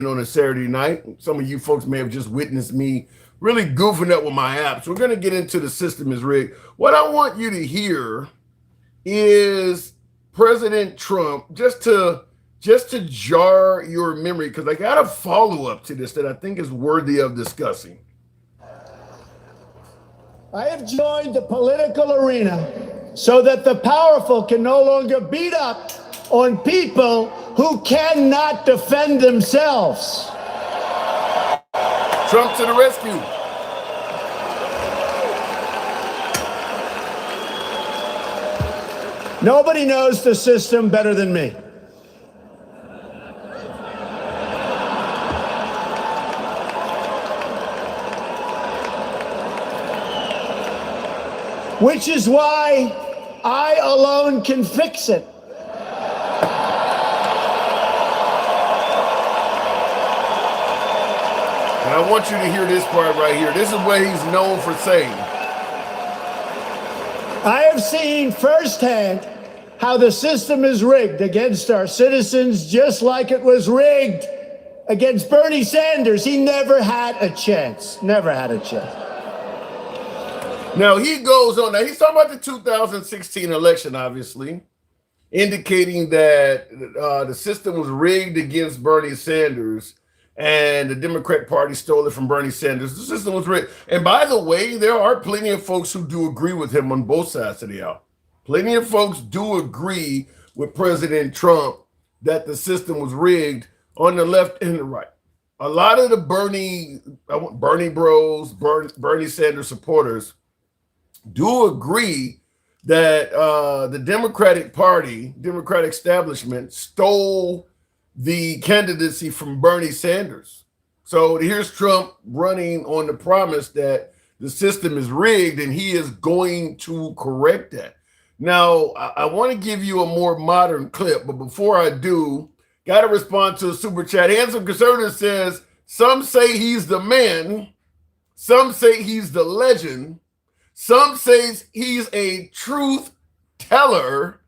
on a Saturday night. Some of you folks may have just witnessed me really goofing up with my apps. We're going to get into the system is rigged. What I want you to hear is President Trump, just to jar your memory, because I got a follow up to this that I think is worthy of discussing. I have joined the political arena so that the powerful can no longer beat up on people who cannot defend themselves. Trump to the rescue. Nobody knows the system better than me. Which is why I alone can fix it. And I want you to hear this part right here. This is what he's known for saying. I have seen firsthand how the system is rigged against our citizens, just like it was rigged against Bernie Sanders. He never had a chance. Never had a chance. Now he goes on. Now he's talking about the 2016 election, obviously, indicating that the system was rigged against Bernie Sanders and the Democrat Party stole it from Bernie Sanders. The system was rigged. And by the way, there are plenty of folks who do agree with him on both sides of the aisle. Plenty of folks do agree with President Trump that the system was rigged on the left and the right. A lot of the Bernie bros, Bernie Sanders supporters do agree that the Democratic Party, Democratic establishment, stole the candidacy from Bernie Sanders. So here's Trump running on the promise that the system is rigged and he is going to correct that. Now, I want to give you a more modern clip, but before I do, got to respond to a super chat. Handsome Conservative says, some say he's the man, some say he's the legend, some say he's a truth teller.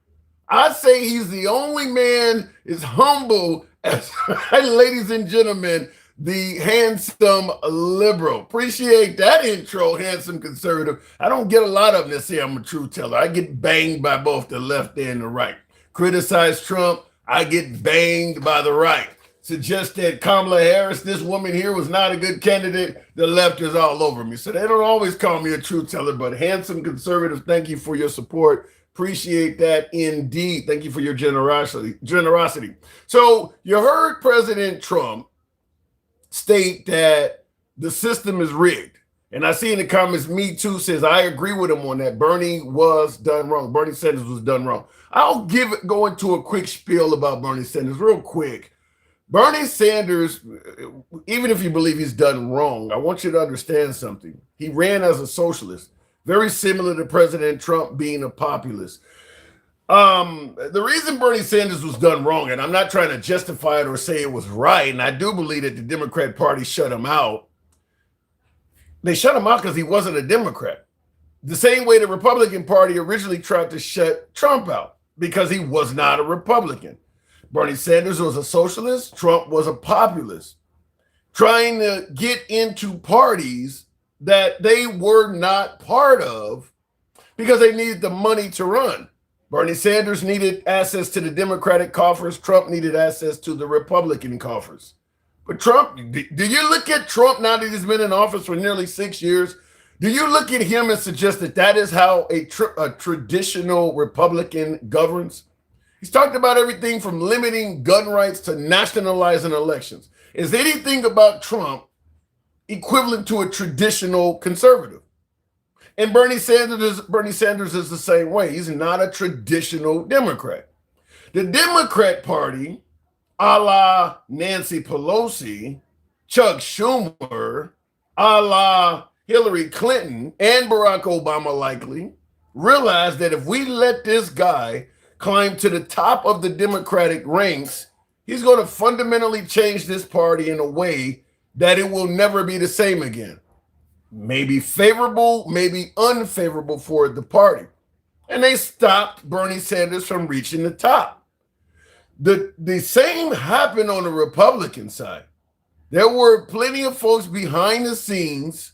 I say he's the only man is humble as, ladies and gentlemen, the handsome liberal. Appreciate that intro, handsome conservative. I don't get a lot of them that say I'm a truth teller. I get banged by both the left and the right. Criticize Trump, I get banged by the right. Suggest that Kamala Harris, this woman here, was not a good candidate, the left is all over me. So they don't always call me a truth teller, but handsome conservative, thank you for your support. Appreciate that indeed. Thank you for your generosity. So you heard President Trump state that the system is rigged. And I see in the comments, Me Too says, I agree with him on that. Bernie was done wrong. Bernie Sanders was done wrong. I'll go into a quick spiel about Bernie Sanders real quick. Bernie Sanders, even if you believe he's done wrong, I want you to understand something. He ran as a socialist, very similar to President Trump being a populist. The reason Bernie Sanders was done wrong, and I'm not trying to justify it or say it was right, and I do believe that the Democrat Party shut him out. They shut him out because he wasn't a Democrat. The same way the Republican Party originally tried to shut Trump out because he was not a Republican. Bernie Sanders was a socialist. Trump was a populist, trying to get into parties that they were not part of because they needed the money to run. Bernie Sanders needed access to the Democratic coffers. Trump needed access to the Republican coffers. But Trump, do you look at Trump now that he's been in office for nearly 6 years? Do you look at him and suggest that that is how a traditional Republican governs? He's talked about everything from limiting gun rights to nationalizing elections. Is anything about Trump equivalent to a traditional conservative? And Bernie Sanders is the same way. He's not a traditional Democrat. The Democrat Party, a la Nancy Pelosi, Chuck Schumer, a la Hillary Clinton, and Barack Obama likely, realized that if we let this guy climb to the top of the Democratic ranks, he's going to fundamentally change this party in a way that it will never be the same again. Maybe favorable, maybe unfavorable for the party. And they stopped Bernie Sanders from reaching the top. The same happened on the Republican side. there were plenty of folks behind the scenes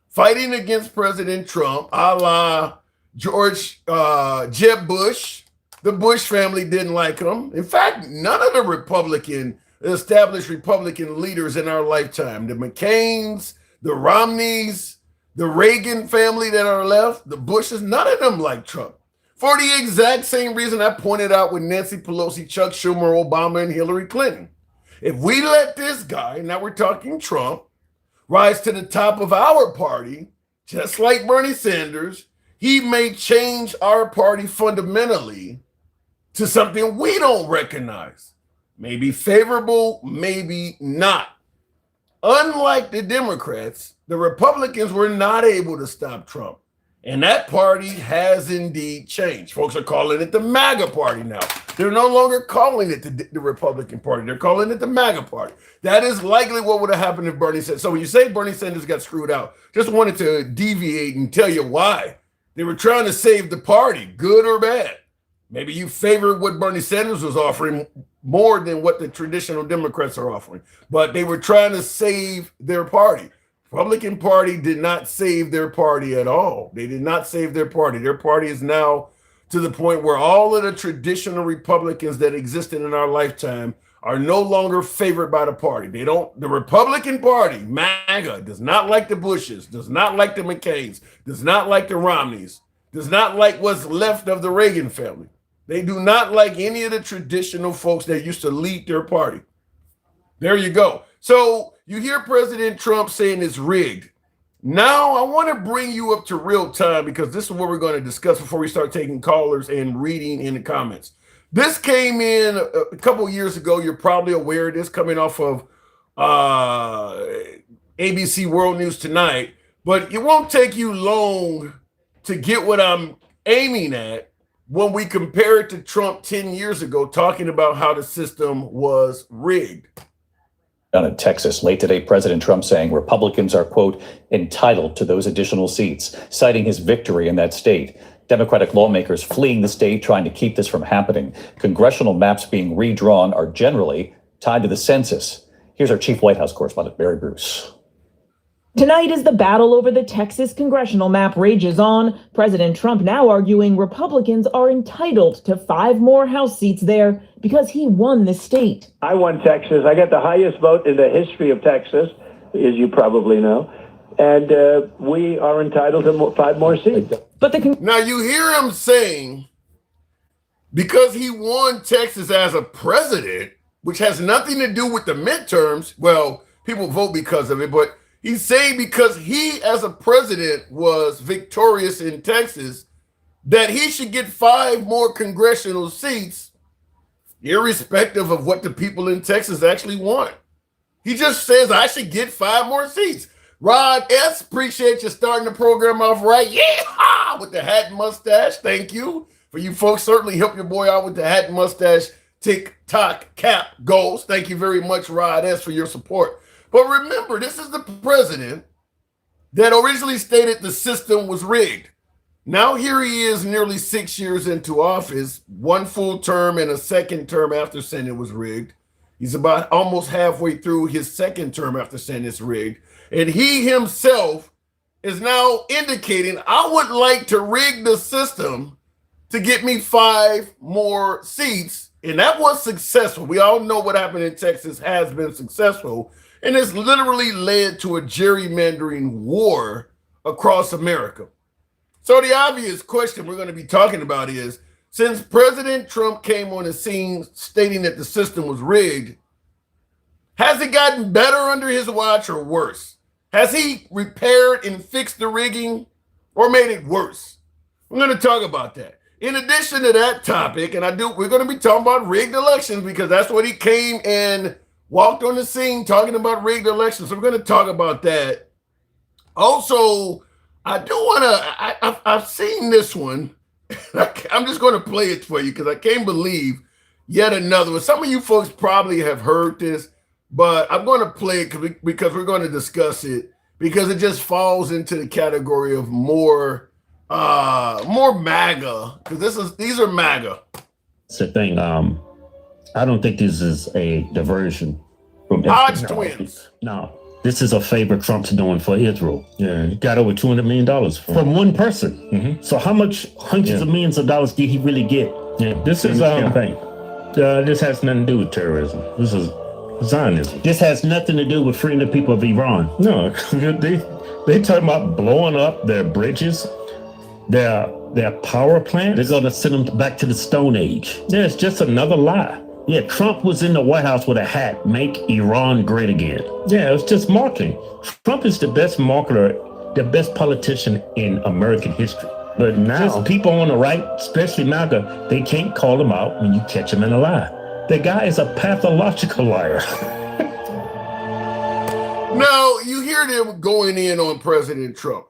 fighting against President Trump, a la George Jeb Bush. The Bush family didn't like him. In fact, none of the established Republican leaders in our lifetime, the McCains, the Romneys, the Reagan family that are left, the Bushes, none of them like Trump. For the exact same reason I pointed out with Nancy Pelosi, Chuck Schumer, Obama, and Hillary Clinton. If we let this guy, now we're talking Trump, rise to the top of our party, just like Bernie Sanders, he may change our party fundamentally to something we don't recognize. Maybe favorable, maybe not. Unlike the Democrats, the Republicans were not able to stop Trump. And that party has indeed changed. Folks are calling it the MAGA party now. They're no longer calling it the Republican Party. They're calling it the MAGA party. That is likely what would have happened if Bernie Sanders. So when you say Bernie Sanders got screwed out, just wanted to deviate and tell you why. They were trying to save the party, good or bad. Maybe you favor what Bernie Sanders was offering more than what the traditional Democrats are offering. But they were trying to save their party. Republican Party did not save their party at all. They did not save their party. Their party is now to the point where all of the traditional Republicans that existed in our lifetime are no longer favored by the party. The Republican Party, MAGA, does not like the Bushes, does not like the McCains, does not like the Romneys, does not like what's left of the Reagan family. They do not like any of the traditional folks that used to lead their party. There you go. So you hear President Trump saying it's rigged. Now I want to bring you up to real time because this is what we're going to discuss before we start taking callers and reading in the comments. This came in a couple of years ago. You're probably aware of this, coming off of ABC World News Tonight, but it won't take you long to get what I'm aiming at when we compare it to Trump 10 years ago, talking about how the system was rigged. Down in Texas, late today, President Trump saying Republicans are, quote, entitled to those additional seats, citing his victory in that state. Democratic lawmakers fleeing the state, trying to keep this from happening. Congressional maps being redrawn are generally tied to the census. Here's our chief White House correspondent, Barry Bruce. Tonight, as the battle over the Texas congressional map rages on, President Trump now arguing Republicans are entitled to 5 more House seats there because he won the state. I won Texas. I got the highest vote in the history of Texas, as you probably know. And we are entitled to 5 more seats. But now you hear him saying, because he won Texas as a president, which has nothing to do with the midterms. Well, people vote because of it, but he's saying because he, as a president, was victorious in Texas, that he should get 5 more congressional seats, irrespective of what the people in Texas actually want. He just says, I should get 5 more seats. Rod S., appreciate you starting the program off right. Yeah, with the hat and mustache. Thank you. For you folks, certainly help your boy out with the hat and mustache TikTok cap goals. Thank you very much, Rod S., for your support. But remember, this is the president that originally stated the system was rigged. Now here he is nearly 6 years into office, 1 full term and a second term after saying it was rigged. He's about almost halfway through his second term after saying it's rigged. And he himself is now indicating, I would like to rig the system to get me 5 more seats. And that was successful. We all know what happened in Texas has been successful. And it's literally led to a gerrymandering war across America. So the obvious question we're going to be talking about is, since President Trump came on the scene stating that the system was rigged, has it gotten better under his watch or worse? Has he repaired and fixed the rigging or made it worse? We're going to talk about that. In addition to that topic, and we're going to be talking about rigged elections because that's what he came and walked on the scene talking about rigged elections. So we're going to talk about that. Also, I do want to, I've seen this one. I'm just going to play it for you because I can't believe yet another one. Some of you folks probably have heard this, but I'm going to play it because we're going to discuss it because it just falls into the category of more MAGA, because these are MAGA. It's the thing. I don't think this is a diversion from Hodge twins. No, this is a favor Trump's doing for Israel. Yeah, he got over $200 million from one person. Mm-hmm. So how much hundreds of millions of dollars did he really get? Yeah, this is thing. This has nothing to do with terrorism. This is Zionism. This has nothing to do with freeing the people of Iran. No, they talking about blowing up their bridges, their power plant. They're going to send them back to the Stone Age. Yeah, it's just another lie. Yeah, Trump was in the White House with a hat, make Iran great again. Yeah, it was just marketing. Trump is the best marketer, the best politician in American history. But now, just people on the right, especially MAGA, they can't call him out when you catch him in a lie. The guy is a pathological liar. Now, you hear them going in on President Trump.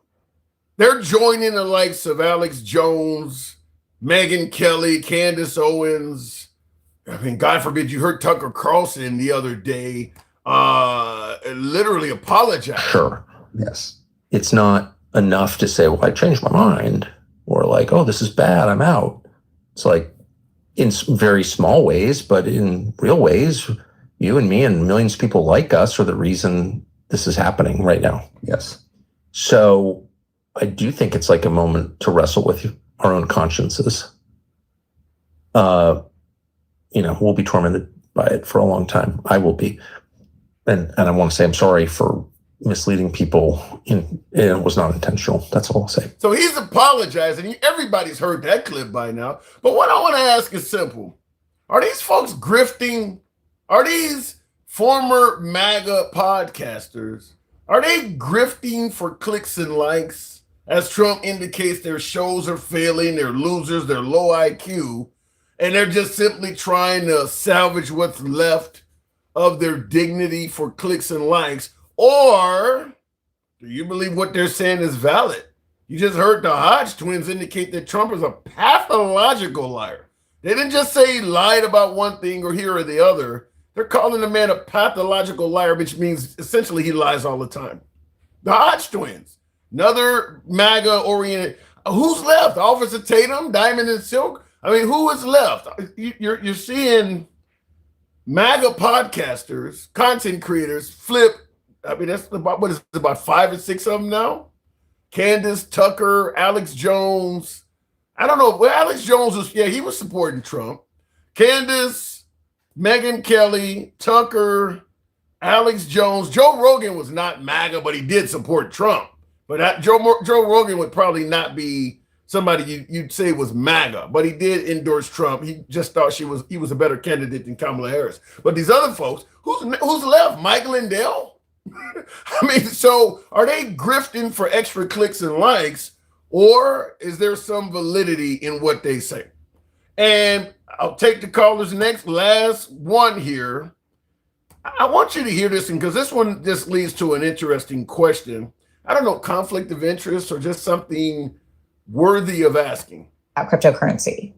They're joining the likes of Alex Jones, Megyn Kelly, Candace Owens. I mean, God forbid, you heard Tucker Carlson the other day literally apologize. Sure, yes. It's not enough to say, well, I changed my mind, or like, oh, this is bad, I'm out. It's like, in very small ways, but in real ways, you and me and millions of people like us are the reason this is happening right now. Yes. So I do think it's like a moment to wrestle with our own consciences. We'll be tormented by it for a long time. I will be. And I want to say I'm sorry for misleading people. It was not intentional. That's all I'll say. So he's apologizing. Everybody's heard that clip by now. But what I want to ask is simple. Are these folks grifting? Are these former MAGA podcasters? Are they grifting for clicks and likes? As Trump indicates, their shows are failing, they're losers, they're low IQ, and they're just simply trying to salvage what's left of their dignity for clicks and likes? Or do you believe what they're saying is valid? You just heard the Hodge twins indicate that Trump is a pathological liar. They didn't just say he lied about one thing or here or the other. They're calling the man a pathological liar, which means essentially he lies all the time. The Hodge twins, another MAGA-oriented. Who's left? Officer Tatum, Diamond and Silk? I mean, who is left? You're seeing MAGA podcasters, content creators flip. I mean, that's about, what is it, about 5 or 6 of them now? Candace, Tucker, Alex Jones. I don't know. Well, Alex Jones was, he was supporting Trump. Candace, Megyn Kelly, Tucker, Alex Jones. Joe Rogan was not MAGA, but he did support Trump. But Joe Rogan would probably not be somebody you'd say was MAGA, but he did endorse Trump. He just thought he was a better candidate than Kamala Harris. But these other folks, who's left? Mike Lindell? I mean, so are they grifting for extra clicks and likes, or is there some validity in what they say? And I'll take the callers next. Last one here. I want you to hear this, because this one just leads to an interesting question. I don't know, conflict of interest or just something worthy of asking. Cryptocurrency.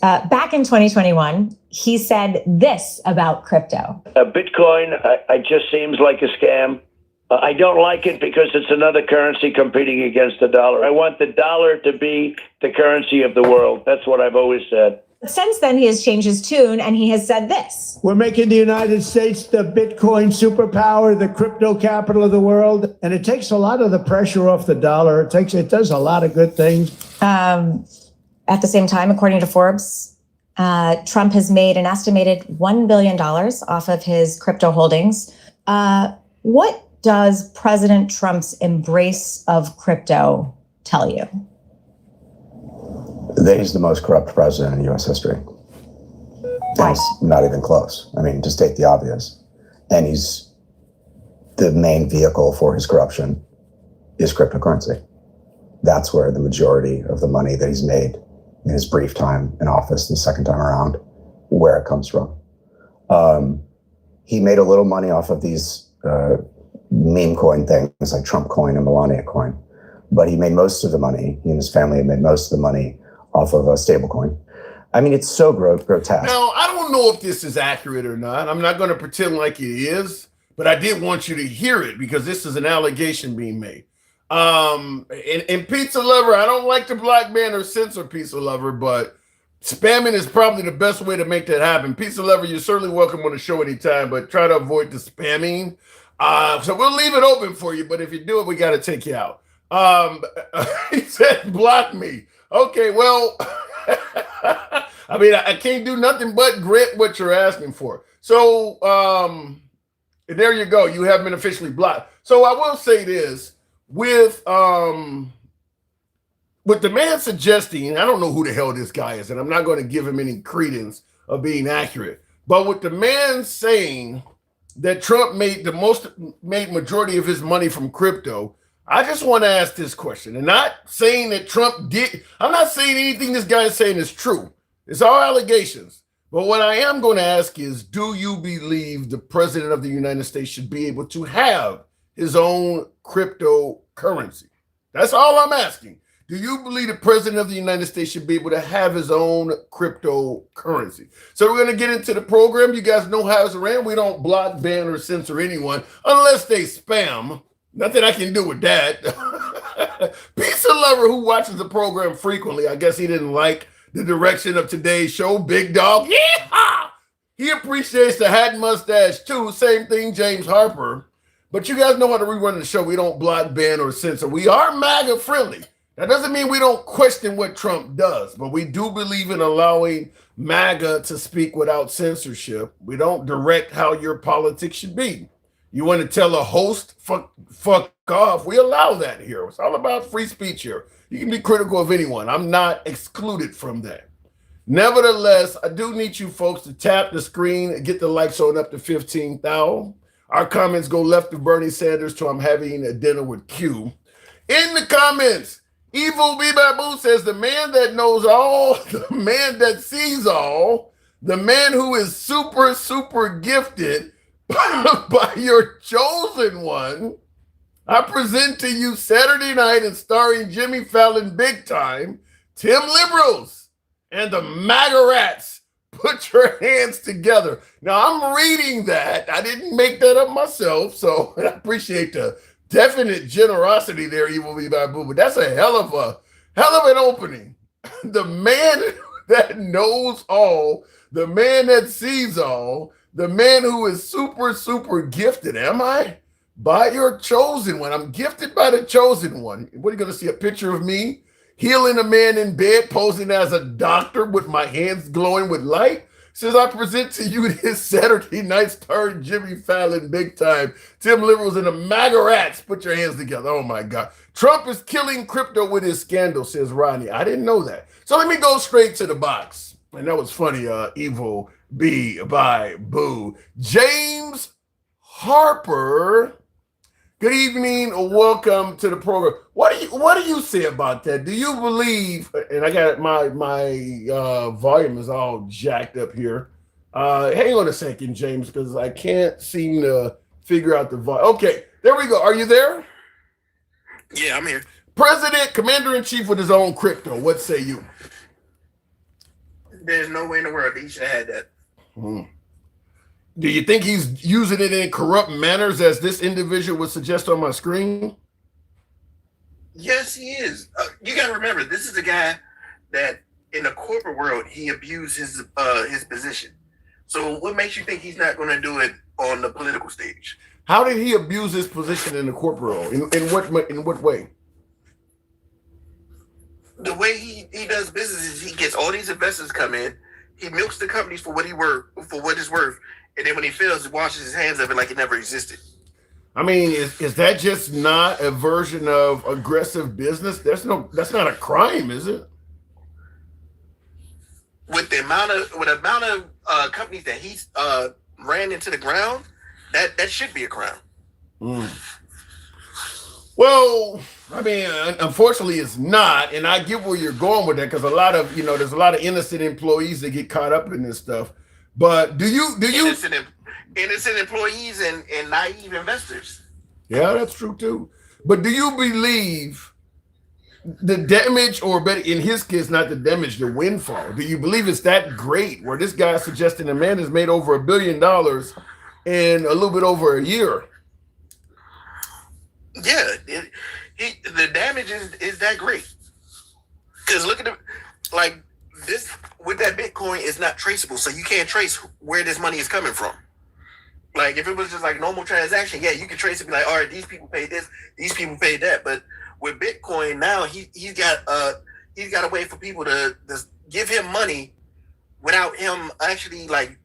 Back in 2021, he said this about crypto. Bitcoin, it just seems like a scam. I don't like it because it's another currency competing against the dollar. I want the dollar to be the currency of the world. That's what I've always said. Since then, he has changed his tune and he has said this. We're making the United States the Bitcoin superpower, the crypto capital of the world. And it takes a lot of the pressure off the dollar. It does a lot of good things. At the same time, according to Forbes, Trump has made an estimated $1 billion off of his crypto holdings. What does President Trump's embrace of crypto tell you? That he's the most corrupt president in U.S. history. And it's not even close. I mean, just take the obvious. And he's the main vehicle for his corruption is cryptocurrency. That's where the majority of the money that he's made in his brief time in office, the second time around, where it comes from. He made a little money off of these meme coin things like Trump coin and Melania coin, but he made most of the money, he and his family have made most of the money off of a stable coin. I mean, it's so grotesque. Now, I don't know if this is accurate or not. I'm not going to pretend like it is, but I did want you to hear it because this is an allegation being made. And Pizza Lover, I don't like to black ban or censor Pizza Lover, but spamming is probably the best way to make that happen. Pizza Lover, you're certainly welcome on the show anytime, but try to avoid the spamming. So we'll leave it open for you, but if you do it, we got to take you out. He said, block me. Okay, well, I mean, I can't do nothing but grant what you're asking for. So there you go. You have been officially blocked. So I will say this with the man suggesting, I don't know who the hell this guy is, and I'm not going to give him any credence of being accurate, but with the man saying that Trump made majority of his money from crypto, I just want to ask this question, and not saying that Trump did. I'm not saying anything this guy is saying is true. It's all allegations. But what I am going to ask is, do you believe the president of the United States should be able to have his own cryptocurrency? That's all I'm asking. Do you believe the president of the United States should be able to have his own cryptocurrency? So we're going to get into the program. You guys know how it's ran. We don't block, ban, or censor anyone unless they spam. Nothing I can do with that. Pizza lover who watches the program frequently. I guess he didn't like the direction of today's show. Big dog. Yeehaw! He appreciates the hat and mustache too. Same thing, James Harper. But you guys know how to rerun the show. We don't block, ban, or censor. We are MAGA friendly. That doesn't mean we don't question what Trump does, but we do believe in allowing MAGA to speak without censorship. We don't direct how your politics should be. You want to tell a host, fuck off, we allow that here. It's all about free speech here. You can be critical of anyone. I'm not excluded from that. Nevertheless, I do need you folks to tap the screen and get the likes on up to 15,000. Our comments go left of Bernie Sanders to I'm having a dinner with Q. In the comments, Evil B. Babu says, the man that knows all, the man that sees all, the man who is super, super gifted by your chosen one, I present to you Saturday night and starring Jimmy Fallon big time, Tim Liberals and the MAGA Rats. Put your hands together. Now I'm reading that. I didn't make that up myself, so I appreciate the definite generosity there, Evil B. Babu. But that's a hell of an opening. The man that knows all, the man that sees all, the man who is super, super gifted. Am I? By your chosen one. I'm gifted by the chosen one. What are you going to see? A picture of me healing a man in bed, posing as a doctor with my hands glowing with light? Says I present to you this Saturday night starring Jimmy Fallon big time, Tim Liberals and the MAGA Rats. Put your hands together. Oh my God. Trump is killing crypto with his scandal, says Rodney. I didn't know that. So let me go straight to the box. And that was funny, Evil B by Boo. James Harper. Good evening or welcome to the program. What do you say about that? Do you believe, and I got my volume is all jacked up here. Hang on a second, James, because I can't seem to figure out the volume. Okay, there we go. Are you there? Yeah, I'm here. President, commander-in-chief with his own crypto. What say you? There's no way in the world that he should have had that. Do you think he's using it in corrupt manners as this individual would suggest on my screen? Yes, he is. You got to remember, this is a guy that in the corporate world, he abused his position. So what makes you think he's not going to do it on the political stage? How did he abuse his position in the corporate world? In what way? The way he does business is he gets all these investors come in, he milks the companies for what it's worth. And then when he fails, he washes his hands of it like it never existed. I mean, is that just not a version of aggressive business? That's not a crime, is it? With the amount of companies that he's ran into the ground, that should be a crime. Well, I mean, unfortunately, it's not, and I get where you're going with that because there's a lot of innocent employees that get caught up in this stuff. But do you innocent employees and naive investors? Yeah, that's true too. But do you believe the damage, or better in his case, not the damage, the windfall? Do you believe it's that great where this guy is suggesting a man has made over $1 billion in a little bit over a year? Yeah, the damage is that great. Because look at this with that Bitcoin is not traceable, so you can't trace where this money is coming from. Like if it was just like normal transaction, yeah, you can trace it. Be like, all right, these people paid this, these people paid that. But with Bitcoin now, he's got a way for people to give him money without him actually like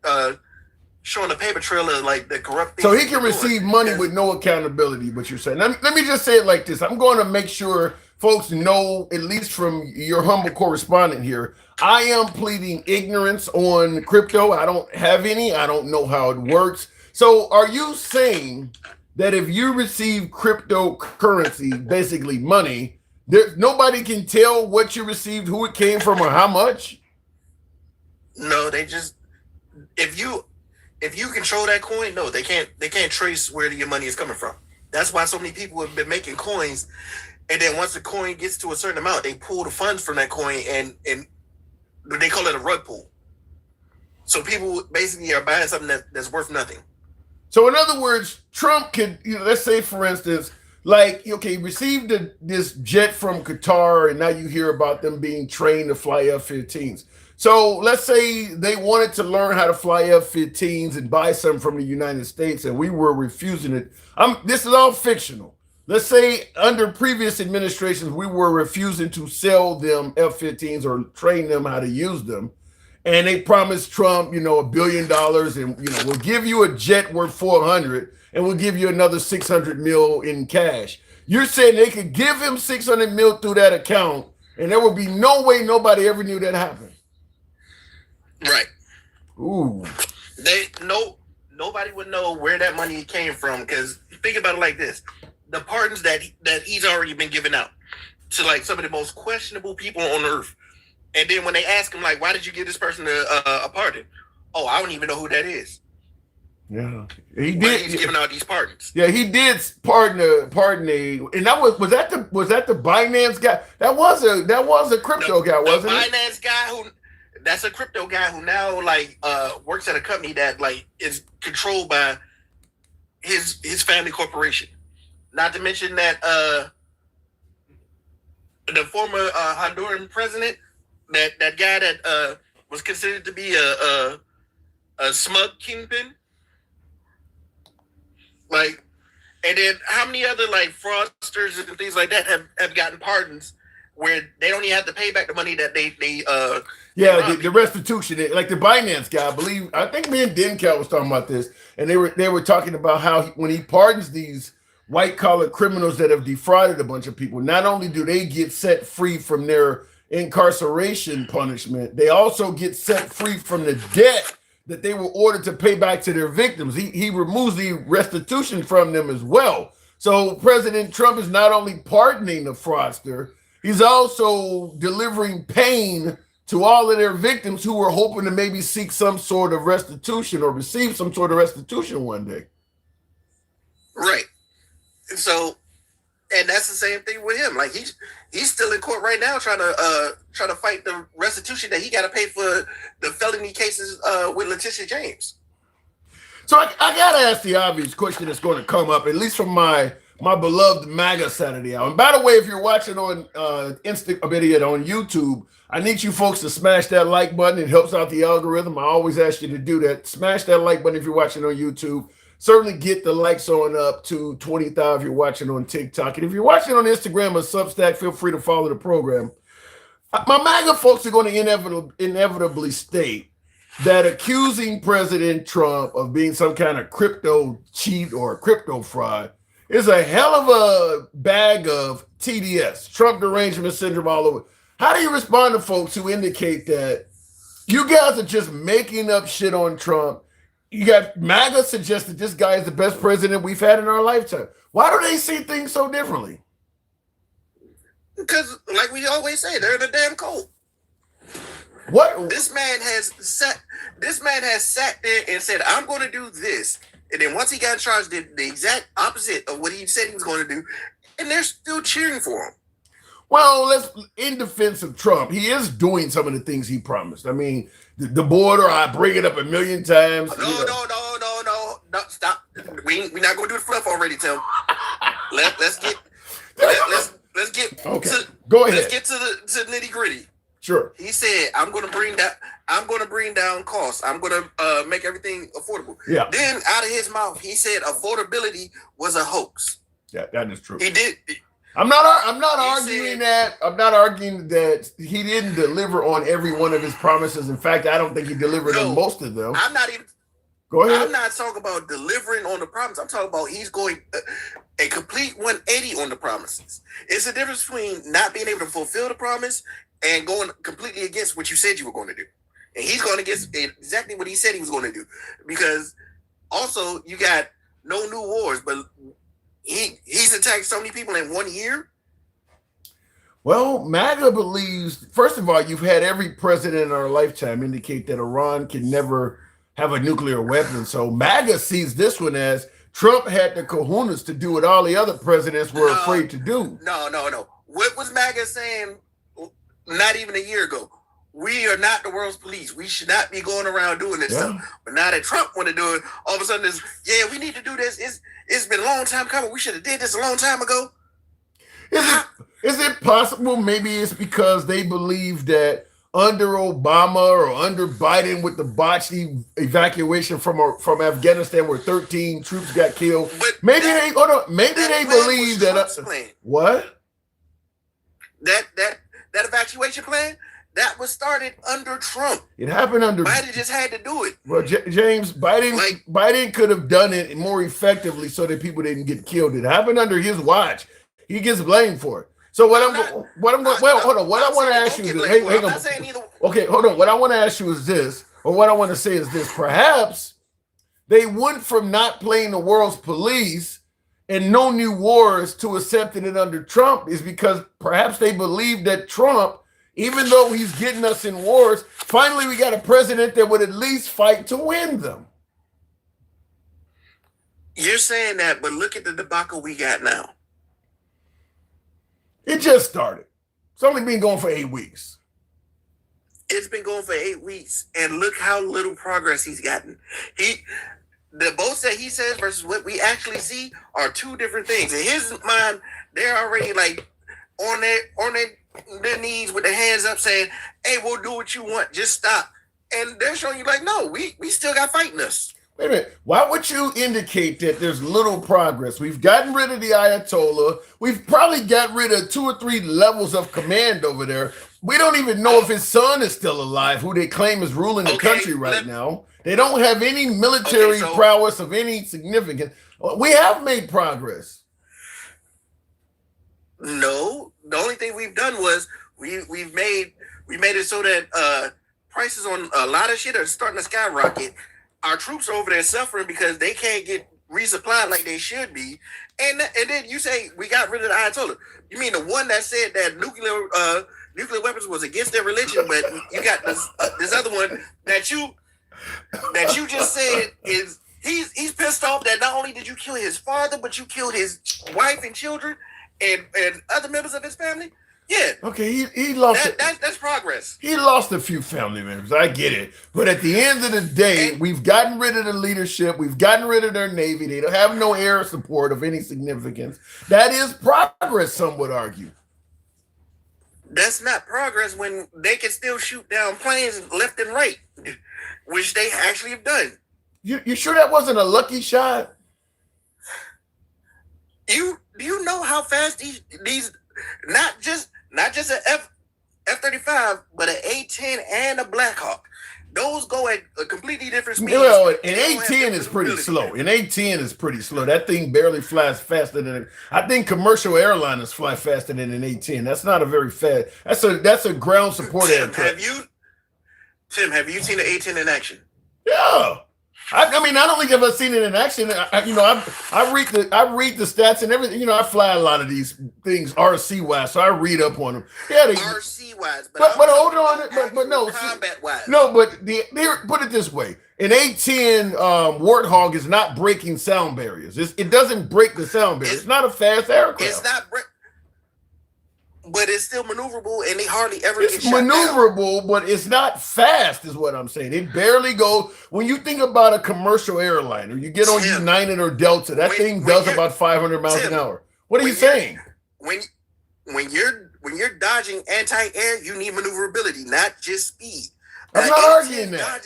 showing a paper trail of like the corrupt things. So he can receive money with no accountability. What you're saying? Let me just say it like this. I'm going to make sure folks know, at least from your humble correspondent here, I am pleading ignorance on crypto. I don't have any. I don't know how it works. So are you saying that if you receive cryptocurrency, basically money, nobody can tell what you received, who it came from, or how much? No, they just if you control that coin, no, they can't trace where your money is coming from. That's why so many people have been making coins, and then once the coin gets to a certain amount, they pull the funds from that coin and they call it a rug pull. So people basically are buying something that's worth nothing. So in other words, Trump could, let's say for instance, like, okay, received this jet from Qatar, and now you hear about them being trained to fly F-15s. So let's say they wanted to learn how to fly F-15s and buy some from the United States, and we were refusing it. This is all fictional. Let's say under previous administrations, we were refusing to sell them F-15s or train them how to use them. And they promised Trump, $1 billion, and we'll give you a jet worth 400, and we'll give you another 600 mil in cash. You're saying they could give him 600 mil through that account, and there would be no way nobody ever knew that happened. Right. Ooh. Nobody would know where that money came from, because think about it like this: the pardons that he's already been giving out to like some of the most questionable people on earth. And then when they ask him, like, why did you give this person a pardon? Oh, I don't even know who that is. Yeah, he But did. he's giving out these pardons. Yeah, he did pardon a, and that was that the Binance guy? That was a crypto guy, wasn't it? Binance guy that's a crypto guy who now like works at a company that like is controlled by his family corporation. Not to mention that the former Honduran president. That guy that was considered to be a smug kingpin, like, and then how many other like fraudsters and things like that have gotten pardons where they don't even have to pay back the money that they the restitution, like the Binance guy. I think me and Denkel was talking about this, and they were talking about how when he pardons these white collar criminals that have defrauded a bunch of people, not only do they get set free from their incarceration punishment, they also get set free from the debt that they were ordered to pay back to their victims. He removes the restitution from them as well. So President Trump is not only pardoning the fraudster, he's also delivering pain to all of their victims who were hoping to maybe seek some sort of restitution or receive some sort of restitution one day. Right. So, and that's the same thing with him. Like he's still in court right now trying to fight the restitution that he got to pay for the felony cases with Letitia James. So I gotta ask the obvious question that's going to come up, at least from my beloved MAGA Saturday Hour. And by the way, if you're watching on on YouTube, I need you folks to smash that like button. It helps out the algorithm. I always ask you to do that. Smash that like button if you're watching on YouTube. Certainly get the likes on up to 20,000 if you're watching on TikTok. And if you're watching on Instagram or Substack, feel free to follow the program. My MAGA folks are going to inevitably state that accusing President Trump of being some kind of crypto cheat or crypto fraud is a hell of a bag of TDS, Trump derangement syndrome all over. How do you respond to folks who indicate that you guys are just making up shit on Trump? You got MAGA suggest that this guy is the best president we've had in our lifetime. Why do they see things so differently? Because, like we always say, they're in a damn cult. What this man has sat there and said, "I'm going to do this," and then once he got in charge, did the exact opposite of what he said he was going to do, and they're still cheering for him. Well, in defense of Trump, he is doing some of the things he promised. I mean, the border, I bring it up a million times. No, stop. We're not going to do the fluff already, Tim. Let's get okay. Go ahead. Let's get to the nitty gritty. Sure. He said, I'm going to bring down costs. I'm going to make everything affordable. Yeah. Then out of his mouth, he said affordability was a hoax. Yeah, that is true. He did. I'm not said- arguing that. I'm not arguing that he didn't deliver on every one of his promises. In fact, I don't think he delivered on most of them. I'm not even. Go ahead. I'm not talking about delivering on the promise. I'm talking about he's going a complete 180 on the promises. It's a difference between not being able to fulfill the promise and going completely against what you said you were going to do. And he's going against exactly what he said he was going to do. Because also you got no new wars, but he's attacked so many people in 1 year. Well, MAGA believes, first of all, you've had every president in our lifetime indicate that Iran can never have a nuclear weapon. So MAGA sees this one as Trump had the kahunas to do what all the other presidents were afraid to do. No. What was MAGA saying not even a year ago? We are not the world's police. We should not be going around doing this stuff. But now that Trump want to do it, all of a sudden we need to do this. It's been a long time coming. We should have did this a long time ago. Is it possible maybe it's because they believe that under Obama or under Biden with the botched evacuation from Afghanistan where 13 troops got killed, maybe they believe that what? That evacuation plan, that was started under Trump. It happened under Biden just had to do it. Well, James, Biden could have done it more effectively so that people didn't get killed. It happened under his watch. He gets blamed for it. So what I want to ask you is this. Hang on. Okay, hold on. What I want to ask you is this, or what I want to say is this. Perhaps they went from not playing the world's police and no new wars to accepting it under Trump is because perhaps they believe that Trump, even though he's getting us in wars, finally we got a president that would at least fight to win them. You're saying that, but look at the debacle we got now. It just started. It's only been going for 8 weeks. It's been going for 8 weeks, and look how little progress he's gotten. The votes that he says versus what we actually see are two different things. In his mind, they're already like on their knees with their hands up saying, hey, we'll do what you want, just stop. And they're showing you like, no, we still got fighting us. Wait a minute. Why would you indicate that there's little progress? We've gotten rid of the Ayatollah. We've probably got rid of 2 or 3 levels of command over there. We don't even know if his son is still alive, who they claim is ruling the country right now. They don't have any military prowess of any significance. We have made progress. No, the only thing we've done was we made it so that prices on a lot of shit are starting to skyrocket. Our troops are over there suffering because they can't get resupplied like they should be. And then you say we got rid of the Ayatollah. You mean the one that said that nuclear weapons was against their religion, but you got this other one that you just said is he's pissed off that not only did you kill his father, but you killed his wife and children and other members of his family. Yeah. Okay, he lost that's progress. He lost a few family members. I get it. But at the end of the day, we've gotten rid of the leadership. We've gotten rid of their Navy. They don't have no air support of any significance. That is progress, some would argue. That's not progress when they can still shoot down planes left and right, which they actually have done. You sure that wasn't a lucky shot? Do you know how fast these not just an F-35, but an A-10 and a Black Hawk. Those go at a completely different speed. Well, an A-10 is pretty slow. An A-10 is pretty slow. That thing barely flies faster than I think commercial airliners fly faster than an A-10. That's not a very fast. That's a ground support aircraft. Have you seen an A-10 in action? Yeah. I mean, I don't think I've ever seen it in action. I read the stats and everything. I fly a lot of these things RC wise, so I read up on them. Yeah, RC wise, but hold on, but no, combat wise. No, but put it this way: an A-10 Warthog is not breaking sound barriers. It doesn't break the sound barrier. It's not a fast aircraft. It's not but it's still maneuverable, and they hardly ever get shot maneuverable, down. But it's not fast, is what I'm saying. It barely goes. When you think about a commercial airliner, you get on United or Delta, that thing does about 500 miles an hour. What are you saying? When when you're dodging anti-air, you need maneuverability, not just speed. I'm not arguing that.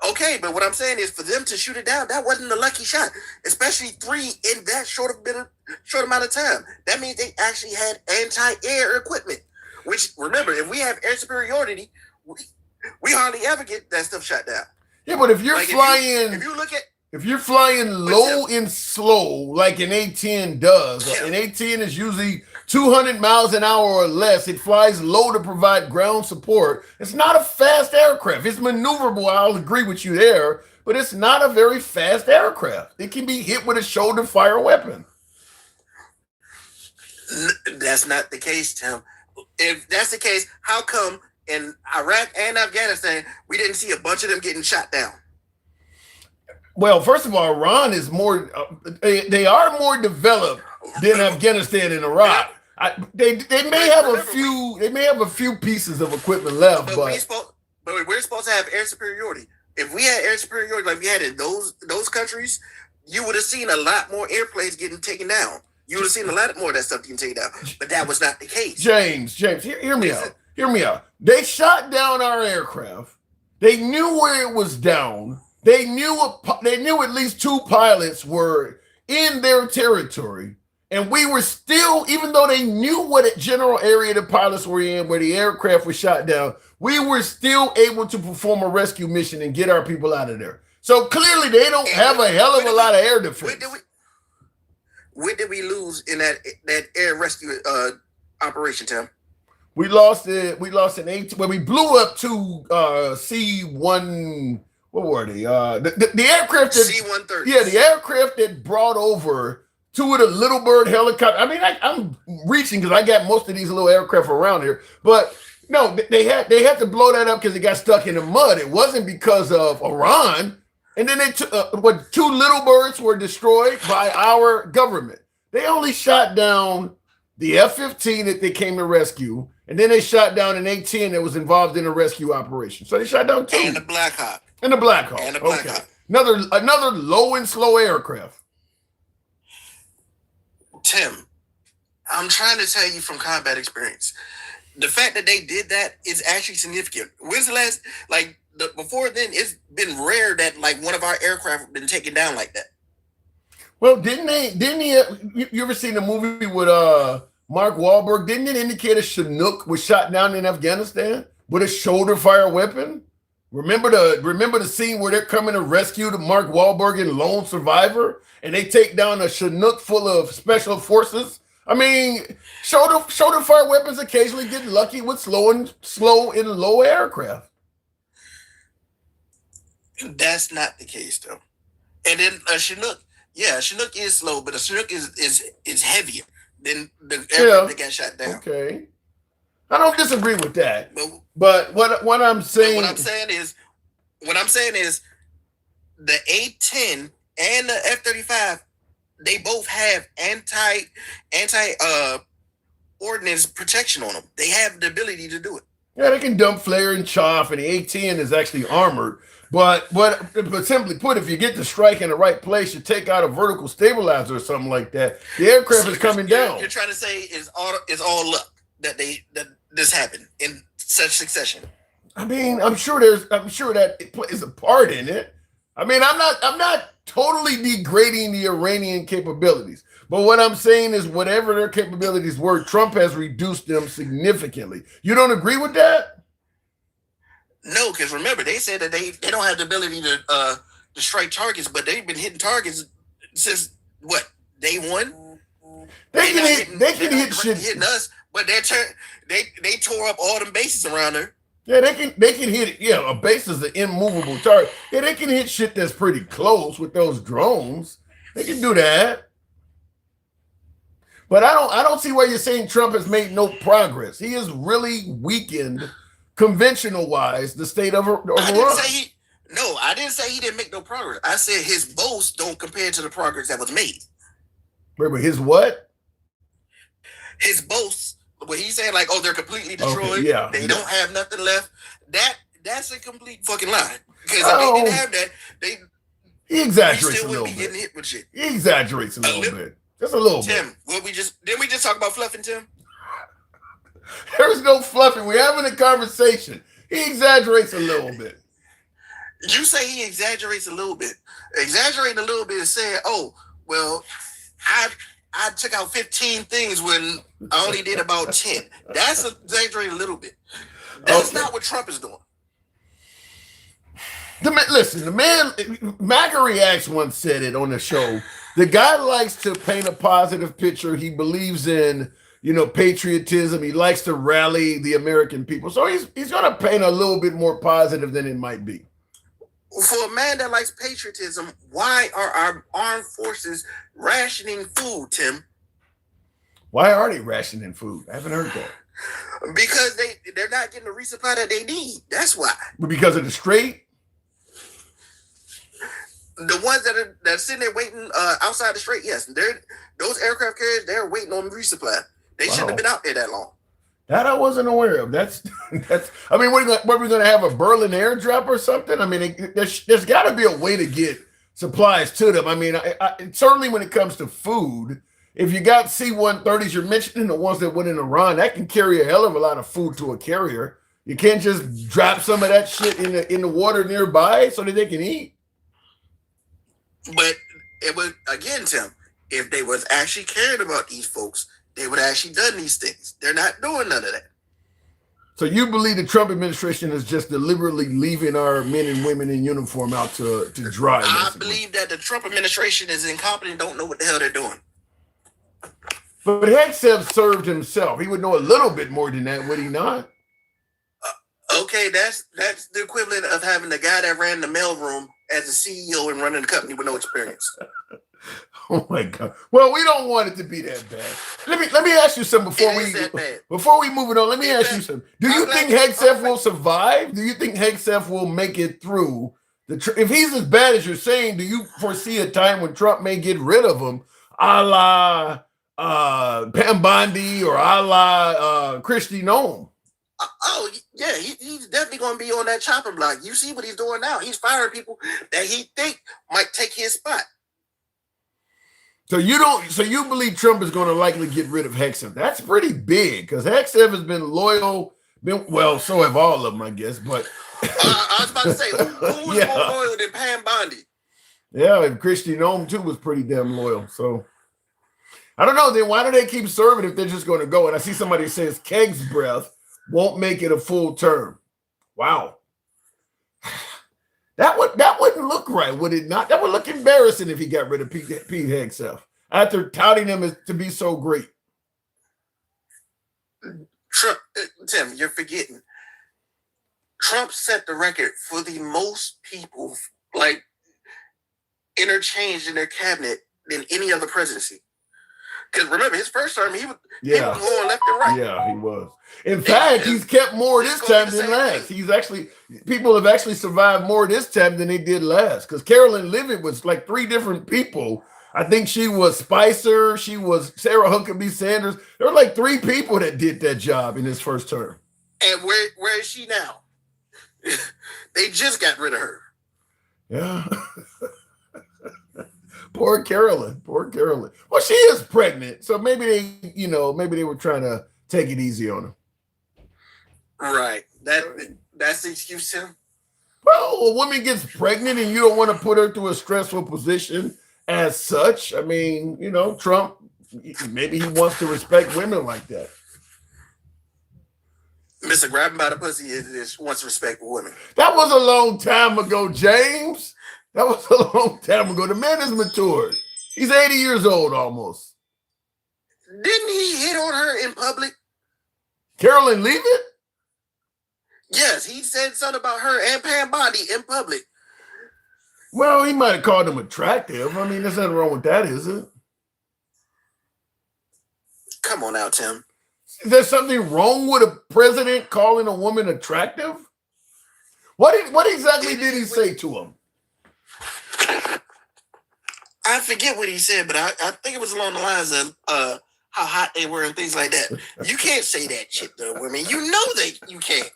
Okay, but what I'm saying is for them to shoot it down, that wasn't a lucky shot, especially 3 in that short amount of time. That means they actually had anti-air equipment, which, remember, if we have air superiority, we hardly ever get that stuff shot down. Yeah, but if you're Like, flying, if you look at if you're flying low and slow like an A-10 does, an A-10 is usually 200 miles an hour or less. It flies low to provide ground support. It's not a fast aircraft. It's maneuverable. I'll agree with you there, but it's not a very fast aircraft. It can be hit with a shoulder fire weapon. That's not the case, Tim. If that's the case, how come in Iraq and Afghanistan we didn't see a bunch of them getting shot down? Well, first of all, Iran is more. They are more developed than Afghanistan and Iraq. They may have a few. They may have a few pieces of equipment left, but we're supposed to have air superiority. If we had air superiority like we had in those countries, you would have seen a lot more airplanes getting taken down. You would have seen a lot more of that stuff getting taken down. But that was not the case. James, hear me out. Hear me out. They shot down our aircraft. They knew where it was down. They knew at least 2 pilots were in their territory. And we were still, even though they knew what general area the pilots were in, where the aircraft was shot down, we were still able to perform a rescue mission and get our people out of there. So clearly they don't have a hell of a lot of air defense. What did we lose in that air rescue operation, Tim? We lost it. We lost an 8. When we blew up 2 C-1. What were they? The aircraft that C-130. Yeah, the aircraft that brought over 2 of the Little Bird helicopters. I mean, I'm reaching because I got most of these little aircraft around here, but no, they had to blow that up because it got stuck in the mud. It wasn't because of Iran. And then they took 2 Little Birds were destroyed by our government. They only shot down the F-15 that they came to rescue, and then they shot down an A-10 that was involved in a rescue operation. So they shot down 2. And the Black Hawk. And the Black Hawk. And the Black Hawk. Another low and slow aircraft. Tim, I'm trying to tell you from combat experience, the fact that they did that is actually significant. When's the last, before then, it's been rare that one of our aircraft been taken down like that. Well, didn't you ever seen the movie with Mark Wahlberg? Didn't it indicate a Chinook was shot down in Afghanistan with a shoulder fire weapon? Remember the scene where they're coming to rescue the Mark Wahlberg and Lone Survivor, and they take down a Chinook full of special forces? I mean, shoulder fire weapons occasionally get lucky with slow and low aircraft. That's not the case, though. And then a Chinook, a Chinook is slow, but a Chinook is heavier than the aircraft that got shot down. Okay, I don't disagree with that. But what I'm saying is the A-10 and the F-35, they both have anti ordnance protection on them. They have the ability to do it. Yeah, they can dump flare and chaff, and the A-10 is actually armored. But simply put, if you get the strike in the right place, you take out a vertical stabilizer or something like that, the aircraft is coming down. You're trying to say it's all luck that this happened in such succession. I mean, I'm sure that it plays a part in it. I mean, I'm not totally degrading the Iranian capabilities, but what I'm saying is whatever their capabilities were, Trump has reduced them significantly. You don't agree with that? No, because remember, they said that they don't have the ability to strike targets, but they've been hitting targets since day one. They can hit shit. Hitting us, but they tore up all them bases around there. Yeah, they can hit it. Yeah, a base is an immovable target. Yeah, they can hit shit that's pretty close with those drones. They can do that. But I don't see why you're saying Trump has made no progress. He has really weakened, conventional-wise, the state of Iran. I didn't say he didn't make no progress. I said his boasts don't compare to the progress that was made. Wait, but his what? His boasts. What he's saying, they're completely destroyed. Okay, they don't have nothing left. That's a complete fucking lie. Because if they didn't have that, he exaggerates still a little wouldn't be bit. getting hit with shit. He exaggerates a little bit. Just a little Tim, bit. didn't we just talk about fluffing, Tim? There's no fluffing. We're having a conversation. He exaggerates a little bit. You say he exaggerates a little bit. Exaggerating a little bit is saying, "Oh, well, I took out 15 things when I only did about 10." That's exaggerating a little bit. That's not what Trump is doing. Listen, the man, MAGA Reacts once said it on the show. The guy likes to paint a positive picture. He believes in, patriotism. He likes to rally the American people. So he's going to paint a little bit more positive than it might be. For a man that likes patriotism, why are our armed forces rationing food, Tim? Why are they rationing food? I haven't heard that. Because they're not getting the resupply that they need. That's why. But because of the Strait? The ones that are sitting there waiting outside the Strait, yes. Those aircraft carriers, they're waiting on resupply. They shouldn't have been out there that long. That I wasn't aware of. That's. I mean, what are we going to have, a Berlin airdrop or something? I mean, there's got to be a way to get supplies to them. I mean, certainly when it comes to food, if you got C-130s, you're mentioning the ones that went in Iran, that can carry a hell of a lot of food to a carrier. You can't just drop some of that shit in the water nearby so that they can eat. But it was, again, Tim, if they was actually caring about these folks, they would have actually done these things. They're not doing none of that. So you believe the Trump administration is just deliberately leaving our men and women in uniform out to dry? I believe that the Trump administration is incompetent, don't know what the hell they're doing. But Hegseth served himself. He would know a little bit more than that, would he not? Okay, that's the equivalent of having the guy that ran the mailroom as a CEO and running the company with no experience. Oh my God! Well, we don't want it to be that bad. Let me ask you something before we move it on. Let me ask you something. Do you think Hegseth will survive? Do you think Hegseth will make it through if he's as bad as you're saying? Do you foresee a time when Trump may get rid of him, a la Pam Bondi or a la Kristi Noem? Oh yeah, he's definitely going to be on that chopping block. You see what he's doing now? He's firing people that he think might take his spot. So you believe Trump is going to likely get rid of Hegseth? That's pretty big because Hegseth has been loyal. Well, so have all of them, I guess. But I was about to say, who was more loyal than Pam Bondi? Yeah, and Kristi Noem too was pretty damn loyal. So I don't know. Then why do they keep serving if they're just going to go? And I see somebody says Keg's breath won't make it a full term. Wow. That wouldn't look right, would it not? That would look embarrassing if he got rid of Pete Hegseth after touting him to be so great. Trump, Tim, you're forgetting. Trump set the record for the most people interchanged in their cabinet than any other presidency. Because remember, his first term, he was going left and right. Yeah, he was. In fact, he's kept more this time than last. People have actually survived more this time than they did last. Because Carolyn Leavitt was like 3 different people. I think she was Spicer. She was Sarah Huckabee Sanders. There were like 3 people that did that job in his first term. And where is she now? They just got rid of her. Yeah. Poor Carolyn. Well, she is pregnant, so maybe they were trying to take it easy on her. Right. That's the excuse, Tim. Well, a woman gets pregnant and you don't want to put her through a stressful position as such. I mean, Trump, maybe he wants to respect women like that. Mr. Grabbing by the pussy wants to respect women. That was a long time ago, James. That was a long time ago. The man is matured. He's 80 years old almost. Didn't he hit on her in public? Carolyn Leavitt? Yes, he said something about her and Pam Bondi in public. Well, he might have called them attractive. I mean, there's nothing wrong with that, is it? Come on now, Tim. Is there something wrong with a president calling a woman attractive? What exactly did he say to him? I forget what he said, but I think it was along the lines of how hot they were and things like that. You can't say that shit to women. You know you can't.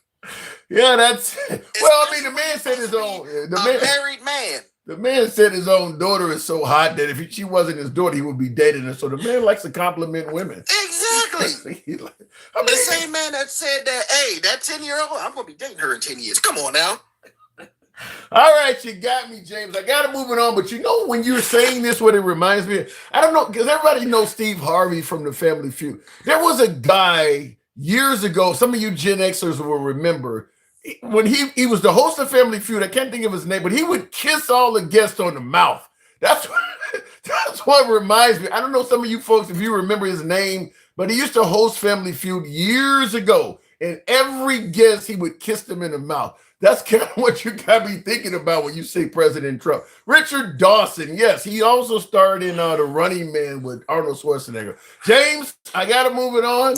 Yeah, the man said his own. Married man. The man said his own daughter is so hot that if she wasn't his daughter, he would be dating her. So the man likes to compliment women. Exactly. Really? The same man that said that, hey, that 10-year-old, I'm going to be dating her in 10 years. Come on now. All right, you got me, James. I got to move it on. But you know, when you're saying this, what it reminds me of, I don't know, because everybody knows Steve Harvey from the Family Feud. There was a guy years ago, some of you Gen Xers will remember, when he was the host of Family Feud. I can't think of his name, but he would kiss all the guests on the mouth. That's what reminds me. I don't know some of you folks if you remember his name, but he used to host Family Feud years ago, and every guest he would kiss them in the mouth. That's kind of what you got me thinking about when you say President Trump. Richard Dawson, yes, he also starred in The Running Man with Arnold Schwarzenegger. James, I got to move it on.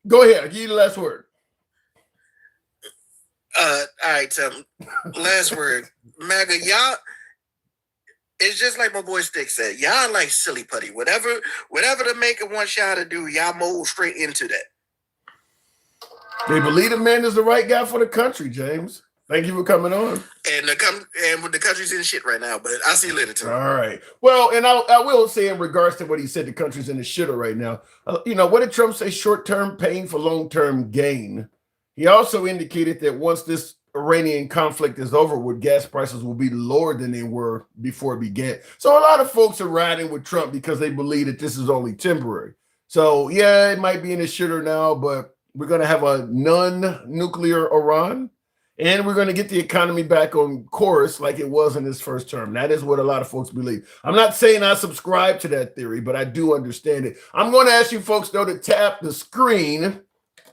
Go ahead. I'll give you the last word. All right, last word. MAGA, y'all, it's just like my boy Stick said. Y'all like silly putty. Whatever the maker wants y'all to do, y'all mold straight into that. They believe the man is the right guy for the country, James. Thank you for coming on. And the country's in shit right now, but I'll see you later, too. All right. Well, and I will say in regards to what he said, the country's in the shitter right now. What did Trump say? Short-term pain for long-term gain. He also indicated that once this Iranian conflict is over with, gas prices will be lower than they were before it began. So a lot of folks are riding with Trump because they believe that this is only temporary. So, yeah, it might be in the shitter now, but we're going to have a non-nuclear Iran. And we're going to get the economy back on course like it was in his first term. That is what a lot of folks believe. I'm not saying I subscribe to that theory, but I do understand it. I'm going to ask you folks, though, to tap the screen.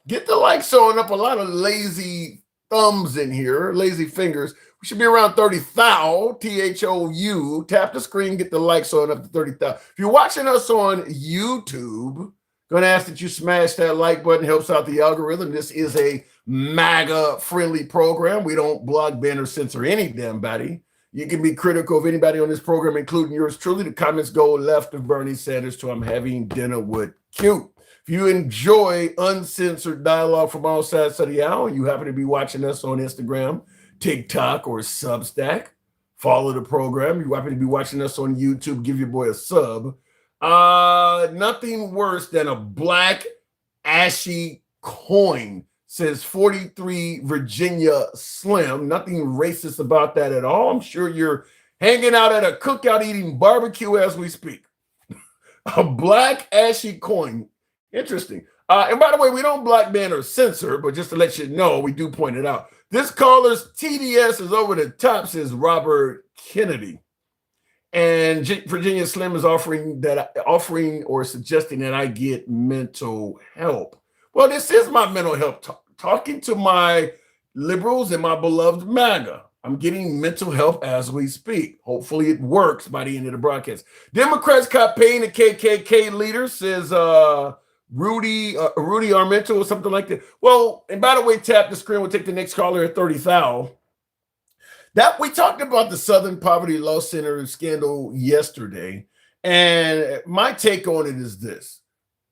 Get the likes on up. A lot of lazy thumbs in here, lazy fingers. We should be around 30,000, Thou. Tap the screen, get the likes on up to 30,000. If you're watching us on YouTube, going to ask that you smash that like button. Helps out the algorithm. This is a MAGA-friendly program. We don't block, ban, or censor any damn body. You can be critical of anybody on this program, including yours truly. The comments go left of Bernie Sanders to I'm having dinner with Q. If you enjoy uncensored dialogue from all sides of the aisle, and you happen to be watching us on Instagram, TikTok, or Substack, follow the program. You happen to be watching us on YouTube, give your boy a sub. Nothing worse than a black ashy coin, says 43 Virginia Slim. Nothing racist about that at all. I'm sure you're hanging out at a cookout eating barbecue as we speak. A black ashy coin. Interesting. And by the way, we don't black ban or censor, but just to let you know, we do point it out. This caller's TDS is over the top, says Robert Kennedy. And Virginia Slim is offering or suggesting that I get mental help. Well, this is my mental health talking to my liberals and my beloved MAGA. I'm getting mental help as we speak. Hopefully it works by the end of the broadcast. Democrats caught paying the KKK leader, says Rudy Armento or something like that. Well, and by the way, tap the screen. We'll take the next caller at 30,000. That we talked about the Southern Poverty Law Center scandal yesterday, and my take on it is this.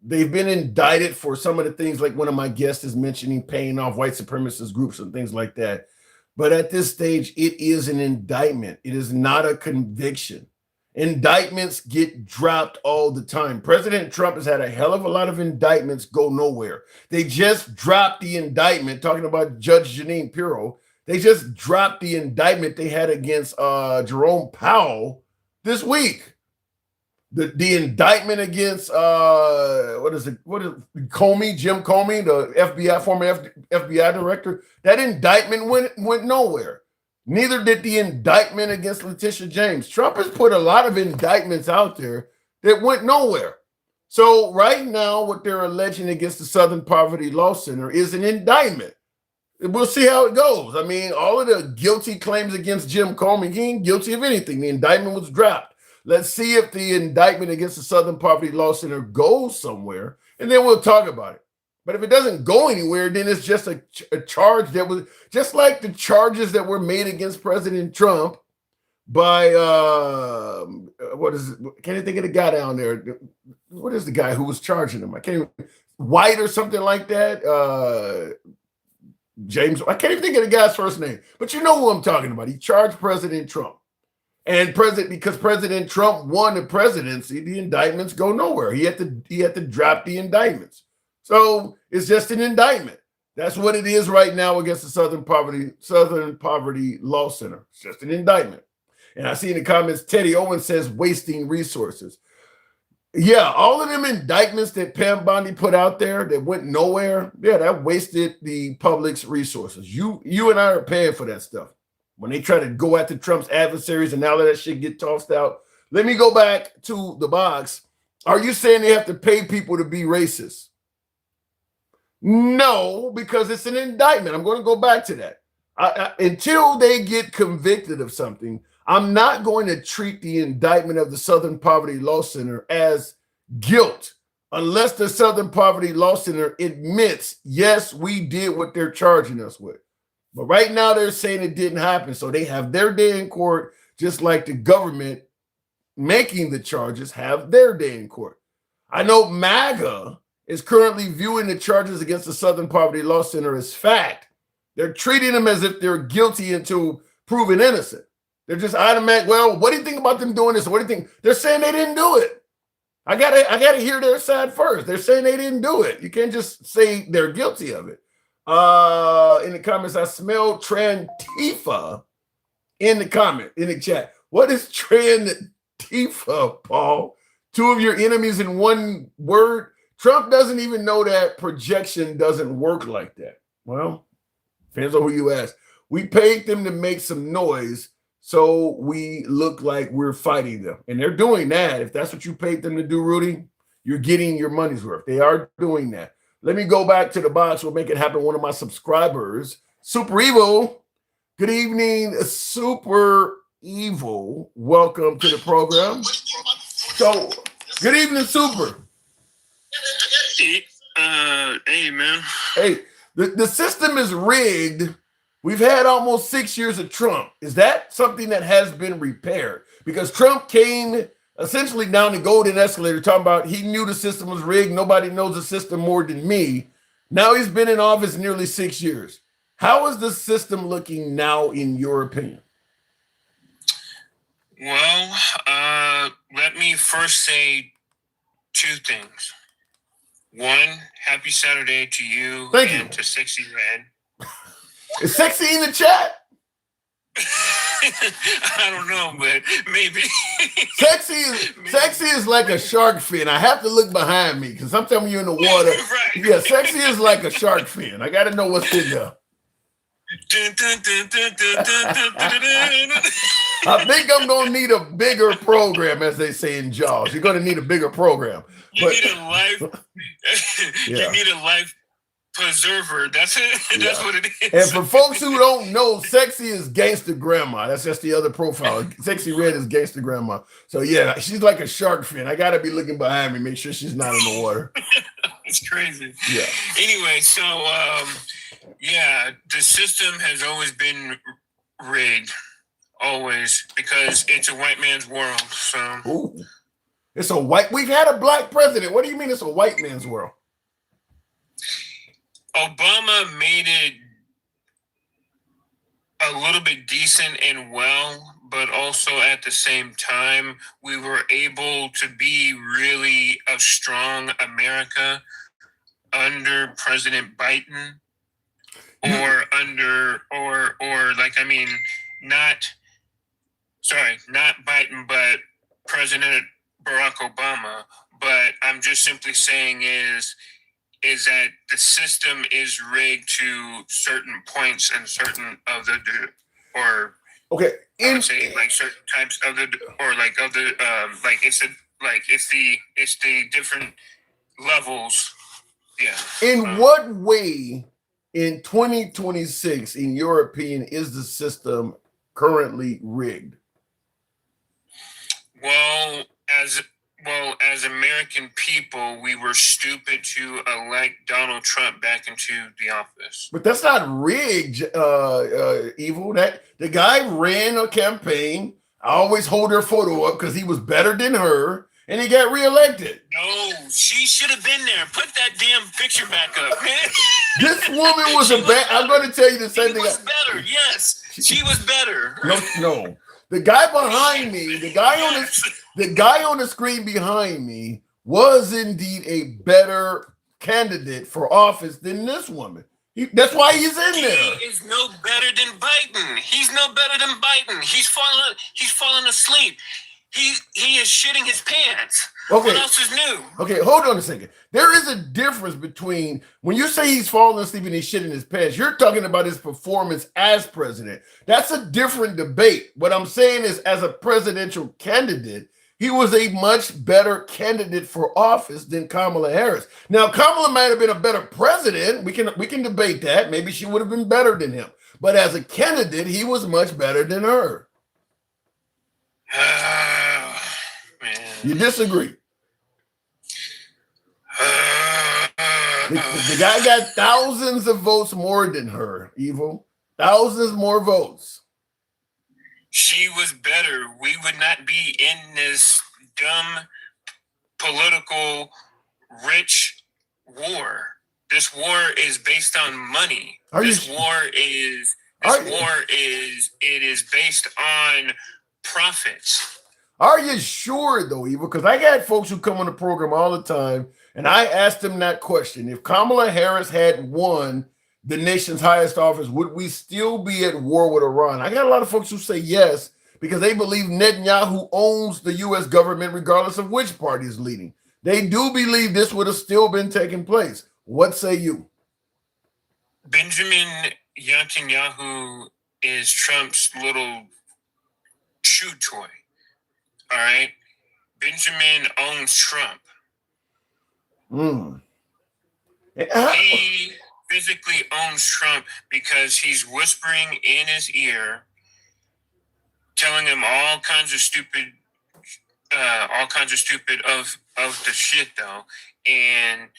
They've been indicted for some of the things like one of my guests is mentioning, paying off white supremacist groups and things like that. But at this stage, it is an indictment. It is not a conviction. Indictments get dropped all the time. President Trump has had a hell of a lot of indictments go nowhere. They just dropped the indictment, talking about Judge Jeanine Pirro. They just dropped the indictment they had against Jerome Powell this week. The indictment against Jim Comey, the FBI former FBI director. That indictment went nowhere. Neither did the indictment against Letitia James. Trump has put a lot of indictments out there that went nowhere. So right now, what they're alleging against the Southern Poverty Law Center is an indictment. We'll see how it goes. I mean, all of the guilty claims against Jim Comey, he ain't guilty of anything. The indictment was dropped. Let's see if the indictment against the Southern Poverty Law Center goes somewhere, and then we'll talk about it. But if it doesn't go anywhere, then it's just a charge that was just like the charges that were made against President Trump by what is it? Can't even think of the guy down there. What is the guy who was charging him? I can't even, White or something like that. James, I can't even think of the guy's first name, but you know who I'm talking about. He charged President Trump. And because President Trump won the presidency, the indictments go nowhere. He had to drop the indictments. So it's just an indictment. That's what it is right now against the Southern Poverty Law Center. It's just an indictment. And I see in the comments, Teddy Owen says wasting resources. Yeah, all of them indictments that Pam Bondi put out there that went nowhere, yeah, that wasted the public's resources. You and I are paying for that stuff. When they try to go after Trump's adversaries and now that shit get tossed out. Let me go back to the box. Are you saying they have to pay people to be racist? No, because it's an indictment. I'm going to go back to that. Until they get convicted of something, I'm not going to treat the indictment of the Southern Poverty Law Center as guilt unless the Southern Poverty Law Center admits, yes, we did what they're charging us with. But right now they're saying it didn't happen. So they have their day in court, just like the government making the charges have their day in court. I know MAGA is currently viewing the charges against the Southern Poverty Law Center as fact. They're treating them as if they're guilty until proven innocent. They're just automatic. Well, what do you think about them doing this? What do you think? They're saying they didn't do it. I gotta hear their side first. They're saying they didn't do it. You can't just say they're guilty of it. In the comments, I smell Trantifa in the chat. What is Trantifa, Paul? Two of your enemies in one word? Trump doesn't even know that projection doesn't work like that. Well, depends on who you ask. We paid them to make some noise so we look like we're fighting them. And they're doing that. If that's what you paid them to do, Rudy, you're getting your money's worth. They are doing that. Let me go back to the box. We'll make it happen. One of my subscribers, Super Evil. Good evening, Super Evil. Welcome to the program. So, good evening, Super. Hey, man. Hey, the system is rigged. We've had almost 6 years of Trump. Is that something that has been repaired? Because Trump came essentially down the golden escalator talking about he knew the system was rigged. Nobody knows the system more than me. Now he's been in office nearly 6 years. How is the system looking now, in your opinion? Well, let me first say two things. One, happy Saturday to you. Thank you. And to Sexy Red. Is Sexy in the chat? I don't know, but maybe. Sexy is like a shark fin. I have to look behind me because sometimes when you're in the water. Right. Yeah, Sexy is like a shark fin. I got to know what's in there. I think I'm going to need a bigger program, as they say in Jaws. You're going to need a bigger program. You need a life. You need a life preserver. That's it. That's what it is. And for folks who don't know, Sexy is Gangsta Grandma. That's just the other profile. Sexy Red is Gangsta Grandma. So yeah, she's like a shark fin. I gotta be looking behind me, make sure she's not in the water. It's crazy. Yeah. Anyway, so yeah, the system has always been rigged, always, because it's a white man's world. So ooh. It's a white. We've had a black president. What do you mean it's a white man's world? Obama made it a little bit decent and well, but also at the same time, we were able to be really a strong America under President Biden, or under, or like, I mean, not Biden, but President Barack Obama. But I'm just simply saying is that the system is rigged to certain points and certain of the, or okay, I would say like certain types of the, or like of the, like it's the different levels. Yeah. In what way in 2026, in your opinion, is the system currently rigged? Well, as American people, we were stupid to elect Donald Trump back into the office. But that's not rigged, Evil. That the guy ran a campaign. I always hold her photo up because he was better than her, and he got reelected. No, she should have been there. Put that damn picture back up, man. This woman was I'm going to tell you the same thing. She was better. Yes, she was better. No. The guy behind me, the guy on the screen behind me was indeed a better candidate for office than this woman. That's why he's in there. He is no better than Biden. He's no better than Biden. He's falling asleep. He is shitting his pants. Okay. What else is new? Okay, hold on a second. There is a difference between when you say he's falling asleep and he's shitting his pants, you're talking about his performance as president. That's a different debate. What I'm saying is, as a presidential candidate, he was a much better candidate for office than Kamala Harris. Now, Kamala might have been a better president. We can debate that. Maybe she would have been better than him. But as a candidate, he was much better than her. Man. You disagree? The guy got thousands of votes more than her, Evil. Thousands more votes. She was better. We would not be in this dumb, political, rich war. This war is based on money. It is based on profits. Are you sure, though, Evil? Because I got folks who come on the program all the time, and I asked them that question. If Kamala Harris had won the nation's highest office, would we still be at war with Iran? I got a lot of folks who say yes, because they believe Netanyahu owns the U.S. government regardless of which party is leading. They do believe this would have still been taking place. What say you? Benjamin Netanyahu is Trump's little chew toy. All right? Benjamin owns Trump. He physically owns Trump because he's whispering in his ear, telling him all kinds of stupid of the shit, though. And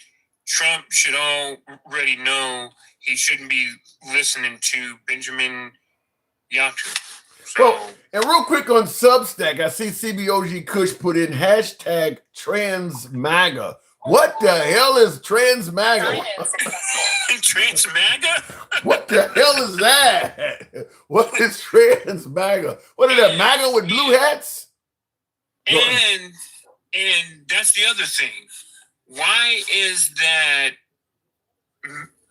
Trump should already know he shouldn't be listening to Benjamin Netanyahu. Well, and real quick on Substack, I see CBOG Kush put in hashtag trans MAGA. What the hell is trans MAGA? Trans MAGA? What the hell is that? What is trans MAGA? What is that, MAGA with blue hats? And that's the other thing. Why is that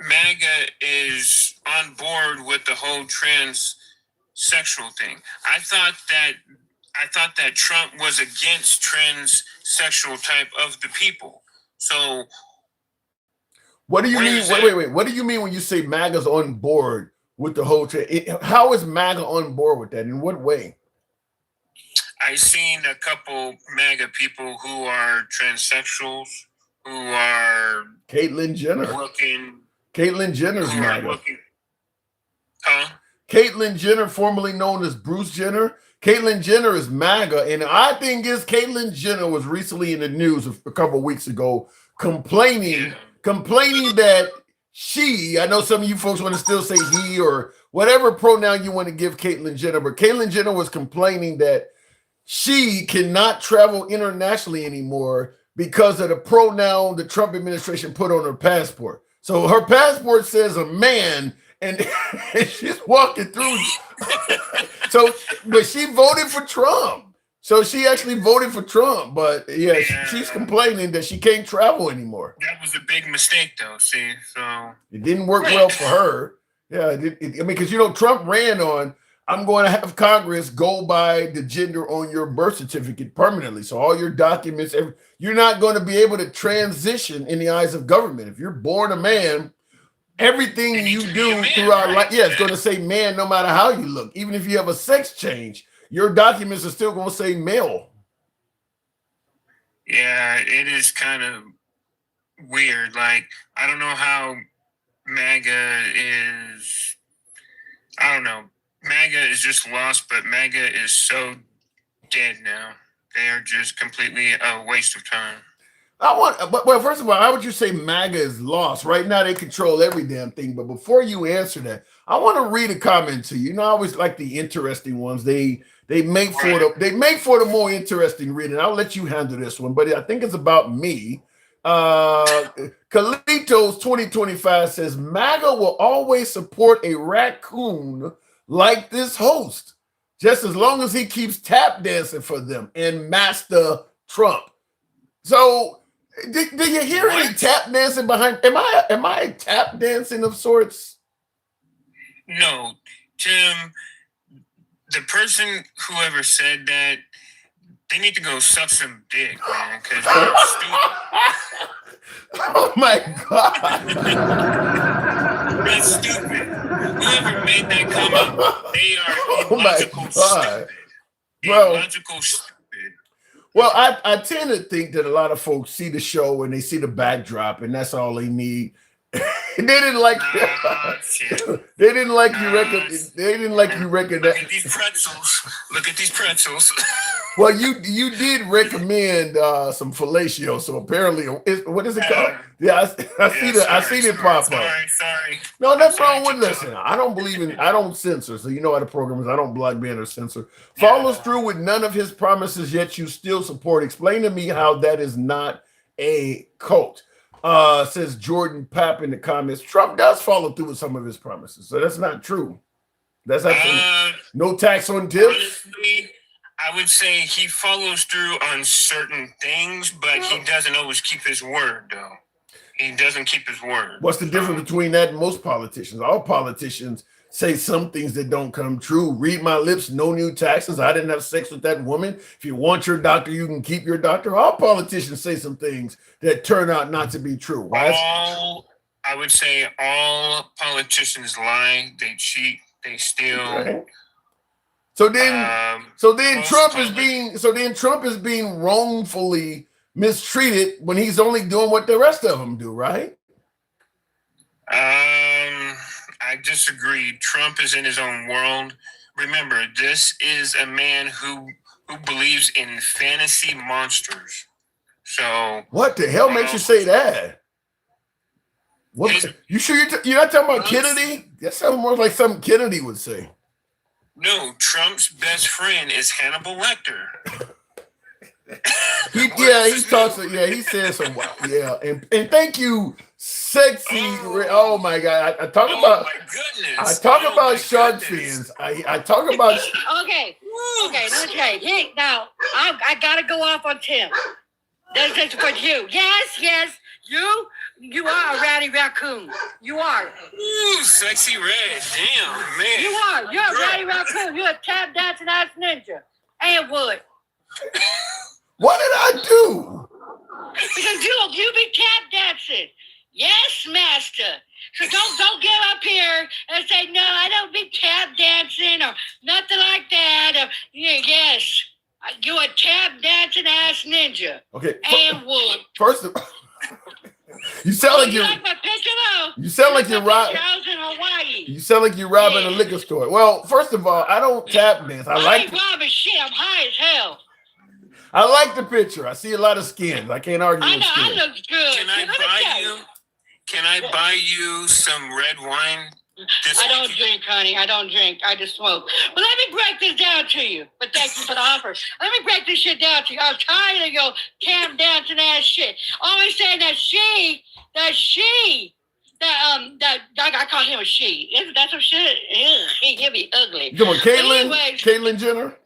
MAGA is on board with the whole transsexual thing? I thought that Trump was against transsexual type of the people. So what do you mean? Wait. What do you mean when you say MAGA's on board with the whole how is MAGA on board with that? In what way? I've seen a couple MAGA people who are transsexuals, who are Caitlyn Jenner. Caitlyn Jenner's MAGA. Caitlyn Jenner, formerly known as Bruce Jenner. Caitlyn Jenner is MAGA, and I think Caitlyn Jenner was recently in the news a couple of weeks ago complaining that I know some of you folks want to still say he or whatever pronoun you want to give Caitlyn Jenner, but Caitlyn Jenner was complaining that she cannot travel internationally anymore because of the pronoun the Trump administration put on her passport. So her passport says a man, and she's walking through. But she voted for Trump. So she actually voted for Trump. But yeah, she's complaining that she can't travel anymore. That was a big mistake, though. See, so it didn't work well for her. Yeah, because Trump ran on, I'm going to have Congress go by the gender on your birth certificate permanently. So all your documents, you're not going to be able to transition in the eyes of government. If you're born a man, everything you do throughout life, it's going to say man no matter how you look. Even if you have a sex change, your documents are still going to say male. Yeah, it is kind of weird. Like, I don't know how MAGA is. I don't know. MAGA is just lost, but MAGA is so dead now. They are just completely a waste of time. First of all, how would you say MAGA is lost? Right now, they control every damn thing. But before you answer that, I want to read a comment to you. I always like the interesting ones. They make for the more interesting reading. I'll let you handle this one, but I think it's about me. Kalitos 2025 says MAGA will always support a raccoon like this host, just as long as he keeps tap dancing for them and Master Trump. So Do you hear any tap dancing behind? Am I tap dancing of sorts? No, Tim, the person whoever said that, they need to go suck some dick, man, because they're stupid. Oh my God. That's stupid. Whoever made that comment, they are Oh my illogical God. stupid. Well, Illogical stupid. Well, I tend to think that a lot of folks see the show and they see the backdrop, and that's all they need. They didn't like. They didn't like you reckon. They didn't like you reckon that. Look at these pretzels. Look at these pretzels. Well, you did recommend some fellatio, so apparently, what is it called? Yeah, I see it pop up. Sorry. No, that's wrong with listen. I don't censor, so you know how the program is. I don't block, ban, or censor. Follows through with none of his promises, yet you still support. Explain to me how that is not a cult. Says Jordan Papp in the comments. Trump does follow through with some of his promises, so that's not true. That's actually no tax on tips. Honestly, I would say he follows through on certain things, but he doesn't always keep his word, though. He doesn't keep his word. What's the difference between that and most politicians? All politicians say some things that don't come true. Read my lips, no new taxes. I didn't have sex with that woman. If you want your doctor, you can keep your doctor. All politicians say some things that turn out not to be true. I would say all politicians lie, they cheat, they steal. Okay. So then Trump is being wrongfully mistreated when he's only doing what the rest of them do, right? I disagree. Trump is in his own world. Remember, this is a man who believes in fantasy monsters. So what the hell makes you say that? What? You sure you're not talking about Kennedy? That sounds more like something Kennedy would say. No, Trump's best friend is Hannibal Lecter. He says some and thank you, sexy. Oh my God, I talk about shark fins. I talk about. Okay, now I gotta go off on Tim. That's for you. Yes, you are a ratty raccoon. You are. Ooh, sexy red. Damn, man. You are. You're a ratty raccoon. You're a tap dancing ass ninja. And wood. What did I do? Because you be tap dancing. Yes, master. So don't get up here and say, no, I don't be tap dancing or nothing like that. Yes. You're a tap dancing ass ninja. Okay. And wood. First of all, you sound like you're. Like my picture though. You sound like you're robbing. In Hawaii. You sound like you're robbing a liquor store. Well, first of all, I don't tap dance. I ain't robbing shit. I'm high as hell. I like the picture. I see a lot of skins. I can't argue with skins. I look good. Can I buy you some red wine? I don't drink, honey. I don't drink. I just smoke. But let me break this down to you. But thank you for the offer. Let me break this shit down to you. I'm tired of your tap dancing ass shit. Always saying that I call him a she. Isn't that some shit? He'll be ugly. You talking about Caitlyn Jenner?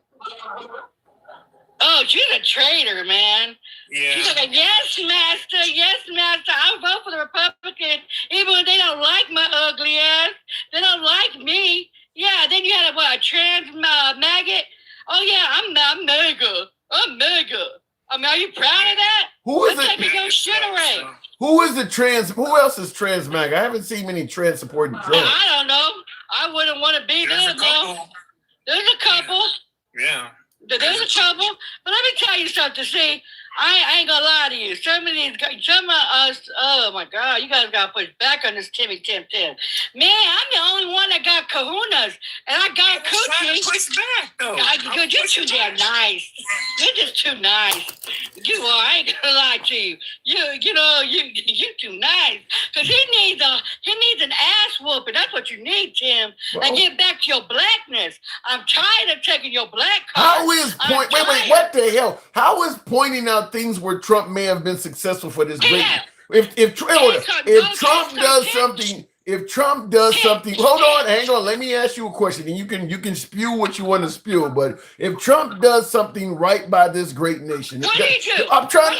Oh, she's a traitor, man. Yeah. She's like, yes, master. I'll vote for the Republicans, even when they don't like my ugly ass. They don't like me. Yeah, then you had a trans maggot. Oh, yeah, I'm mega. I mean, are you proud of that? Who is it? Go shit away. Who is the trans? Who else is trans mag? I haven't seen many trans supporting trans. I don't know. I wouldn't want to be there, though. There's a couple. Yeah. There's a couple. But let me tell you something. See, I ain't gonna lie to you. Some of us, oh my God, you guys gotta push back on this Timmy Tim. Man, I'm the only one that got kahunas, and I got cookies. Push back though. You're too damn nice. You're just too nice. You are. I ain't gonna lie to you. You too nice. Cause he needs an ass whooping. That's what you need, Tim. And get back to your blackness. I'm tired of taking your black card. Wait, what the hell? How is pointing out things where Trump may have been successful for this great? If Trump if Trump does something, hold on, hang on. Let me ask you a question, and you can spew what you want to spew. But if Trump does something right by this great nation, What do you do? I'm trying.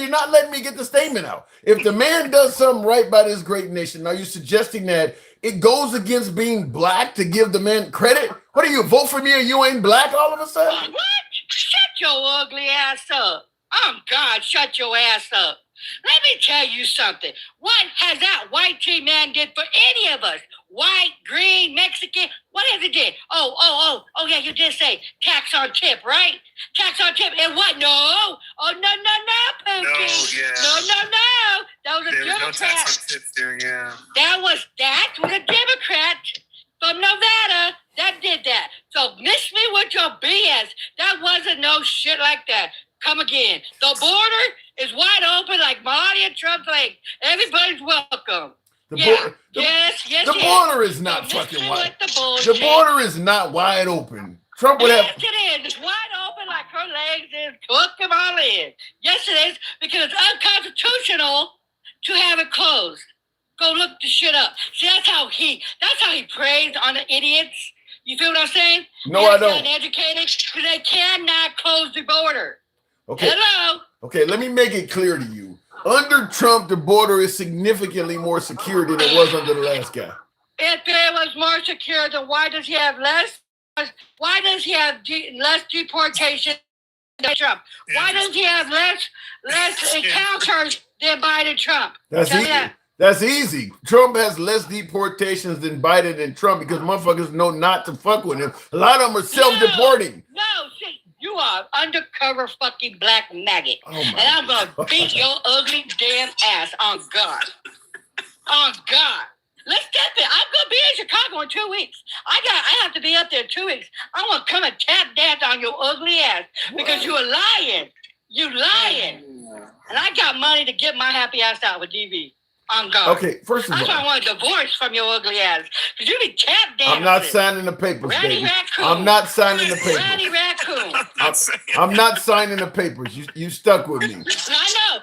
You're not letting me get the statement out. If the man does something right by this great nation, are you suggesting that it goes against being black to give the man credit? What do you vote for me and you ain't black all of a sudden? What? Shut your ugly ass up. Oh, God, shut your ass up. Let me tell you something. What has that white tea man did for any of us? White, green, Mexican, what has it did? Oh, yeah, you did say tax on tip, right? Tax on tip. And what? No. Oh, no, Pookie. No, yeah. No. That was a There was no Democrat. tax on tips there, yeah. That was a Democrat from Nevada that did that. So miss me with your BS. That wasn't no shit like that. Come again. The border is wide open like Melania Trump's leg. Everybody's welcome. Yes. The border is not So fucking miss me wide. with the bullshit. The border is not wide open. Trump would have. Yes, it is. It's wide open like her legs is. Cook them all in. Yes, it is, because it's unconstitutional to have it closed. Go look the shit up. See, that's how he preys on the idiots. You feel what I'm saying? No, I don't. Uneducated, because they cannot close the border. Okay. Hello? Okay, let me make it clear to you. Under Trump, the border is significantly more secure than it was under the last guy. If it was more secure, then why does he have less? Why does he have less deportation than Trump? Why does he have less encounters than Biden Trump? That's Tell me easy. that. That's easy. Trump has less deportations than Biden and Trump because motherfuckers know not to fuck with him. A lot of them are self-deporting. No, see, you are undercover fucking black maggot. Oh my and I'm going to beat your ugly damn ass on God. On God. Let's get there. I'm going to be in Chicago in 2 weeks. I have to be up there in 2 weeks. I'm going to come and tap dance on your ugly ass because you are lying. You lying. And I got money to get my happy ass out with DV. On God. Okay, first of That's why I all, want a divorce from your ugly ass. Because you be tap dancing. I'm not signing the papers, Ratty baby. raccoon. I'm not signing the papers. Ratty raccoon. I'm not signing the papers. You stuck with me. I know,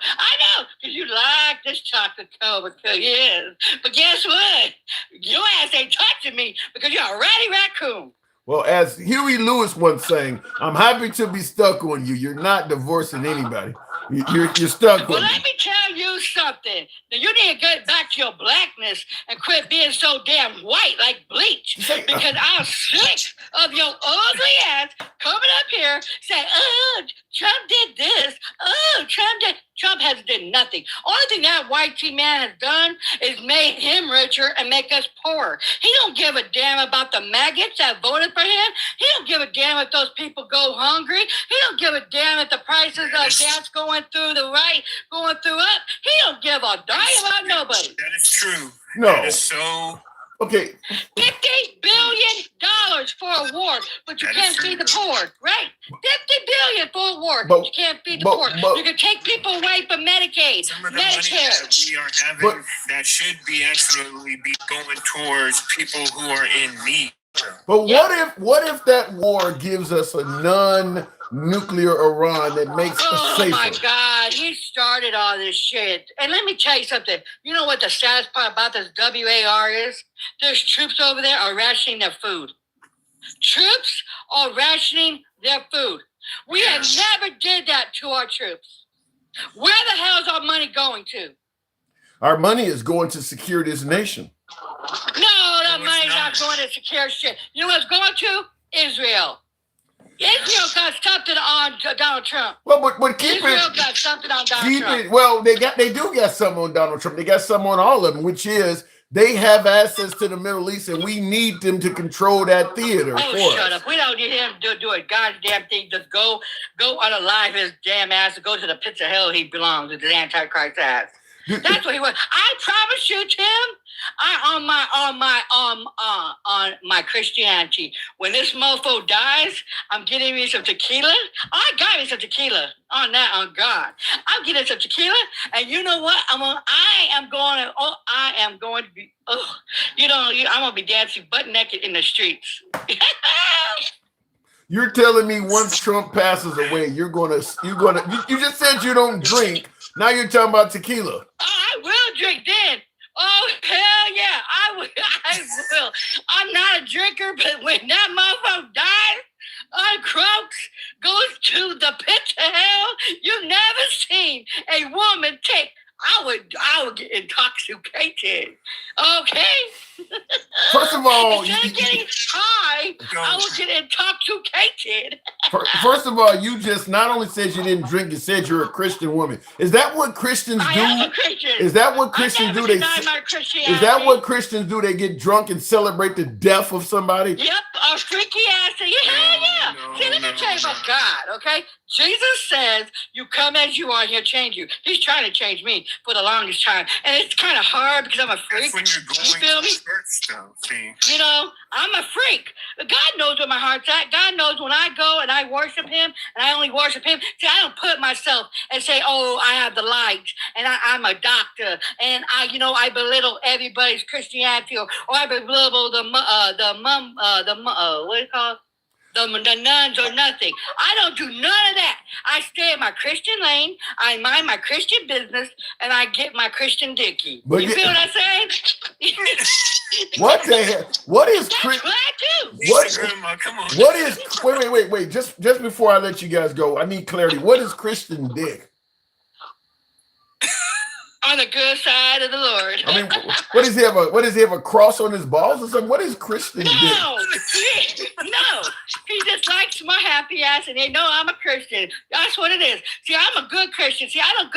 because you like this chocolate covered cookies. But guess what? Your ass ain't touching me because you're a ratty raccoon. Well, as Huey Lewis once sang, I'm happy to be stuck on you. You're not divorcing anybody. You're stuck Well, with me. let me tell you something. Now, you need to get back to your blackness and quit being so damn white like bleach. Because I'm sick of your ugly ass coming up here saying, oh, Trump did this. Oh, Trump has did nothing. Only thing that white tea man has done is made him richer and make us poorer. He don't give a damn about the maggots that voted for him. He don't give a damn if those people go hungry. He don't give a damn if the prices of gas going through the right, going through up. He don't give a damn about nobody. That is true. No. That is so. Okay. $50 billion for a war, but you can't feed the poor, right? $50 billion for a war, but you can't feed the poor. You can take people away from Medicaid, Some of the money that Medicare. we are having that should be actually be going towards people who are in need. But what if that war gives us a non-nuclear Iran that makes us Oh safer? my God, he started all this shit. And let me tell you something. You know what the saddest part about this WAR is? There's troops over there are rationing their food. Troops are rationing their food. We have never did that to our troops. Where the hell is our money going to? Our money is going to secure this nation. No, that money's not going to secure shit. You know what's going to? Israel. Israel got something on Donald Trump. Well, but keep Israel it. got something on Donald Keep Trump. it. Well, they do got some on Donald Trump. They got some on all of them, which is they have access to the Middle East, and we need them to control that theater Oh, for shut us. up. We don't need him to do a goddamn thing. Just go unalive his damn ass and go to the pits of hell he belongs with his Antichrist ass. That's what he was. I promise you, Tim. On my Christianity, when this mofo dies, I'm getting me some tequila. I got me some tequila on that. On God, I'm getting some tequila, and you know what? I'm going to be. Oh, I'm gonna be dancing butt naked in the streets. You're telling me once Trump passes away, you just said you don't drink. Now you're talking about tequila. I will drink then. Oh, hell yeah. I will. I'm not a drinker, but when that motherfucker dies, uncroaks, goes to the pit of hell, you've never seen a woman take. I would get intoxicated. Okay. First of all, instead of getting high, I would get intoxicated. First of all, you just not only said you didn't drink, you said you're a Christian woman. Is that what Christians do? I am a Christian. Is that what Christians I do? never denied my Christianity. Is that what Christians do? They get drunk and celebrate the death of somebody? Yep, a freaky ass. Hell yeah. See, let me tell you about God, okay? Jesus says, you come as you are, he'll change you. He's trying to change me for the longest time. And it's kind of hard because I'm a freak. That's when you're going you feel me? to church, though, see? You know, I'm a freak. God knows where my heart's at. God knows when I go and I worship him and I only worship him. See, I don't put myself and say, oh, I have the lights and I'm a doctor and I belittle everybody's Christianity or I belittle what do you call it? The nuns or nothing. I don't do none of that. I stay in my Christian lane. I mind my Christian business, and I get my Christian dickie. But you feel what I'm saying? What the hell? What is That's what I do. Come on. What is? Wait. Just before I let you guys go, I need clarity. What is Christian dick? On the good side of the Lord. I mean, what does he have? What does he have a cross on his balls or something? What is Christian dick? No. He just likes my happy ass, and they know I'm a Christian. That's what it is. See, I'm a good Christian. See, I don't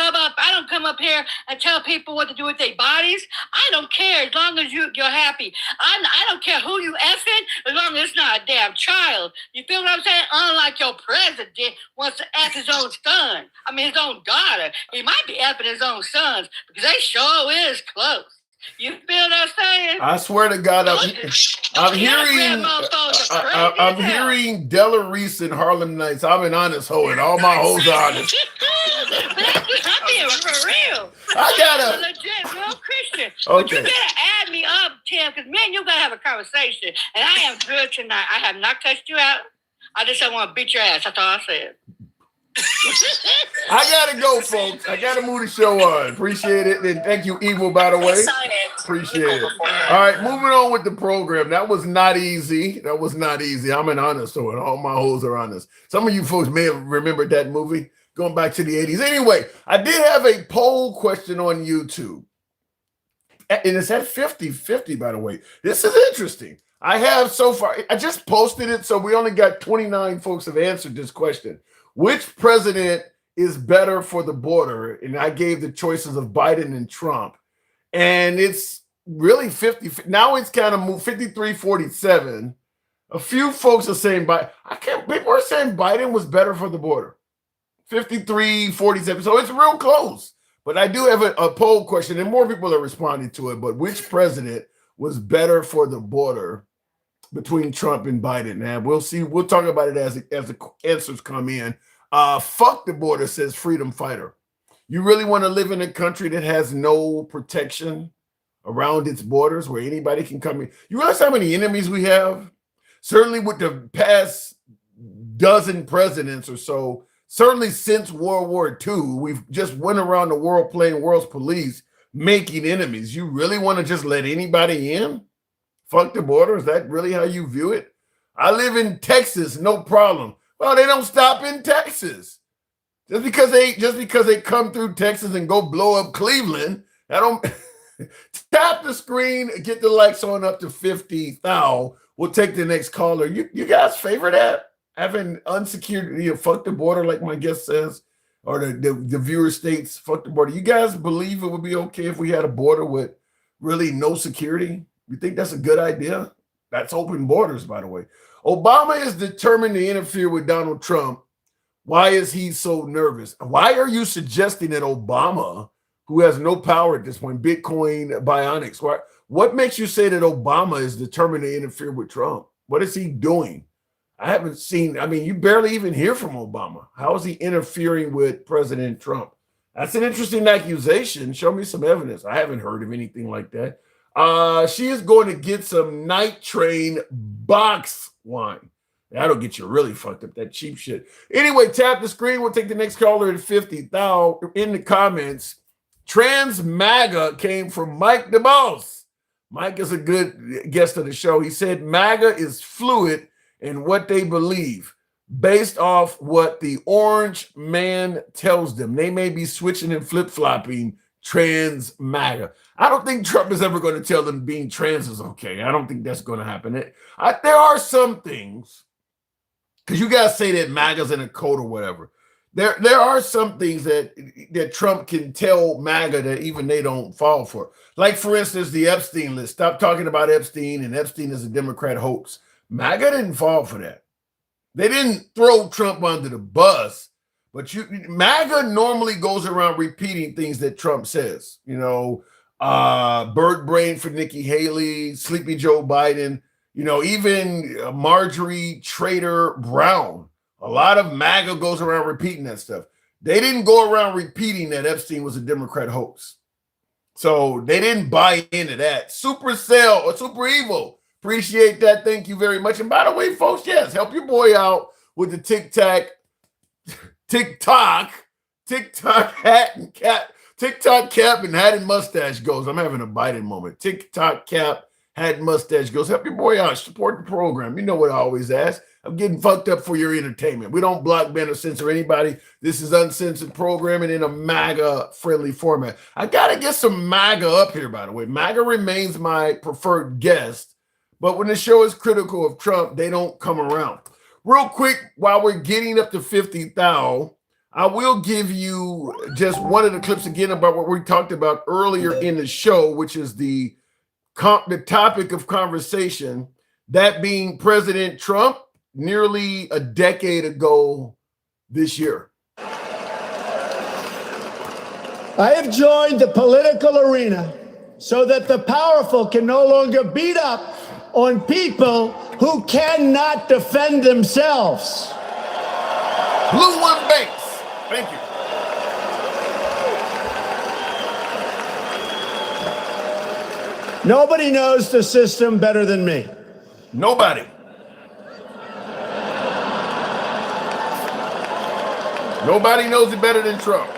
come up here and tell people what to do with their bodies. I don't care as long as you're happy. I don't care who you effing as long as it's not a damn child. You feel what I'm saying? Unlike your president wants to F his own son. I mean, his own daughter. He might be effing his own sons because they sure is close. You feel what I'm saying? I swear to God, I'm hearing Della Reese and Harlem Nights. I'm an honest hoe, and all my hoes are honest. I'm being for real. I gotta I'm a legit real Christian. Okay. But you better add me up, Tim, because me and you gotta have a conversation. And I am good tonight. I have not cussed you out. I just don't want to beat your ass. That's all I said. I gotta go, folks. I gotta move the show on. Appreciate it. And thank you, Evil, by the way. Appreciate it. All right, moving on with the program. That was not easy. I'm an honest hoe, and all my hoes are honest. Some of you folks may have remembered that movie going back to the 80s. Anyway, I did have a poll question on YouTube. And it's at 50-50, by the way. This is interesting. I have so far, I just posted it, so we only got 29 folks have answered this question. Which president is better for the border? And I gave the choices of Biden and Trump. And it's really 50. Now it's kind of moved 53-47. A few folks are saying people are saying Biden was better for the border. 53-47. So it's real close. But I do have a poll question, and more people are responding to it. But which president was better for the border between Trump and Biden? Now we'll see. We'll talk about it as the answers come in. Fuck the border, says Freedom Fighter. You really want to live in a country that has no protection around its borders where anybody can come in? You realize how many enemies we have? Certainly with the past dozen presidents or so, certainly since World War II, we've just went around the world playing world's police, making enemies. You really want to just let anybody in? Fuck the border? Is that really how you view it? I live in Texas, no problem. Well, they don't stop in Texas. Just because they come through Texas and go blow up Cleveland, I don't tap the screen, get the likes on up to 50,000. We'll take the next caller. You guys favor that? Having unsecured, fuck the border, like my guest says, or the viewer states, fuck the border. You guys believe it would be okay if we had a border with really no security? You think that's a good idea? That's open borders, by the way. Obama is determined to interfere with Donald Trump. Why is he so nervous? Why are you suggesting that Obama, who has no power at this point, Bitcoin, Bionics, what makes you say that Obama is determined to interfere with Trump? What is he doing? I haven't seen, you barely even hear from Obama. How is he interfering with President Trump? That's an interesting accusation. Show me some evidence. I haven't heard of anything like that. She is going to get some Night Train box wine. That'll get you really fucked up, that cheap shit. Anyway, tap the screen. We'll take the next caller at 50,000 in the comments. Trans MAGA came from Mike DeBoss. Mike is a good guest of the show. He said MAGA is fluid in what they believe based off what the orange man tells them. They may be switching and flip-flopping trans MAGA. I don't think Trump is ever going to tell them being trans is okay. I don't think that's going to happen. There are some things, because you guys say that MAGA's in a code or whatever. There are some things that Trump can tell MAGA that even they don't fall for. Like, for instance, the Epstein list. Stop talking about Epstein, and Epstein is a Democrat hoax. MAGA didn't fall for that. They didn't throw Trump under the bus, but MAGA normally goes around repeating things that Trump says. You know, bird brain for Nikki Haley, Sleepy Joe Biden, you know, even Marjorie Trader Brown. A lot of MAGA goes around repeating that stuff. They didn't go around repeating that Epstein was a Democrat hoax. So they didn't buy into that. Supercell or Super Evil. Appreciate that. Thank you very much. And by the way, folks, yes, help your boy out with the TikTok hat and cap. TikTok cap and hat and mustache goes. I'm having a Biden moment. TikTok cap, hat and mustache goes. Help your boy out. Support the program. You know what I always ask. I'm getting fucked up for your entertainment. We don't block, ban, or censor anybody. This is uncensored programming in a MAGA-friendly format. I got to get some MAGA up here, by the way. MAGA remains my preferred guest, but when the show is critical of Trump, they don't come around. Real quick, while we're getting up to 50,000, I will give you just one of the clips again about what we talked about earlier in the show, which is the topic of conversation, that being President Trump nearly a decade ago this year. I have joined the political arena so that the powerful can no longer beat up on people who cannot defend themselves. Blue One Banks. Thank you. Nobody knows the system better than me. Nobody. Nobody knows it better than Trump.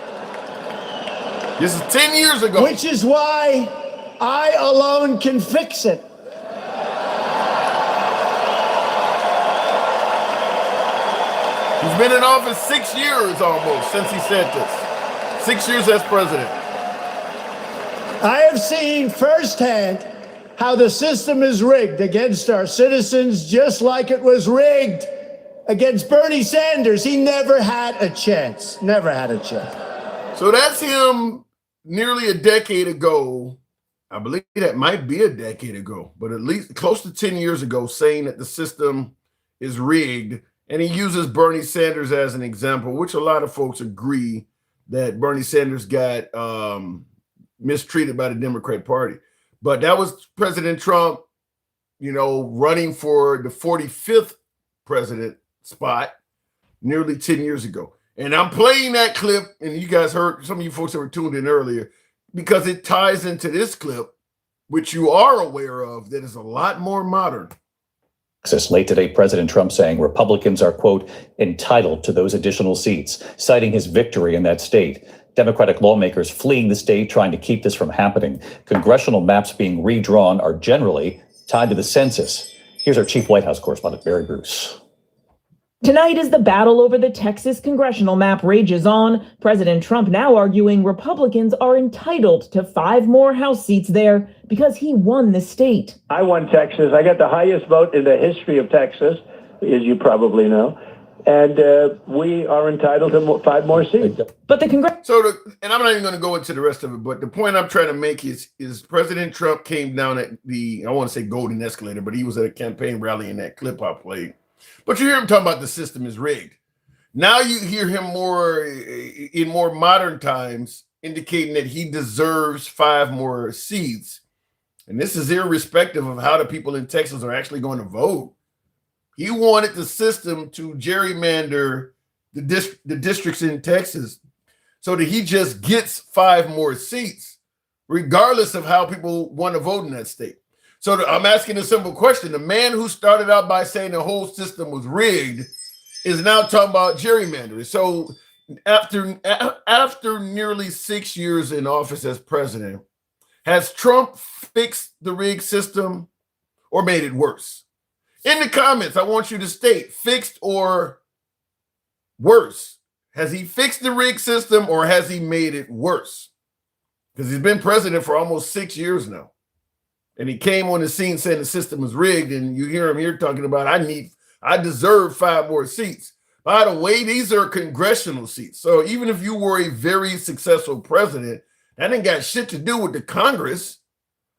This is 10 years ago. Which is why I alone can fix it. He's been in office 6 years almost since he said this. 6 years as president. I have seen firsthand how the system is rigged against our citizens, just like it was rigged against Bernie Sanders. He never had a chance. Never had a chance. So that's him nearly a decade ago. I believe that might be a decade ago, but at least close to 10 years ago, saying that the system is rigged. And he uses Bernie Sanders as an example, which a lot of folks agree that Bernie Sanders got mistreated by the Democrat Party. But that was President Trump, you know, running for the 45th president spot nearly 10 years ago. And I'm playing that clip, and you guys heard, some of you folks that were tuned in earlier, because it ties into this clip, which you are aware of, that is a lot more modern. Texas late today, President Trump saying Republicans are, quote, entitled to those additional seats, citing his victory in that state. Democratic lawmakers fleeing the state, trying to keep this from happening. Congressional maps being redrawn are generally tied to the census. Here's our chief White House correspondent, Barry Bruce. Tonight, as the battle over the Texas congressional map rages on, President Trump now arguing Republicans are entitled to 5 more House seats there because he won the state. I won Texas. I got the highest vote in the history of Texas, as you probably know. And we are entitled to 5 more seats. But the Congress. And I'm not even going to go into the rest of it, but the point I'm trying to make is President Trump came down at the, I want to say golden escalator, but he was at a campaign rally in that clip I played. But you hear him talking about the system is rigged. Now you hear him more in more modern times indicating that he deserves 5 more seats. And this is irrespective of how the people in Texas are actually going to vote. He wanted the system to gerrymander the districts in Texas so that he just gets 5 more seats, regardless of how people want to vote in that state. So I'm asking a simple question. The man who started out by saying the whole system was rigged is now talking about gerrymandering. So after nearly 6 years in office as president, Has Trump fixed the rigged system or made it worse? In the comments, I want you to state fixed or worse. Has he fixed the rigged system or has he made it worse? Because he's been president for almost 6 years now. And he came on the scene saying the system was rigged, and you hear him here talking about I deserve 5 more seats. By the way, these are congressional seats. So even if you were a very successful president, that ain't got shit to do with the Congress.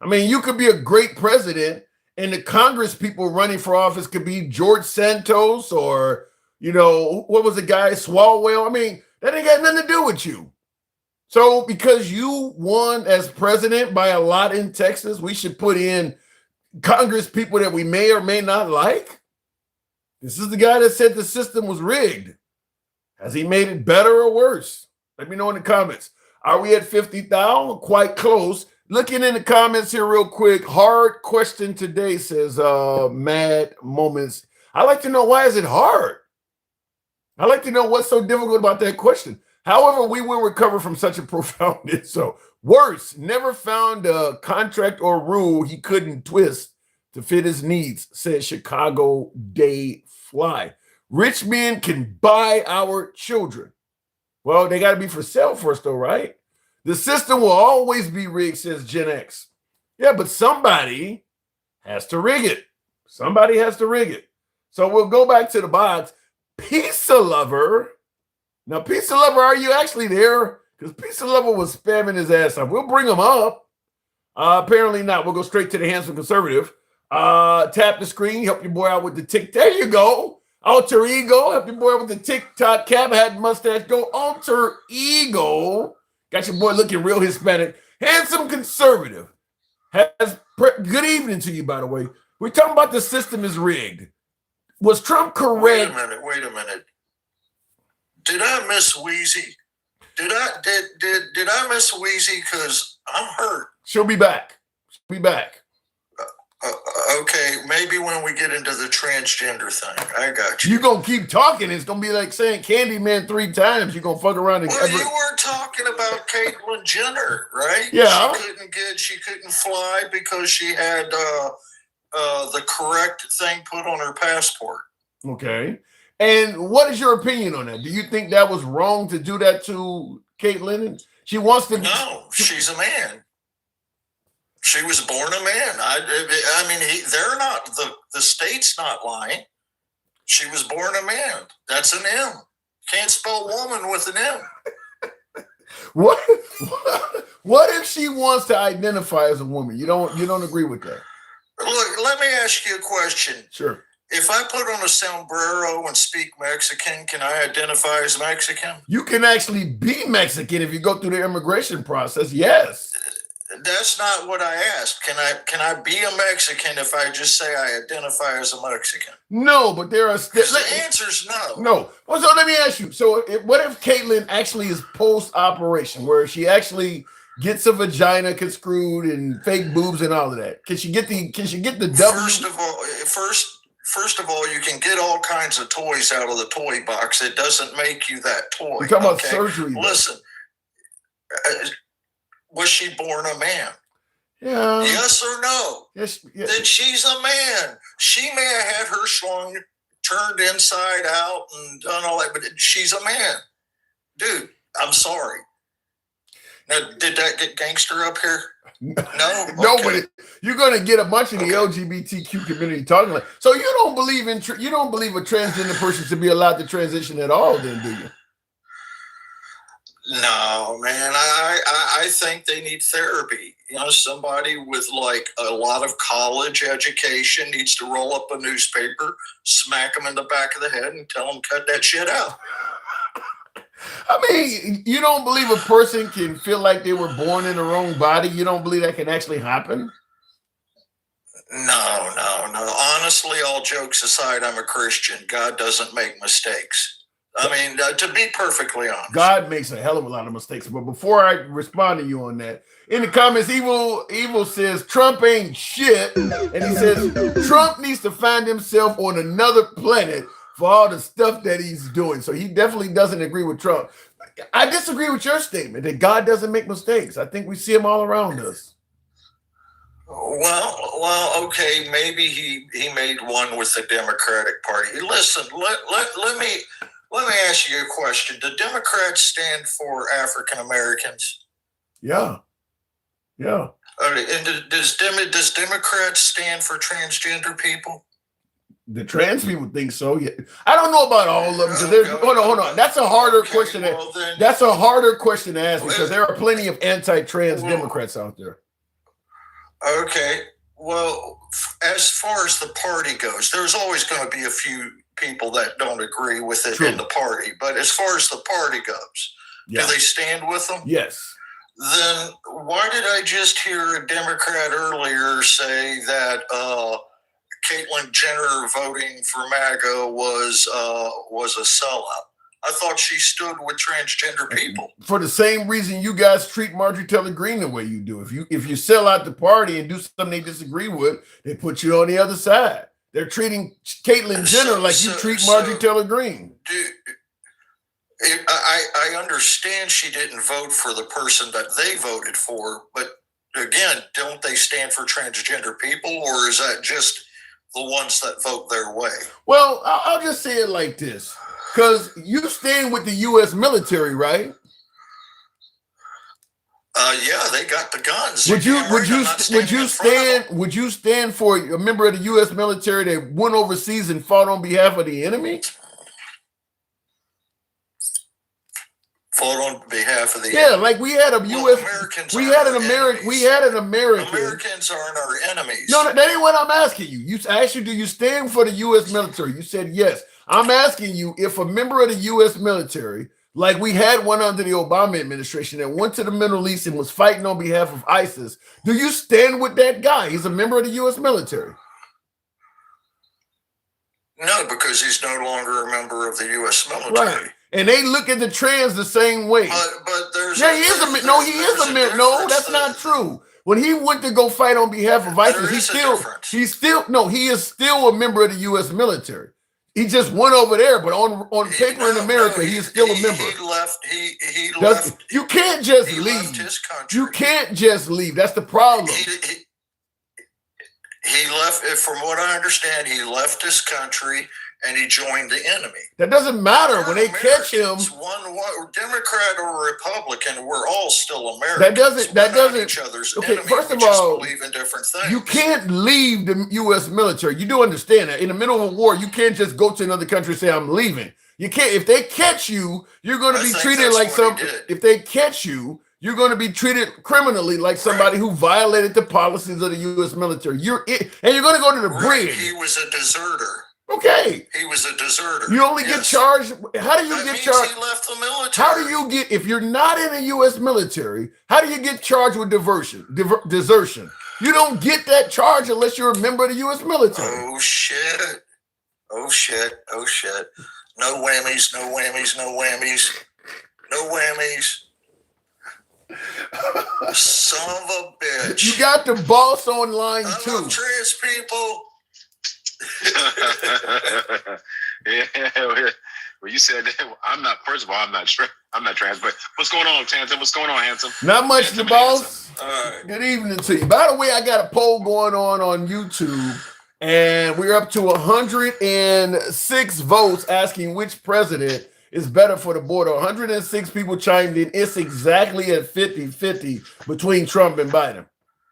I mean, you could be a great president, and the Congress people running for office could be George Santos or, what was the guy, Swalwell? I mean, that ain't got nothing to do with you. So because you won as president by a lot in Texas, we should put in Congress people that we may or may not like? This is the guy that said the system was rigged. Has he made it better or worse? Let me know in the comments. Are we at 50,000? Quite close. Looking in the comments here real quick. Hard question today, says Mad Moments. I like to know, why is it hard? I like to know what's so difficult about that question. However, we will recover from such a profound so worse, never found a contract or rule he couldn't twist to fit his needs, said Chicago Day Fly. Rich men can buy our children. Well, they got to be for sale first, though, right? The system will always be rigged, says Gen X. Yeah, but somebody has to rig it. Somebody has to rig it. So we'll go back to the box. Pizza Lover. Now, Pizza Lover, are you actually there? Because Pizza Lover was spamming his ass off. We'll bring him up. Apparently not. We'll go straight to the handsome conservative. Tap the screen. Help your boy out with the tick. There you go. Alter ego. Help your boy out with the TikTok cap. Hat mustache. Go alter ego. Got your boy looking real Hispanic. Handsome conservative. Good evening to you, by the way. We're talking about the system is rigged. Was Trump correct? Wait a minute. Did I miss Wheezy? Did I miss Wheezy? Because I'm hurt. She'll be back. Okay, maybe when we get into the transgender thing. I got you. You're going to keep talking. It's going to be like saying Candyman 3 times. You're going to fuck around and Well, you were talking about Caitlyn Jenner, right? Yeah. She couldn't fly because she had the correct thing put on her passport. Okay. And what is your opinion on that? Do you think that was wrong to do that to Caitlyn? She wants to. No, she's a man. She was born a man. I mean, they're not, the state's not lying. She was born a man. That's an M. Can't spell woman with an M. What if she wants to identify as a woman? You don't agree with that? Look, let me ask you a question. Sure. If I put on a sombrero and speak Mexican, can I identify as Mexican? You can actually be Mexican if you go through the immigration process. Yes. That's not what I asked. Can I be a Mexican if I just say I identify as a Mexican? No, but there are the answer's no. No. Well, so let me ask you. So what if Caitlyn actually is post-operation, where she actually gets a vagina conscrewed and fake boobs and all of that? Can she get the W? First of all, you can get all kinds of toys out of the toy box. It doesn't make you that toy. We're talking about surgery. Listen, was she born a man? Yeah. Yes or no? Yes. Then she's a man. She may have had her schlong turned inside out and done all that, but she's a man. Dude, I'm sorry. Now, did that get gangster up here? No. No, but you're going to get a bunch of the LGBTQ community talking like. So you don't believe a transgender person should be allowed to transition at all, then, do you? No, man. I think they need therapy. Somebody with like a lot of college education needs to roll up a newspaper, smack them in the back of the head, and tell them cut that shit out. I mean, you don't believe a person can feel like they were born in the wrong body? You don't believe that can actually happen? No. Honestly, all jokes aside, I'm a Christian. God doesn't make mistakes. I mean, to be perfectly honest. God makes a hell of a lot of mistakes. But before I respond to you on that, in the comments, Evil says Trump ain't shit. And he says Trump needs to find himself on another planet for all the stuff that he's doing. So he definitely doesn't agree with Trump. I disagree with your statement that God doesn't make mistakes. I think we see him all around us. Well, okay. Maybe he made one with the Democratic Party. Listen, let me ask you a question. Do Democrats stand for African Americans? Yeah. And does Democrats stand for transgender people? The trans people think so. Yeah. I don't know about all of them. Hold on. That's a harder question. That's a harder question to ask because there are plenty of anti-trans Democrats out there. Okay. Well, as far as the party goes, there's always going to be a few people that don't agree with it in the party. But as far as the party goes, do they stand with them? Yes. Then why did I just hear a Democrat earlier say that Caitlyn Jenner voting for MAGA was a sellout? I thought she stood with transgender people. For the same reason you guys treat Marjorie Taylor Greene the way you do. If you sell out the party and do something they disagree with, they put you on the other side. They're treating Caitlyn Jenner like you treat Marjorie Taylor Greene. I understand she didn't vote for the person that they voted for, but again, don't they stand for transgender people, or is that just the ones that vote their way? Well, I'll just say it like this. Because you stand with the U.S. military, right? Yeah, they got the guns. Would you stand for a member of the U.S. military that went overseas and fought on behalf of the enemy? Fought on behalf of the enemy. Like we had a U.S. American. Americans aren't our enemies. No, that ain't what I'm asking you. I asked you, do you stand for the U.S. military? You said yes. I'm asking you if a member of the U.S. military, like we had one under the Obama administration that went to the Middle East and was fighting on behalf of ISIS, do you stand with that guy? He's a member of the U.S. military. No, because he's no longer a member of the U.S. military. Right. And they look at the trans the same way. But there's he is a member. No, that's not true. When he went to go fight on behalf of ISIS, he is still a member of the U.S. military. He just went over there, but on paper in America, he is still a member. He left. You can't just leave. Left his country. You can't just leave. That's the problem. He left. From what I understand, he left his country and he joined the enemy. That doesn't matter. When they catch him, one Democrat or Republican, we're all still Americans. That doesn't. Each other's okay, enemy. first of we just all, believe in different things. You can't leave the U.S. military. You do understand that in the middle of a war, you can't just go to another country and say I'm leaving. You can't. If they catch you, you're going to be treated like something. If they catch you, you're going to be treated criminally like somebody who violated the policies of the U.S. military. And you're going to go to the bridge. He was a deserter. Okay. He was a deserter. You only get charged. How do you get charged? He left the military. How do you get, if you're not in the U.S. military, how do you get charged with desertion? You don't get that charge unless you're a member of the U.S. military. Oh, shit. Oh, shit. Oh, shit. No whammies, no whammies, no whammies. No whammies. Son of a bitch. You got the boss on line too. I love trans people. Yeah, well, you said that. I'm not. First of all, I'm not trans. But what's going on, Tanzan? What's going on, handsome? Not much, the boss. Good evening to you. By the way, I got a poll going on YouTube, and we're up to 106 votes asking which president is better for the border. 106 people chimed in. It's exactly at 50-50 between Trump and Biden.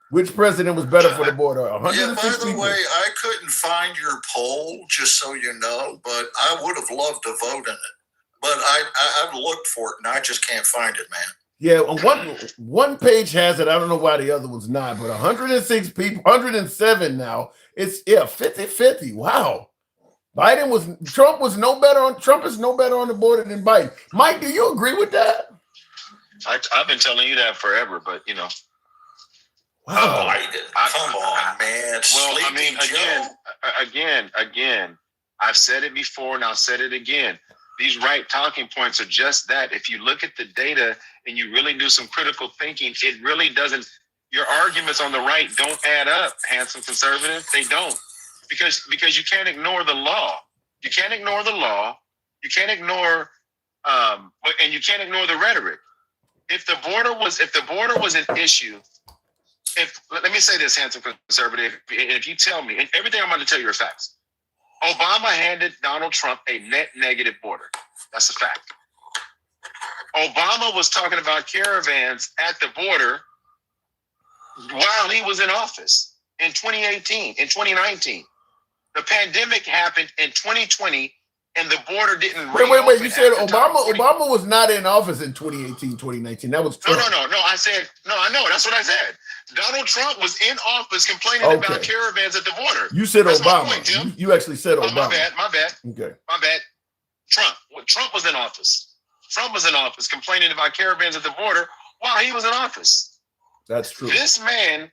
Which president was better for the border? 106 by the people. way, I couldn't find your poll, just so you know, but I would have loved to vote in it. But I've looked for it, and I just can't find it, man. Yeah, one page has it. I don't know why the other one's not, but 106 people, 107 now. It's 50-50. Wow. Trump is no better on the border than Biden. Mike, do you agree with that? I've been telling you that forever, but you know. Wow. Come on, man. Well, I mean, again, I've said it before and I'll say it again. These right talking points are just that. If you look at the data and you really do some critical thinking, it really doesn't. Your arguments on the right don't add up, handsome conservative. They don't. Because you can't ignore the law. You can't ignore the law. You can't ignore and you can't ignore the rhetoric. If the border was an issue, let me say this, handsome conservative, if you tell me, and everything I'm about to tell you are facts. Obama handed Donald Trump a net negative border. That's a fact. Obama was talking about caravans at the border while he was in office in 2018, in 2019. The pandemic happened in 2020, and the border didn't wait. You said Obama was not in office in 2018, 2019. That was Trump. No. I said, no, I know. That's what I said. Donald Trump was in office complaining about caravans at the border. You said That's Obama. My point, Tim. You actually said Obama. My bad. Okay. My bad. Trump was in office. Trump was in office complaining about caravans at the border while he was in office. That's true. This man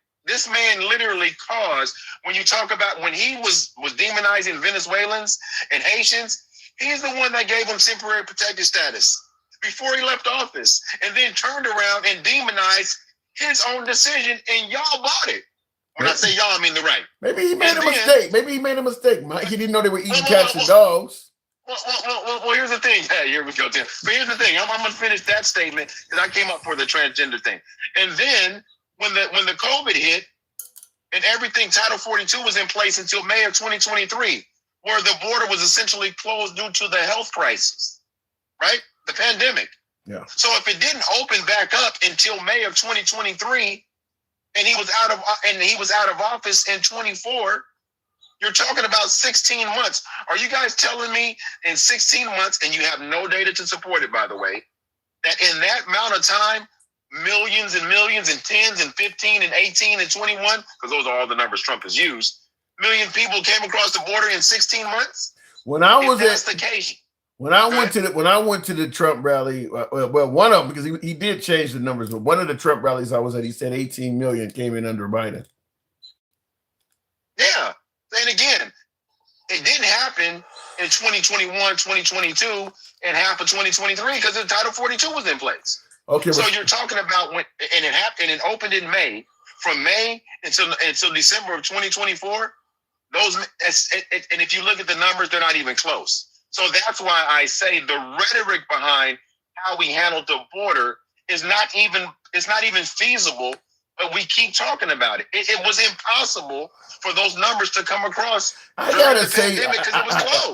literally caused, when you talk about when he was demonizing Venezuelans and Haitians, he's the one that gave them temporary protected status before he left office, and then turned around and demonized his own decision, and y'all bought it. When I say y'all, I mean the right. Maybe he made a mistake. Mike. He didn't know they were eating cats and dogs. Well, here's the thing. Hey, here we go, Tim. But here's the thing. I'm going to finish that statement because I came up for the transgender thing. And then when the COVID hit and everything, Title 42 was in place until May of 2023, where the border was essentially closed due to the health crisis, right? The pandemic. Yeah. So if it didn't open back up until May of 2023, and he was out of office in 24, you're talking about 16 months. Are you guys telling me in 16 months, and you have no data to support it, by the way, that in that amount of time, millions and millions and 10s and 15 and 18 and 21, because those are all the numbers Trump has used, million people came across the border in 16 months? When I went to the Trump rally, well, one of them, because he did change the numbers, but one of the Trump rallies I was at, he said 18 million came in under Biden. Yeah. And again, it didn't happen in 2021, 2022, and half of 2023 because the Title 42 was in place. Okay. So you're talking about when, and it happened, and it opened in May. From May until December of 2024, and if you look at the numbers, they're not even close. So that's why I say the rhetoric behind how we handled the border is not even feasible, but we keep talking about it. It was impossible for those numbers to come across. I gotta say,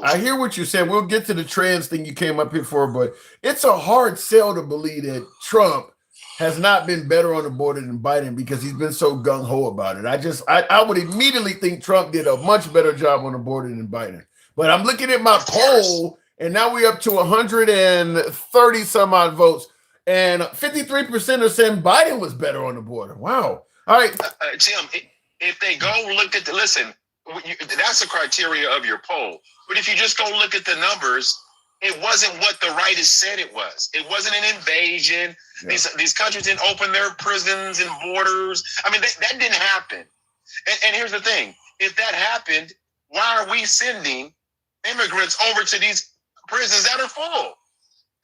I hear what you said. We'll get to the trans thing you came up here for, but it's a hard sell to believe that Trump has not been better on the border than Biden because he's been so gung-ho about it. I would immediately think Trump did a much better job on the border than Biden. But I'm looking at my poll, and now we're up to 130 some odd votes, and 53% are saying Biden was better on the border. Wow. All right. Tim, if they go look at that's the criteria of your poll. But if you just go look at the numbers, it wasn't what the right has said it was. It wasn't an invasion. Yeah. These countries didn't open their prisons and borders. I mean, that didn't happen. And here's the thing. If that happened, why are we sending immigrants over to these prisons that are full?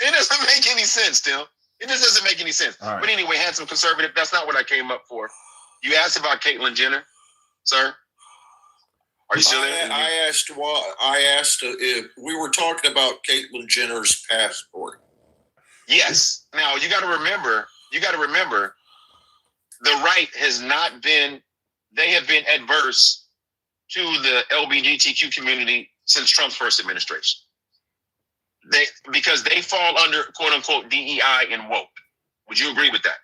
It doesn't make any sense, Tim. It just doesn't make any sense. Right. But anyway, handsome conservative, that's not what I came up for. You asked about Caitlyn Jenner, sir. Are you still there? I asked if we were talking about Caitlyn Jenner's passport. Yes. Now you got to remember, the right has not been. They have been adverse to the LGBTQ community since Trump's first administration. Because they fall under quote unquote DEI and woke. Would you agree with that?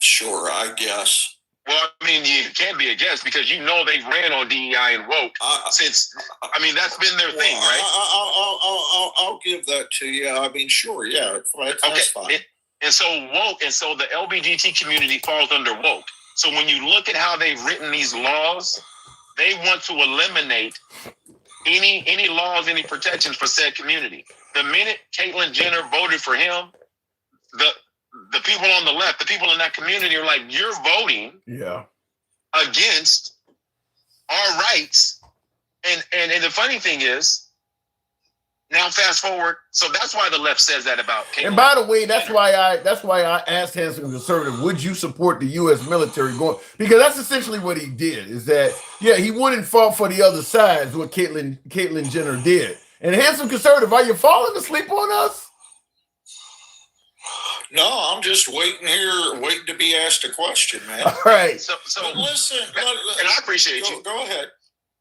Sure, I guess. Well, I mean, you can't be a guess because you know they've ran on DEI and woke since. I mean, that's been their thing, right? I'll give that to you. I mean, sure, yeah, that's fine. And so woke, and so the LGBT community falls under woke. So when you look at how they've written these laws, they want to eliminate any laws, any protections for said community. The minute Caitlyn Jenner voted for him, the people on the left, the people in that community are like, you're voting against our rights. And the funny thing is, now fast forward, so that's why the left says that about Caitlyn. And by the way, that's why I asked Handsome Conservative, would you support the U.S. military going? Because that's essentially what he did, is that, he wouldn't fall for the other side, is what Caitlyn Jenner did. And Handsome Conservative, are you falling asleep on us? No, I'm just waiting here, waiting to be asked a question, man. All right. So But listen, and I appreciate you. Go ahead.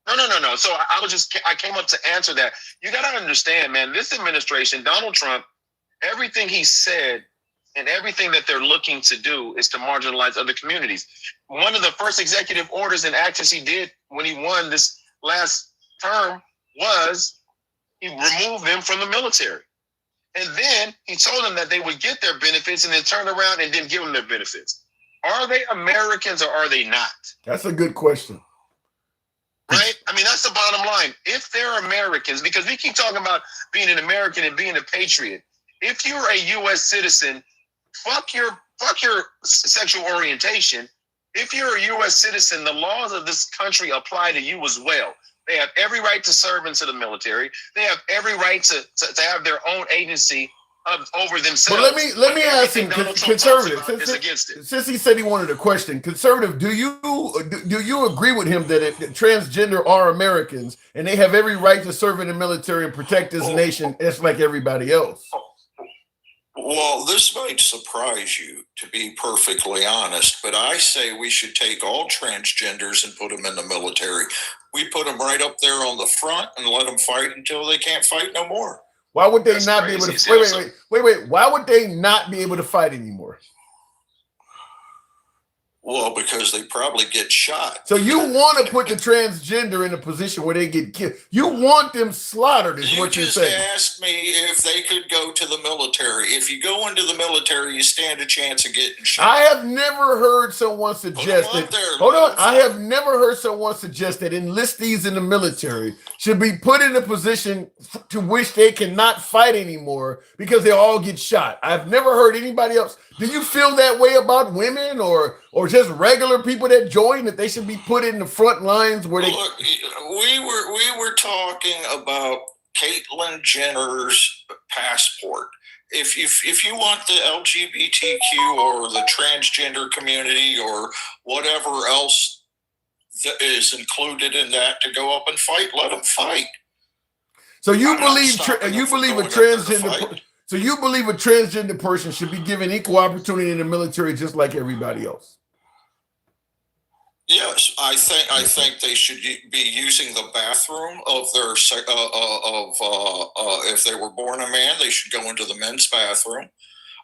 No. So I came up to answer that. You got to understand, man, this administration, Donald Trump, everything he said and everything that they're looking to do is to marginalize other communities. One of the first executive orders and actions he did when he won this last term was he removed them from the military. And then he told them that they would get their benefits and then turn around and didn't give them their benefits. Are they Americans or are they not? That's a good question. Right? I mean, that's the bottom line. If they're Americans, because we keep talking about being an American and being a patriot. If you're a U.S. citizen, fuck your sexual orientation. If you're a U.S. citizen, the laws of this country apply to you as well. They have every right to serve into the military. They have every right to have their own agency over themselves. But let me ask him, conservative, since he said he wanted a question, conservative, do you agree with him that transgender are Americans and they have every right to serve in the military and protect this nation just like everybody else? Well, this might surprise you, to be perfectly honest, but I say we should take all transgenders and put them in the military. We put them right up there on the front and let them fight until they can't fight no more. Why would they not be able to wait? Why would they not be able to fight anymore? Well, because they probably get shot. So you want to put the transgender in a position where they get killed. You want them slaughtered, is what you're saying. You just asked me if they could go to the military. If you go into the military, you stand a chance of getting shot. I have never heard someone suggest that. Hold on. I have never heard someone suggest that enlistees in the military should be put in a position to which they cannot fight anymore because they all get shot. I've never heard anybody else. Do you feel that way about women or just regular people that join, that they should be put in the front lines where they? Look, we were talking about Caitlyn Jenner's passport. If you want the LGBTQ or the transgender community or whatever else that is included in that to go up and fight, let them fight. So you believe a transgender? So you believe a transgender person should be given equal opportunity in the military just like everybody else? Yes, I think they should be using the bathroom of their if they were born a man, they should go into the men's bathroom.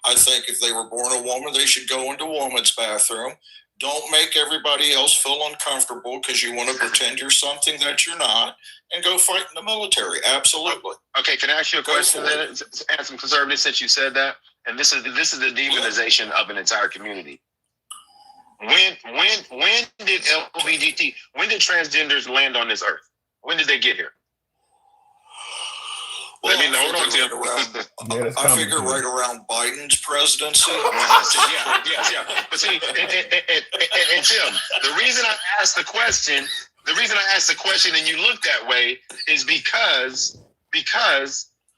I think if they were born a woman, they should go into woman's bathroom. Don't make everybody else feel uncomfortable because you want to pretend you're something that you're not, and go fight in the military. Absolutely. Okay, can I ask you a question then? And some conservatives, since you said that, and this is the demonization of an entire community. When did LGBT, when did transgenders land on this earth? When did they get here? Well, I figure right around Biden's presidency. Yeah. But see, and Tim, the reason I asked the question and you look that way is because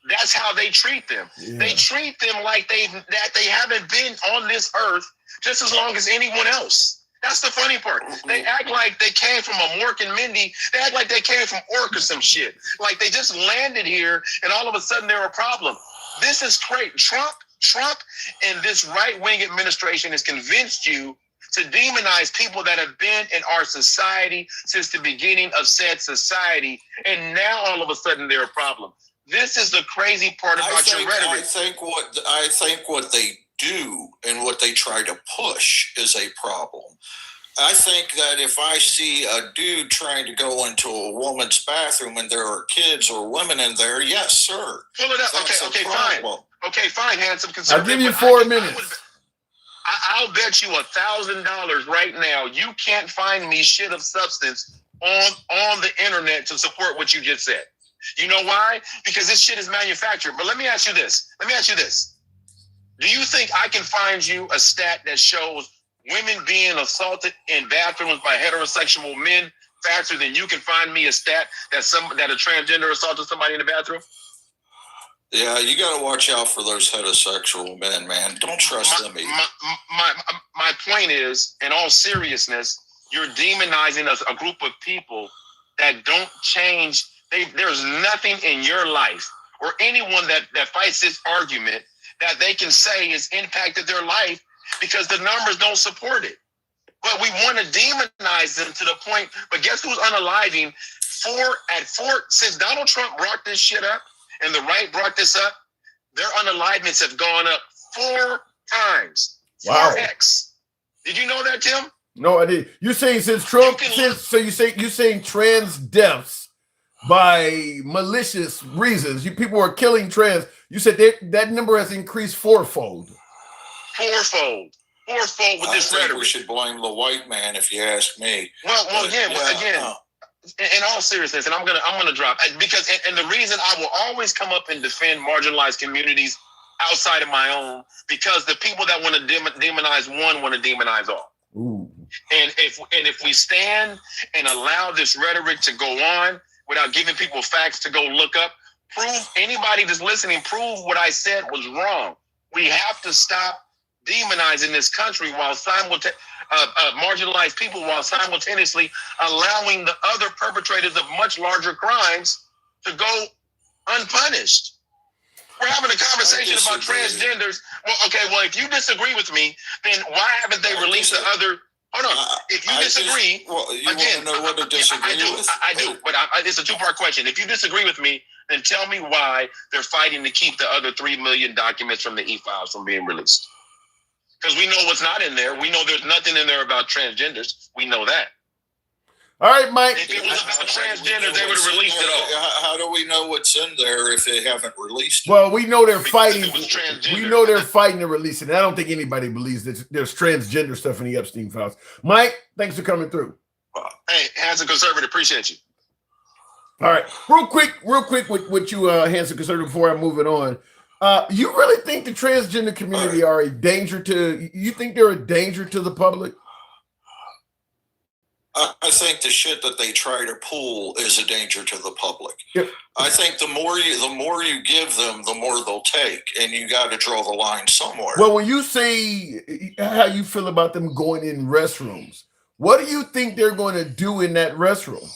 that's how they treat them. Yeah. They treat them like they haven't been on this earth just as long as anyone else. That's the funny part. They act like they came from a Mork and Mindy. They act like they came from Orc or some shit. Like they just landed here and all of a sudden they're a problem. This is great. Trump and this right-wing administration has convinced you to demonize people that have been in our society since the beginning of said society. And now all of a sudden they're a problem. This is the crazy part about your rhetoric. I think what they do and what they try to push is a problem. I think that if I see a dude trying to go into a woman's bathroom and there are kids or women in there, yes, sir. Pull it up. Okay, fine. Okay, fine, handsome conservative. I'll give you 4 minutes. I'll bet you $1,000 right now you can't find me shit of substance on the internet to support what you just said. You know why? Because this shit is manufactured. But let me ask you this. Do you think I can find you a stat that shows women being assaulted in bathrooms by heterosexual men faster than you can find me a stat that a transgender assaulted somebody in the bathroom? Yeah, you got to watch out for those heterosexual men, man. Don't trust them either. My point is, in all seriousness, you're demonizing a group of people that don't change. There's nothing in your life or anyone that fights this argument that they can say has impacted their life because the numbers don't support it. But we want to demonize them to the point. But guess who's unaliving? Since Donald Trump brought this shit up and the right brought this up, their unalivements have gone up 4 times. Wow. 4x. Did you know that, Tim? No, I did. You're saying since Trump, you're saying trans deaths by malicious reasons. People are killing trans. You said that number has increased fourfold. Fourfold with this rhetoric. We should blame the white man, if you ask me. Well, again, in all seriousness, and I'm gonna drop because and the reason I will always come up and defend marginalized communities outside of my own, because the people that want to demonize one want to demonize all. Ooh. And if we stand and allow this rhetoric to go on without giving people facts to go look up, prove anybody that's listening, prove what I said was wrong. We have to stop demonizing this country while marginalized people while simultaneously allowing the other perpetrators of much larger crimes to go unpunished. We're having a conversation about transgenders. Well, okay, well, if you disagree with me, then why haven't they released the other? Hold on. If you disagree, you again, want to know what to disagree with? I do, but it's a 2-part question. If you disagree with me, then tell me why they're fighting to keep the other 3 million documents from the e-files from being released. Because we know what's not in there. We know there's nothing in there about transgenders. We know that. All right, Mike. If it was about transgender, they would have released it all. How do we know what's in there if they haven't released it? Well, we know they're fighting. We know they're fighting to release it. I don't think anybody believes that there's transgender stuff in the Epstein files. Mike, thanks for coming through. Hey, Hanson Conservative, appreciate you. All right, real quick with you, Hanson Conservative, before I move it on. You really think the transgender community are a danger to? You think they're a danger to the public? I think the shit that they try to pull is a danger to the public. Yep. I think the more you give them, the more they'll take, and you got to draw the line somewhere. Well, when you say how you feel about them going in restrooms, what do you think they're going to do in that restroom?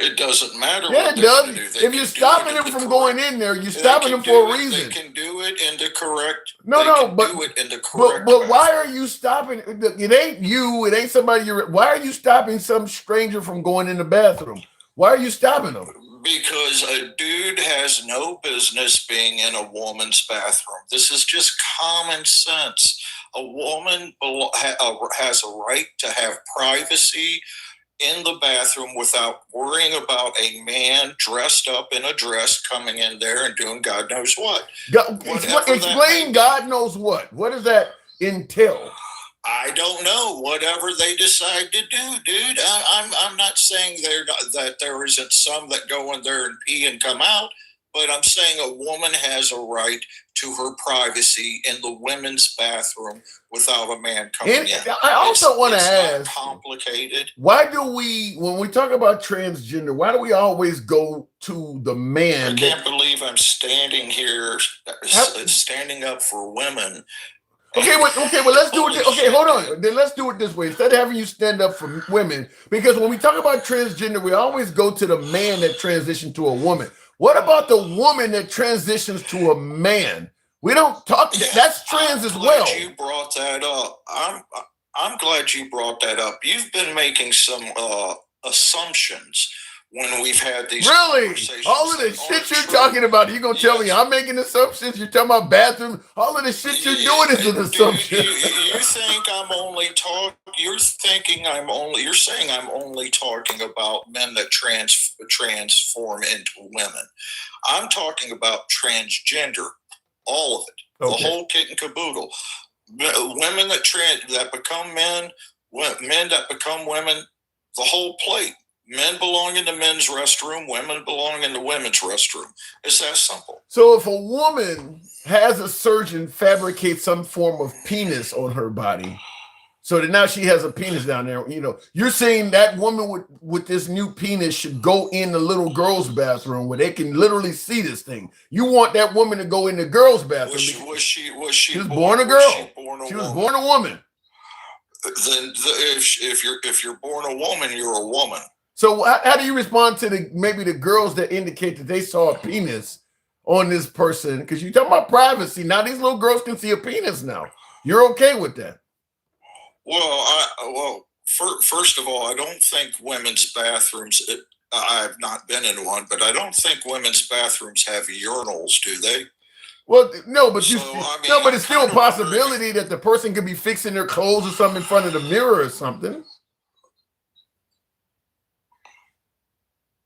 It doesn't matter. Yeah, it does. If you're stopping them from going in there, you're stopping them for a reason. They can do it in the correct. But why are you stopping? It ain't you. It ain't somebody. Why are you stopping some stranger from going in the bathroom? Why are you stopping them? Because a dude has no business being in a woman's bathroom. This is just common sense. A woman has a right to have privacy in the bathroom without worrying about a man dressed up in a dress coming in there and doing God knows what. Explain God knows what. What does that entail? I don't know. Whatever they decide to do, dude. I'm not saying that there isn't some that go in there and pee and come out, but I'm saying a woman has a right to her privacy in the women's bathroom without a man coming in. I also want to ask, complicated. Why do we, when we talk about transgender, why do we always go to the man? I can't believe I'm standing here, standing up for women. Okay, well, let's do it. Okay, hold on. Then let's do it this way. Instead of having you stand up for women, because when we talk about transgender, we always go to the man that transitioned to a woman. What about the woman that transitions to a man? We don't talk. That's trans as well. You brought that up. I'm glad you brought that up. You've been making some assumptions when we've had these conversations. All of the shit you're talking about, you're gonna tell me I'm making assumptions? You're talking about bathroom. All of the shit you're doing is an assumption. You think I'm only talking? You're saying I'm only talking about men that transform into women. I'm talking about transgender, all of it, the whole kit and caboodle. Women that become men, men that become women, the whole plate. Men belong in the men's restroom. Women belong in the women's restroom. It's that simple. So if a woman has a surgeon fabricate some form of penis on her body, so that now she has a penis down there, you're saying that woman with this new penis should go in the little girl's bathroom where they can literally see this thing. You want that woman to go in the girl's bathroom. Was she born a girl. She was born a woman. Then if you're born a woman, you're a woman. So how do you respond to maybe the girls that indicate that they saw a penis on this person? Because you're talking about privacy. Now these little girls can see a penis now. You're okay with that? Well, first of all, I don't think women's bathrooms. I've not been in one, but I don't think women's bathrooms have urinals, do they? Well, no, but but it's still a I'm possibility that the person could be fixing their clothes or something in front of the mirror or something.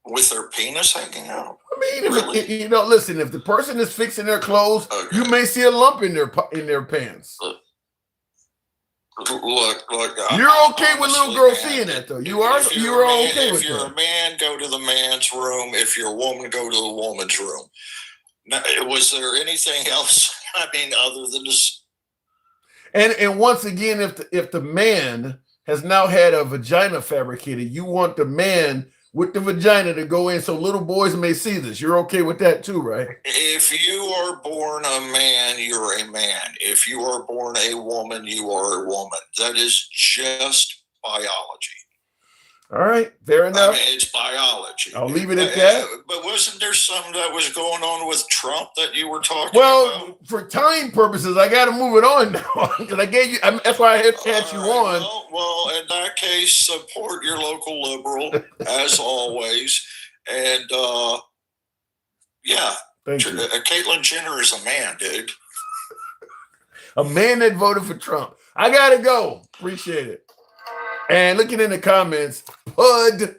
With their penis hanging out. I mean, listen, if the person is fixing their clothes, you may see a lump in their pants. Look. You're okay with little girls seeing that, though. You're okay with that. If you're a man, go to the man's room. If you're a woman, go to the woman's room. Now, was there anything else? I mean, other than this? And once again, if the man has now had a vagina fabricated, you want the man with the vagina to go in so little boys may see this. You're okay with that too, right? If you are born a man, you're a man. If you are born a woman, you are a woman. That is just biology. All right, fair enough. I mean, it's biology. I'll leave it at that. But wasn't there something that was going on with Trump that you were talking about? Well, for time purposes, I got to move it on now because I gave you. That's why I had you on. Well, in that case, support your local liberal as always, and yeah, thank you. Caitlyn Jenner is a man, dude. A man that voted for Trump. I gotta go. Appreciate it. And looking in the comments, Pud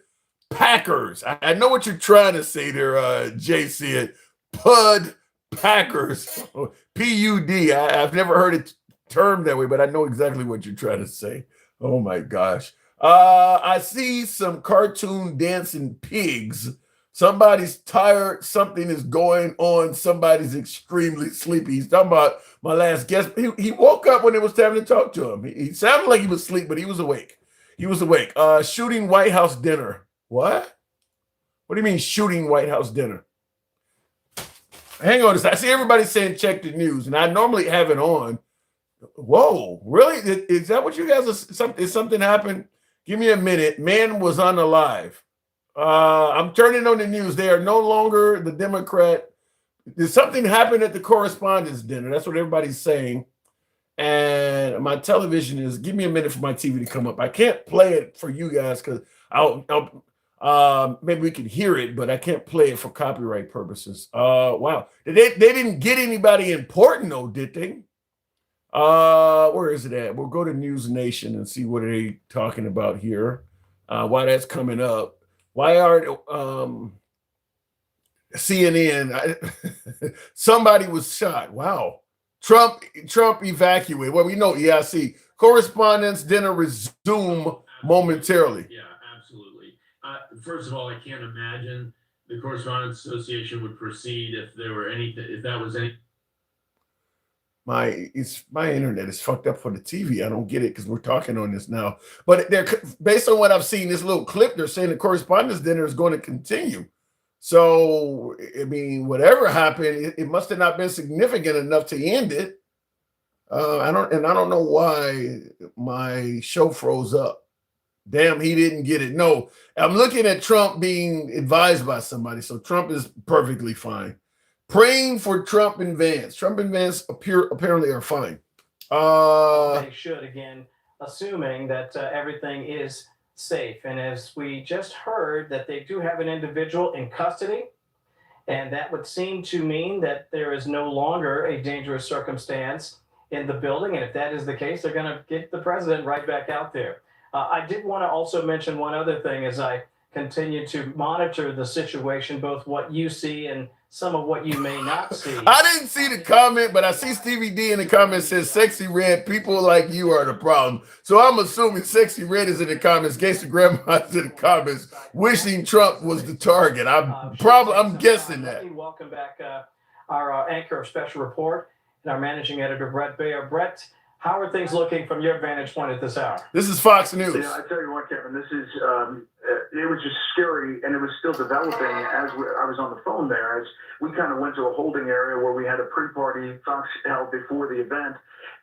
Packers. I know what you're trying to say there, JC. Pud Packers. P-U-D. I've never heard it termed that way, but I know exactly what you're trying to say. Oh, my gosh. I see some cartoon dancing pigs. Somebody's tired. Something is going on. Somebody's extremely sleepy. He's talking about my last guest. He woke up when it was time to talk to him. He sounded like he was asleep, but he was awake. He was awake. Shooting White House dinner. What? What do you mean shooting White House dinner? Hang on a second. I see everybody saying check the news, and I normally have it on. Whoa, really? Is that what you guys are? Is something happened? Give me a minute. Man was unalive. I'm turning on the news. They are no longer the Democrat. Did something happen at the correspondence dinner? That's what everybody's saying. And my television is, give me a minute for my TV to come up. I can't play it for you guys because maybe we can hear it, but I can't play it for copyright purposes. Wow. They didn't get anybody important though, did they? Where is it at? We'll go to News Nation and see what are they talking about here. Why that's coming up. Why aren't CNN? Somebody was shot. Wow. Trump evacuated. Well, we know EIC. Correspondence dinner resume momentarily. Yeah, absolutely. First of all, I can't imagine the Correspondents Association would proceed if there were anything, if that was any. My internet is fucked up for the TV. I don't get it because we're talking on this now. But they're based on what I've seen, this little clip, they're saying the Correspondence dinner is going to continue. So, I mean, whatever happened, it must have not been significant enough to end it. I don't know why my show froze up. Damn, he didn't get it. No, I'm looking at Trump being advised by somebody. So Trump is perfectly fine. Praying for Trump and Vance. Trump and Vance apparently are fine. They should, again, assuming that everything is safe. And as we just heard, that they do have an individual in custody, and that would seem to mean that there is no longer a dangerous circumstance in the building. And if that is the case, they're going to get the president right back out there. I did want to also mention one other thing as I continue to monitor the situation, both what you see and some of what you may not see. I didn't see the comment, but I see Stevie D in the comments says, Sexy Red, people like you are the problem. So I'm assuming Sexy Red is in the comments, Gangsta Grandma's in the comments, wishing Trump was the target. I'm guessing that. Welcome back, our anchor of Special Report and our managing editor, Brett Baer. Brett, how are things looking from your vantage point at this hour? This is Fox News. I tell you what, Kevin, this is it was just scary, and it was still developing as I was on the phone there. As we kind of went to a holding area where we had a pre-party Fox held before the event,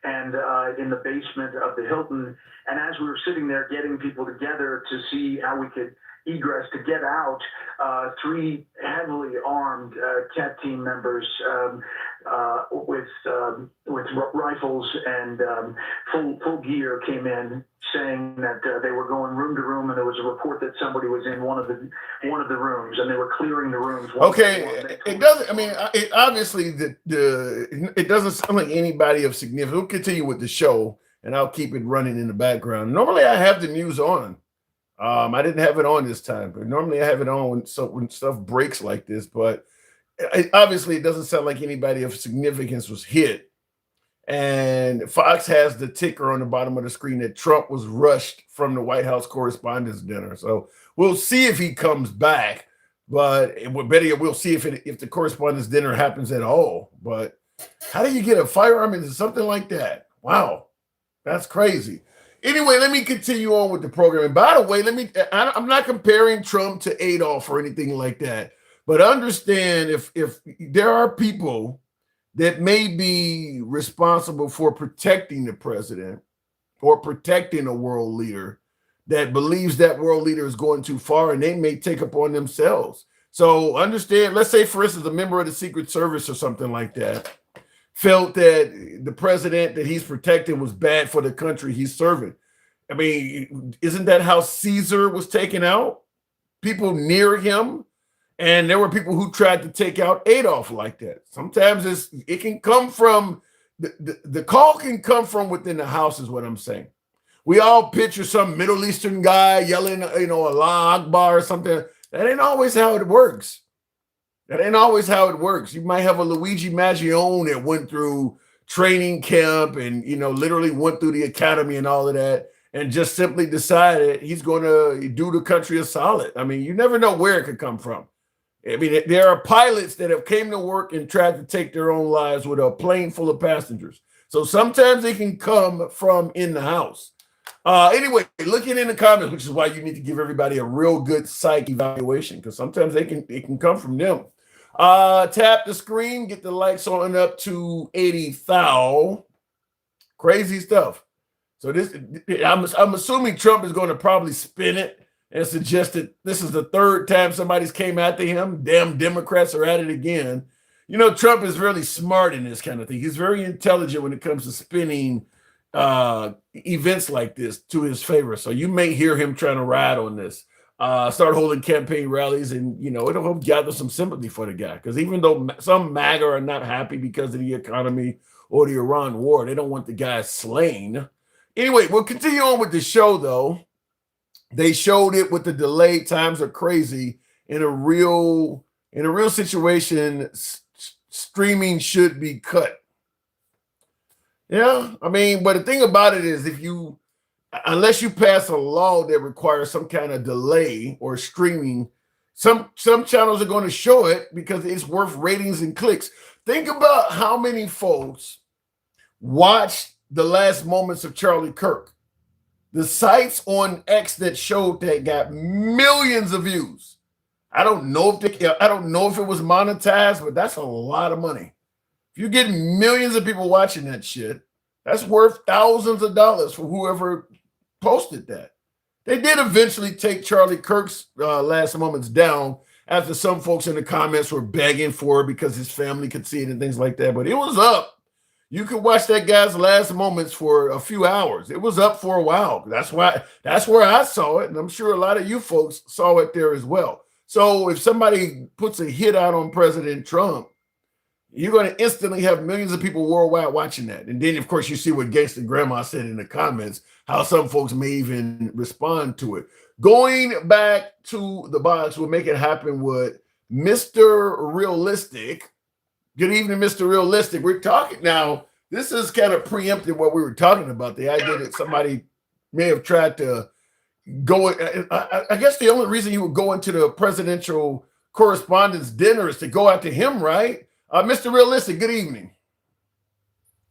and in the basement of the Hilton. And as we were sitting there getting people together to see how we could egress to get out, three heavily armed CAT team members with rifles and full gear came in, saying that they were going room to room, and there was a report that somebody was in one of the rooms, and they were clearing the rooms. Okay, it doesn't. I mean, it obviously it doesn't sound like anybody of significance. We'll continue with the show, and I'll keep it running in the background. Normally, I have the news on. I didn't have it on this time, but normally I have it on when stuff breaks like this. But obviously, it doesn't sound like anybody of significance was hit. And Fox has the ticker on the bottom of the screen that Trump was rushed from the White House Correspondents' Dinner. So we'll see if he comes back. But we'll see if the Correspondents' Dinner happens at all. But how do you get a firearm into something like that? Wow, that's crazy. Anyway, let me continue on with the program. And by the way, I'm not comparing Trump to Adolf or anything like that, but understand if there are people that may be responsible for protecting the president or protecting a world leader that believes that world leader is going too far, and they may take upon themselves. So understand, let's say, for instance, a member of the Secret Service or something like that felt that the president that he's protecting was bad for the country he's serving. I mean, isn't that how Caesar was taken out? People near him, and there were people who tried to take out Adolf like that. Sometimes it can come from the call can come from within the house, is what I'm saying. We all picture some Middle Eastern guy yelling, Allah Akbar or something. That ain't always how it works. That ain't always how it works. You might have a Luigi Maggione that went through training camp and, literally went through the academy and all of that, and just simply decided he's going to do the country a solid. I mean, you never know where it could come from. I mean, there are pilots that have came to work and tried to take their own lives with a plane full of passengers. So sometimes it can come from in the house. Anyway, looking in the comments, which is why you need to give everybody a real good psych evaluation, because sometimes it can come from them. Tap the screen, get the likes on up to 80,000. Crazy stuff. So I'm assuming Trump is going to probably spin it and suggest that this is the third time somebody's came after him. Damn Democrats are at it again. Trump is really smart in this kind of thing. He's very intelligent when it comes to spinning events like this to his favor. So you may hear him trying to ride on this. Start holding campaign rallies, and it'll gather some sympathy for the guy, because even though some MAGA are not happy because of the economy or the Iran war, they don't want the guy slain. Anyway, we'll continue on with the show, though. They showed it with the delay. Times are crazy. In a real situation, streaming should be cut. Yeah, I mean, but the thing about it is, unless you pass a law that requires some kind of delay or streaming, some channels are going to show it because it's worth ratings and clicks. Think about how many folks watched the last moments of Charlie Kirk. The sites on X that showed that got millions of views. I don't know if it was monetized, but that's a lot of money. If you get millions of people watching that shit, that's worth thousands of dollars for whoever posted that. They did eventually take Charlie Kirk's last moments down after some folks in the comments were begging for it because his family could see it and things like that. But it was up. You could watch that guy's last moments for a few hours. It was up for a while. That's where I saw it, and I'm sure a lot of you folks saw it there as well. So if somebody puts a hit out on President Trump, you're going to instantly have millions of people worldwide watching that. And then, of course, you see what Gangsta Grandma said in the comments, how some folks may even respond to it. Going back to the box, we'll make it happen with Mr. Realistic. Good evening, Mr. Realistic. We're talking now. This is kind of preempting what we were talking about. The idea that somebody may have tried to go. I guess the only reason you would go into the presidential correspondence dinner is to go after him, right? Mr. Realistic, good evening.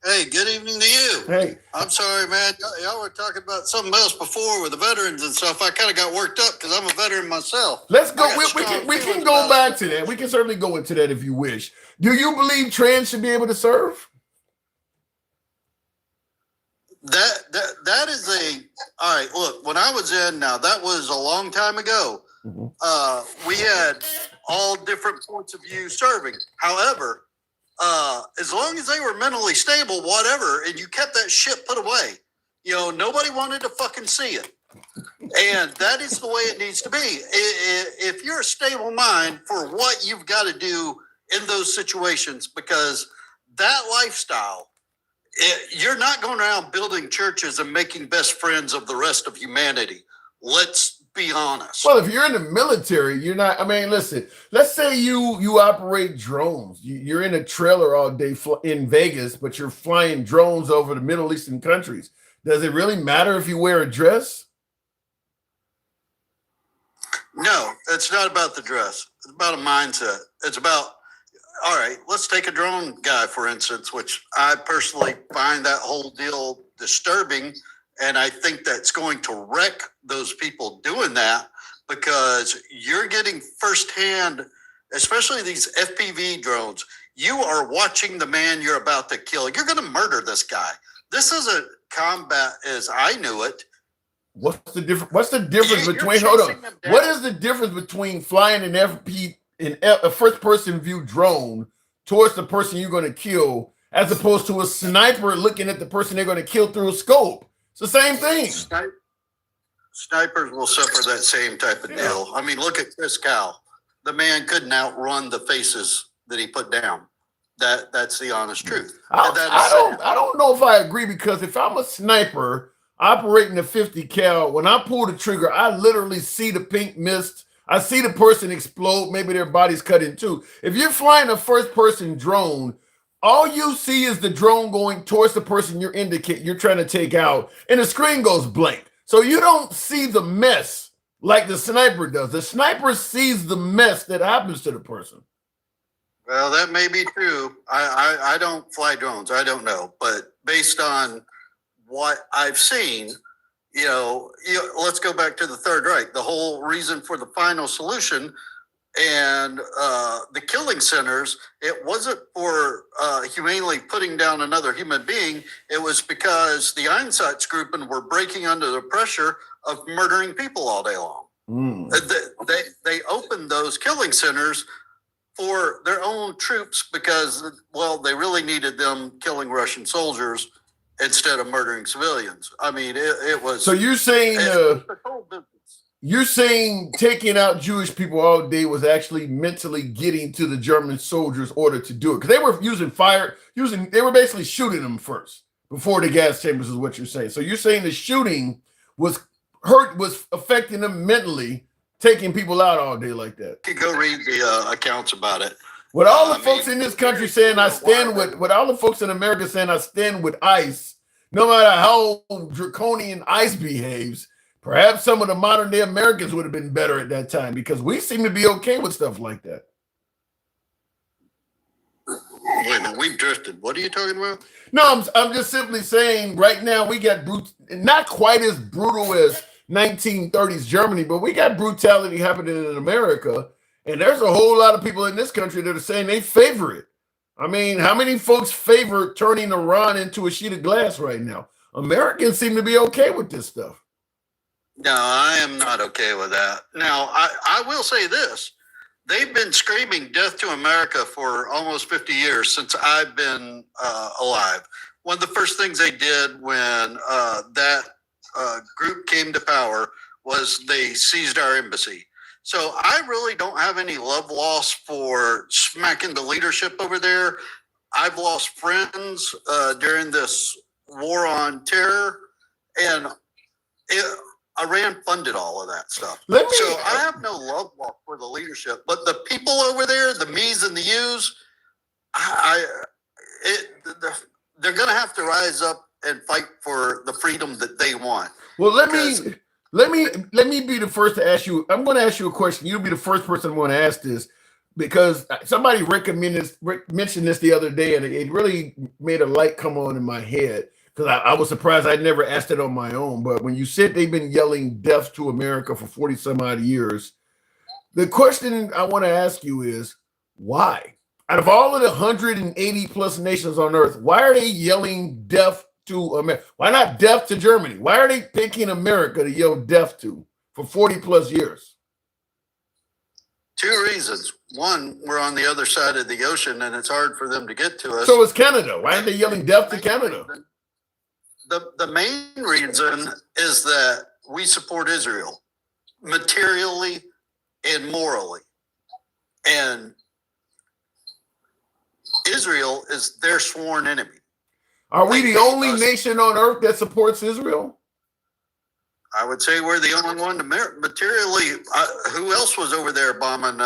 Hey, good evening to you. Hey, I'm sorry, man. Y'all were talking about something else before with the veterans and stuff. I kind of got worked up because I'm a veteran myself. let's go. I got We strong can feelings go about back to that. We can certainly go into that if you wish. Do you believe trans should be able to serve? That is a all right. Look, when I was in now, that was a long time ago. We had all different points of view serving. However, as long as they were mentally stable, whatever, and you kept that shit put away, nobody wanted to fucking see it. And that is the way it needs to be. If you're a stable mind for what you've got to do in those situations, because that lifestyle, you're not going around building churches and making best friends of the rest of humanity. Let's be honest. Well, if you're in the military, you're not. I mean, listen. Let's say you operate drones. You're in a trailer all day in Vegas, but you're flying drones over the Middle Eastern countries. Does it really matter if you wear a dress? No, it's not about the dress. It's about a mindset. It's about, all right, let's take a drone guy, for instance, which I personally find that whole deal disturbing. And I think that's going to wreck those people doing that, because you're getting firsthand, especially these FPV drones. You are watching the man you're about to kill. You're going to murder this guy. This isn't combat as I knew it. What's the difference? What's the difference between? Hold on. What is the difference between flying an a first-person view drone towards the person you're going to kill, as opposed to a sniper looking at the person they're going to kill through a scope? It's the same thing. Snipers will suffer that same type of deal. I mean, look at Chris Kyle. The man couldn't outrun the faces that he put down. That's the honest truth. I don't know if I agree, because if I'm a sniper operating a 50 cal, when I pull the trigger, I literally see the pink mist. I see the person explode. Maybe their body's cut in two. If you're flying a first-person drone, all you see is the drone going towards the person you're trying to take out, and the screen goes blank. So you don't see the mess like the sniper does. The sniper sees the mess that happens to the person. Well, that may be true. I don't fly drones. I don't know. But based on what I've seen, let's go back to the Third Reich. The whole reason for the final solution and the killing centers, it wasn't for humanely putting down another human being. It was because the Einsatzgruppen were breaking under the pressure of murdering people all day long. They opened those killing centers for their own troops because, well, they really needed them killing Russian soldiers instead of murdering civilians. I mean, it was. So you're saying taking out Jewish people all day was actually mentally getting to the German soldiers' order to do it, because they were they were basically shooting them first before the gas chambers, is what you're saying. So you're saying the shooting was affecting them mentally, taking people out all day like that. You go read the accounts about it. With all the folks in this country saying with all the folks in America saying I stand with ICE, no matter how draconian ICE behaves, perhaps some of the modern day Americans would have been better at that time, because we seem to be okay with stuff like that. Wait a minute, we've drifted. What are you talking about? No, I'm just simply saying right now we got not quite as brutal as 1930s Germany, but we got brutality happening in America. And there's a whole lot of people in this country that are saying they favor it. I mean, how many folks favor turning Iran into a sheet of glass right now? Americans seem to be okay with this stuff. No, I am not okay with that. Now, I will say this. They've been screaming death to America for almost 50 years since I've been alive. One of the first things they did when that group came to power was they seized our embassy. So I really don't have any love lost for smacking the leadership over there. I've lost friends during this war on terror, and Iran funded all of that stuff. So I have no love lost for the leadership, but the people over there, the me's and the you's, they're going to have to rise up and fight for the freedom that they want. Well, let me be the first to ask you. I'm going to ask you a question. You'll be the first person I'm going to ask this. because somebody mentioned this the other day, and it really made a light come on in my head, because I was surprised I'd never asked it on my own. But when you said they've been yelling death to America for 40 some odd years, the question I want to ask you is, why? Out of all of the 180 plus nations on earth, why are they yelling death to America? Why not death to Germany? Why are they picking America to yell death to for 40 plus years? Two reasons. One, we're on the other side of the ocean and it's hard for them to get to us. So is Canada. Why aren't they yelling death to Canada? The main reason is that we support Israel materially and morally. And Israel is their sworn enemy. Are we the only nation on earth that supports Israel? I would say we're the only one to materially. Who else was over there bombing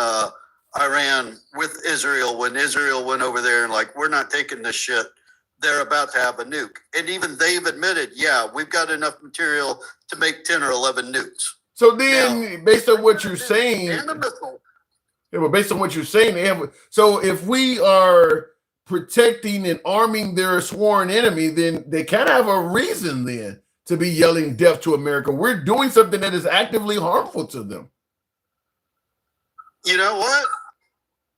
Iran with Israel when Israel went over there and like, we're not taking this shit. They're about to have a nuke. And even they've admitted, yeah, we've got enough material to make 10 or 11 nukes. So then, based on what you're saying, based on what you're saying, they have. So if we are protecting and arming their sworn enemy, then they kind of have a reason then to be yelling death to America. We're doing something that is actively harmful to them. You know what?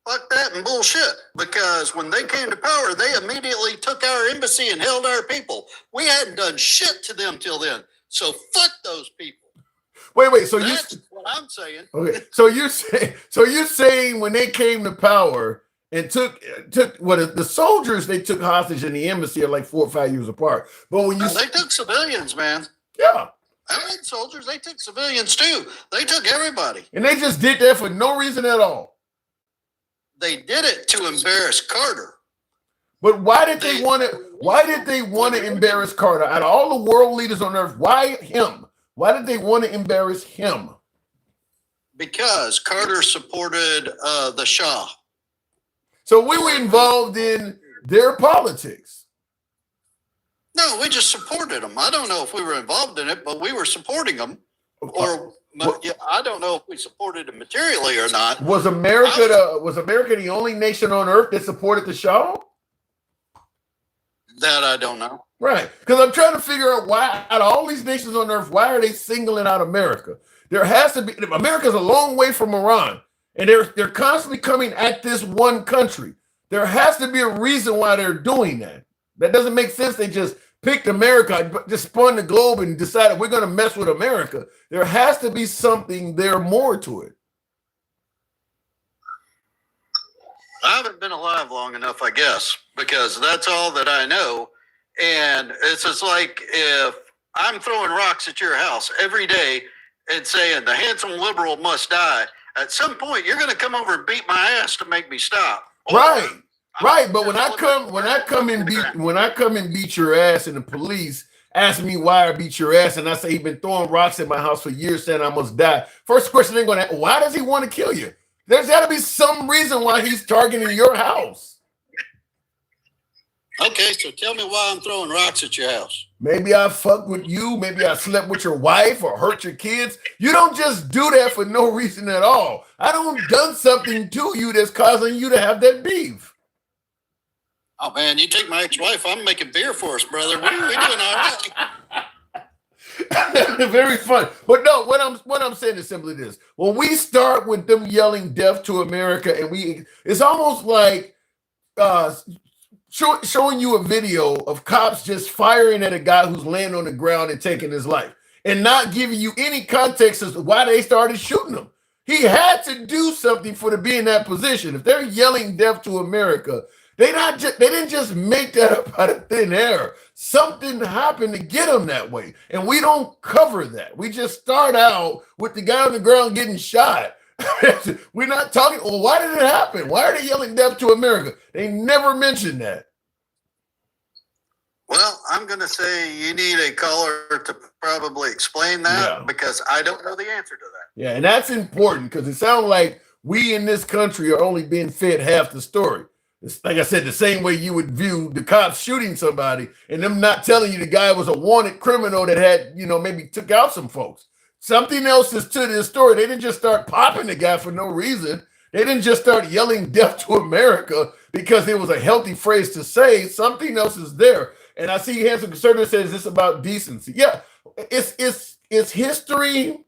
Fuck that and bullshit. Because when they came to power, they immediately took our embassy and held our people. We hadn't done shit to them till then. So fuck those people. Wait. So that's what I'm saying. Okay. So you're saying when they came to power and took what the soldiers they took hostage in the embassy are like 4 or 5 years apart. But when they took civilians, man. Yeah. I mean, soldiers, they took civilians too. They took everybody. And they just did that for no reason at all. They did it to embarrass Carter. But why did they want to embarrass Carter? Out of all the world leaders on earth, why him? Why did they want to embarrass him? Because Carter supported the Shah. So we were involved in their politics. No, we just supported them. I don't know if we were involved in it, but we were supporting them. Or I don't know if we supported them materially or not. Was America the only nation on earth that supported the Shah? That I don't know. Right, because I'm trying to figure out why, out of all these nations on earth, why are they singling out America? There has to be. America's a long way from Iran, and they're constantly coming at this one country. There has to be a reason why they're doing that. That doesn't make sense. They just picked America, just spun the globe and decided we're going to mess with America. There has to be something there more to it. I haven't been alive long enough, I guess, because that's all that I know. And it's just like if I'm throwing rocks at your house every day and saying the handsome liberal must die, at some point you're going to come over and beat my ass to make me stop. Right. But when I come and beat your ass, and the police ask me why I beat your ass, and I say he's been throwing rocks at my house for years, saying I must die. First question they're going to ask, why does he want to kill you? There's got to be some reason why he's targeting your house. Okay, so tell me why I'm throwing rocks at your house. Maybe I fucked with you. Maybe I slept with your wife or hurt your kids. You don't just do that for no reason at all. I don't done something to you that's causing you to have that beef. Oh man, you take my ex-wife. I'm making beer for us, brother. We're doing all right. Very fun. But no, what I'm saying is simply this. When we start with them yelling death to America, and it's almost like showing you a video of cops just firing at a guy who's laying on the ground and taking his life and not giving you any context as to why they started shooting him. He had to do something to be in that position. If they're yelling death to America, they didn't just make that up out of thin air. Something happened to get them that way. And we don't cover that. We just start out with the guy on the ground getting shot. We're not talking, well, why did it happen? Why are they yelling death to America? They never mentioned that. Well, I'm going to say you need a caller to probably explain that because I don't know the answer to that. Yeah, and that's important because it sounds like we in this country are only being fed half the story. It's, like I said, the same way you would view the cops shooting somebody and them not telling you the guy was a wanted criminal that had, maybe took out some folks. Something else is to this story. They didn't just start popping the guy for no reason. They didn't just start yelling death to America because it was a healthy phrase to say. Something else is there. And I see Hanson Conservative says this about decency. Yeah, it's history.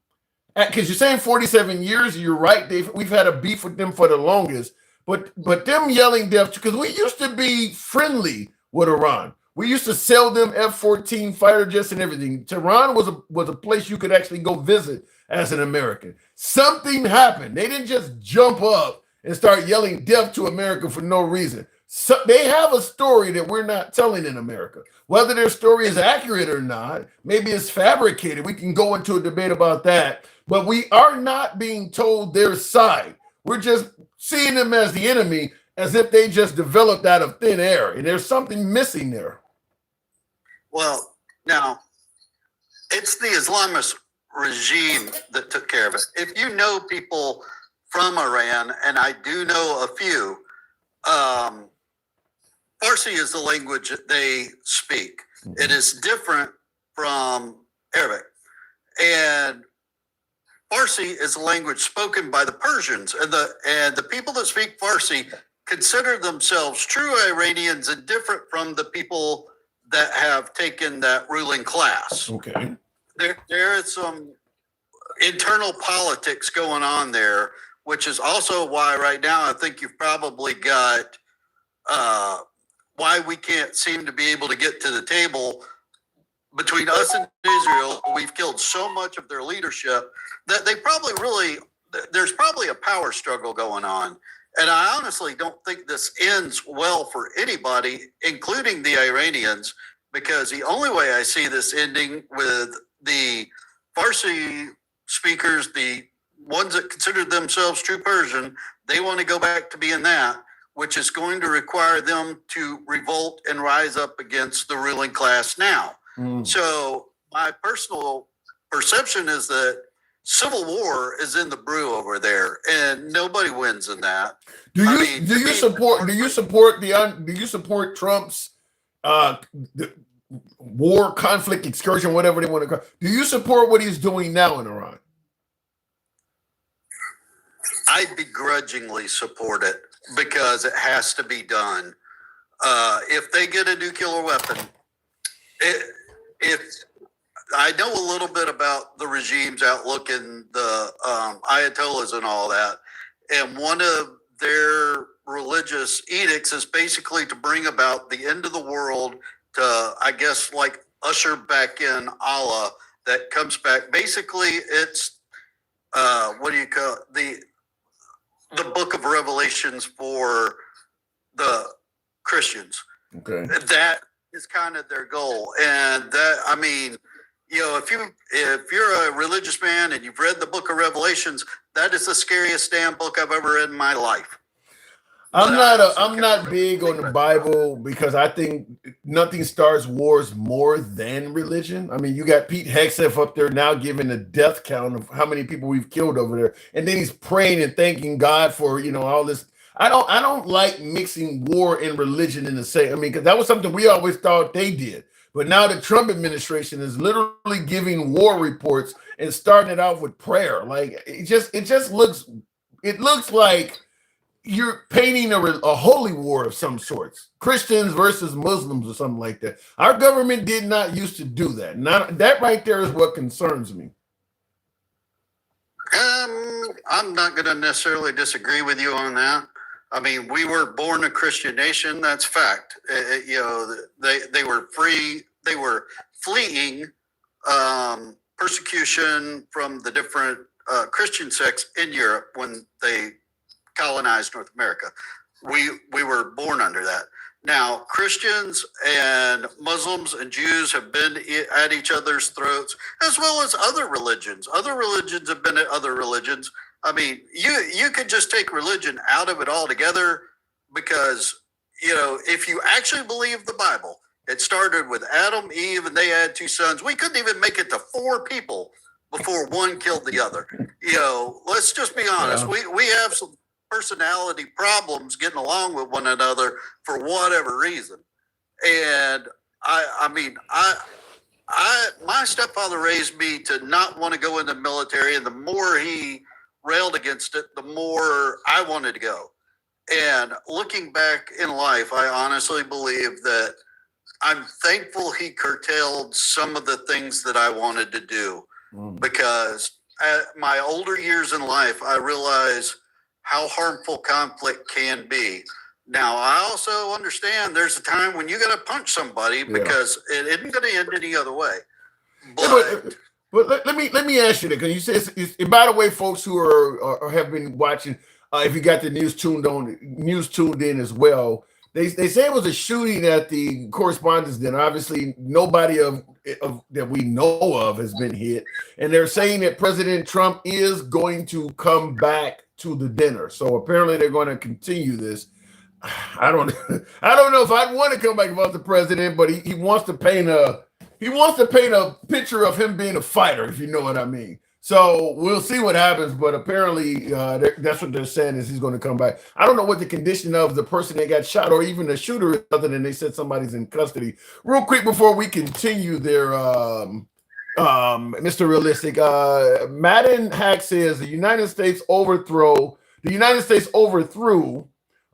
Because you're saying 47 years, you're right. We've had a beef with them for the longest. But them yelling death, because we used to be friendly with Iran. We used to sell them F-14 fighter jets and everything. Tehran was a place you could actually go visit as an American. Something happened. They didn't just jump up and start yelling death to America for no reason. So they have a story that we're not telling in America. Whether their story is accurate or not, maybe it's fabricated. We can go into a debate about that. But we are not being told their side. We're just seeing them as the enemy, as if they just developed out of thin air. And there's something missing there. Well, now, it's the Islamist regime that took care of it. If you know people from Iran, and I do know a few, Farsi is the language that they speak. It is different from Arabic. And Farsi is a language spoken by the Persians, and the people that speak Farsi consider themselves true Iranians and different from the people that have taken that ruling class. Okay. There is some internal politics going on there, which is also why right now I think you've probably got why we can't seem to be able to get to the table between us and Israel. We've killed so much of their leadership that they probably there's probably a power struggle going on. And I honestly don't think this ends well for anybody, including the Iranians, because the only way I see this ending with the Farsi speakers, the ones that consider themselves true Persian, they want to go back to being that, which is going to require them to revolt and rise up against the ruling class now. So my personal perception is that civil war is in the brew over there, and nobody wins in that. Do you support Trump's the war, conflict, excursion, whatever they want to call it? Do you support what he's doing now in Iran? I begrudgingly support it because it has to be done. If they get a nuclear weapon, I know a little bit about the regime's outlook and the Ayatollahs and all that. And one of their religious edicts is basically to bring about the end of the world, to, I guess, like usher back in Allah that comes back. Basically, it's, what do you call it? The book of Revelations for the Christians. Okay. That is kind of their goal. And that, I mean, you know, if you're a religious man and you've read the book of Revelations, that is the scariest damn book I've ever read in my life. I'm not big on the Bible because I think nothing starts wars more than religion. I mean, you got Pete Hegseth up there now giving a death count of how many people we've killed over there, and then he's praying and thanking God for, you know, all this. I don't like mixing war and religion in the same. I mean, because that was something we always thought they did. But now the Trump administration is literally giving war reports and starting it off with prayer. Like it just looks like you're painting a holy war of some sorts, Christians versus Muslims or something like that. Our government did not used to do that. Now that right there is what concerns me. I'm not going to necessarily disagree with you on that. I mean, we were born a Christian nation. That's fact. You know, they were free. They were fleeing persecution from the different Christian sects in Europe when they colonized North America. We were born under that. Now, Christians and Muslims and Jews have been at each other's throats, as well as other religions. Other religions have been at other religions. I mean, you could just take religion out of it altogether because, you know, if you actually believe the Bible, it started with Adam, Eve, and they had 2 sons. We couldn't even make it to 4 people before one killed the other. You know, let's just be honest. Yeah. We have some personality problems getting along with one another for whatever reason. And I mean, my stepfather raised me to not want to go in the military, and the more he railed against it, the more I wanted to go. And looking back in life, I honestly believe that I'm thankful he curtailed some of the things that I wanted to do, because at my older years in life, I realize how harmful conflict can be. Now, I also understand there's a time when you got to punch somebody because it isn't going to end any other way. But let me ask you that, because you said, and by the way, folks who are have been watching, if you got the news tuned in as well, they say it was a shooting at the Correspondents' Dinner. Obviously, nobody of that we know of has been hit, and they're saying that President Trump is going to come back to the dinner. So apparently, they're going to continue this. I don't know if I'd want to come back about the president, but he wants to paint a picture of him being a fighter, if you know what I mean. So we'll see what happens, but apparently that's what they're saying, is he's going to come back. I don't know what the condition of the person that got shot or even the shooter is, other than they said somebody's in custody. Real quick before we continue there, Mr. Realistic, Madden Hack says the United States overthrew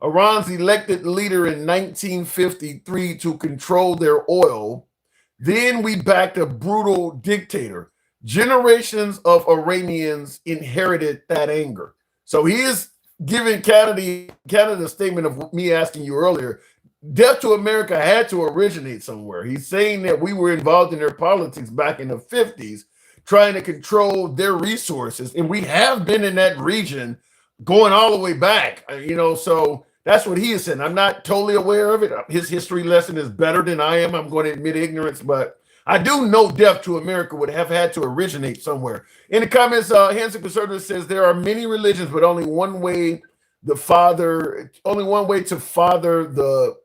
Iran's elected leader in 1953 to control their oil. Then we backed a brutal dictator. Generations of Iranians inherited that anger. So he is giving Canada a statement of me asking you earlier. Death to America had to originate somewhere. He's saying that we were involved in their politics back in the 50s, trying to control their resources. And we have been in that region going all the way back, so that's what he is saying. I'm not totally aware of it. His history lesson is better than I am. I'm going to admit ignorance, but I do know death to America would have had to originate somewhere. In the comments, Hanson Conservative says there are many religions, but only one way to father the.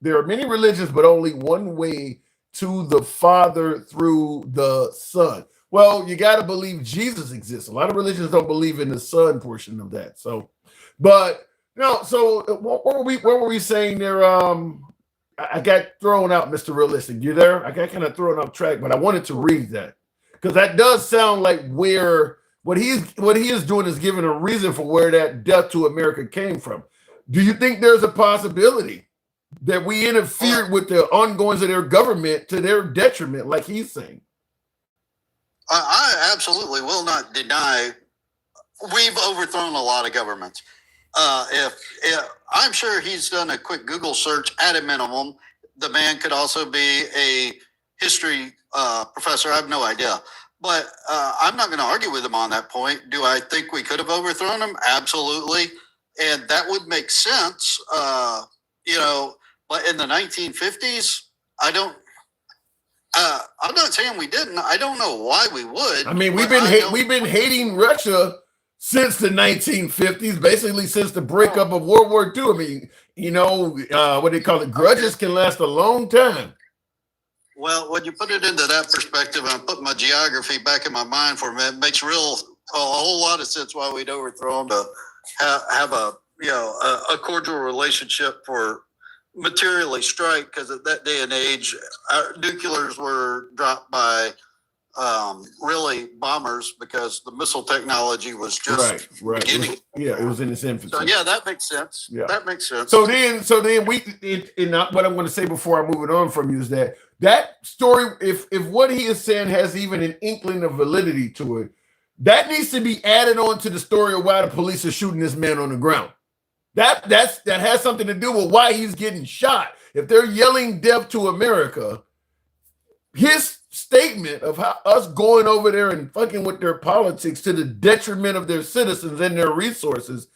There are many religions, but only one way to the Father through the Son. Well, you got to believe Jesus exists. A lot of religions don't believe in the Son portion of that. So, but no. So what were we saying there? I got thrown out, Mr. Realistic. You there? I got kind of thrown off track, but I wanted to read that because that does sound like what he is doing is giving a reason for where that death to America came from. Do you think there's a possibility that we interfered with the ongoings of their government to their detriment, like he's saying? I absolutely will not deny we've overthrown a lot of governments. If I'm sure he's done a quick Google search at a minimum. The man could also be a history professor. I have no idea, but I'm not going to argue with him on that point. Do I think we could have overthrown him? Absolutely, and that would make sense. But in the 1950s, I don't. I'm not saying we didn't. I don't know why we would. I mean, we've been hating Russia since the 1950s, basically since the breakup of World War II. I mean, what they call it, grudges can last a long time. Well, when you put it into that perspective, and I put my geography back in my mind for a minute, it makes a whole lot of sense why we'd overthrow them, to have a cordial relationship for materially strike, because at that day and age, nuclears were dropped by really bombers, because the missile technology was just beginning. Yeah, it was in its infancy. So yeah, that makes sense. Yeah, that makes sense. So then what I'm going to say before I move it on from you is that story, if what he is saying has even an inkling of validity to it, that needs to be added on to the story of why the police are shooting this man on the ground. That has something to do with why he's getting shot. If they're yelling death to America, his statement of how us going over there and fucking with their politics to the detriment of their citizens and their resources,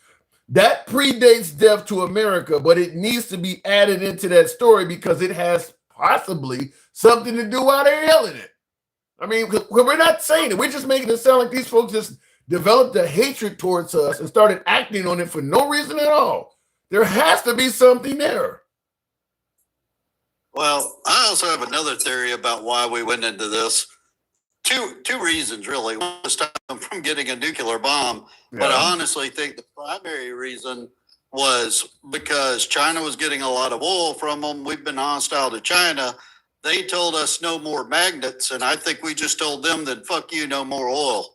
that predates death to America, but it needs to be added into that story because it has possibly something to do while they're yelling it. I mean, we're not saying it. We're just making it sound like these folks just developed a hatred towards us and started acting on it for no reason at all. There has to be something there. Well, I also have another theory about why we went into this. Two reasons, really. One was to stop them from getting a nuclear bomb, but I honestly think the primary reason was because China was getting a lot of oil from them. We've been hostile to China. They told us no more magnets, and I think we just told them that fuck you, no more oil.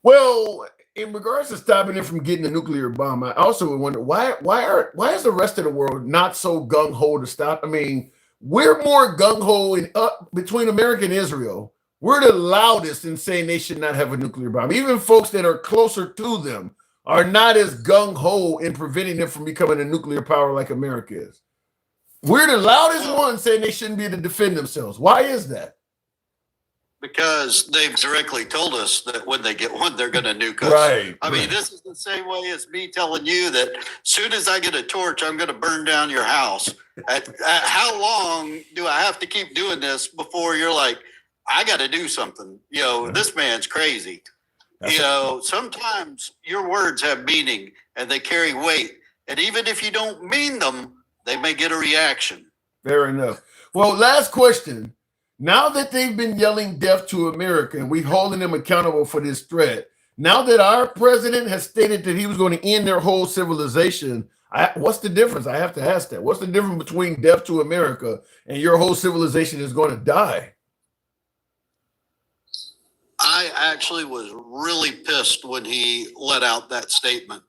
Well, in regards to stopping it from getting a nuclear bomb, I also would wonder why is the rest of the world not so gung ho to stop? I mean, we're more gung ho in between America and Israel. We're the loudest in saying they should not have a nuclear bomb. Even folks that are closer to them are not as gung ho in preventing them from becoming a nuclear power like America is. We're the loudest ones saying they shouldn't be able to defend themselves. Why is that? Because they've directly told us that when they get one, they're going to nuke us. Right. I mean, this is the same way as me telling you that as soon as I get a torch, I'm going to burn down your house. At how long do I have to keep doing this before you're like, I got to do something? You know, this man's crazy. You know, sometimes your words have meaning and they carry weight. And even if you don't mean them, they may get a reaction. Fair enough. Well, last question. Now that they've been yelling death to America and we're holding them accountable for this threat, now that our president has stated that he was going to end their whole civilization, what's the difference? I have to ask that. What's the difference between death to America and your whole civilization is going to die? I actually was really pissed when he let out that statement.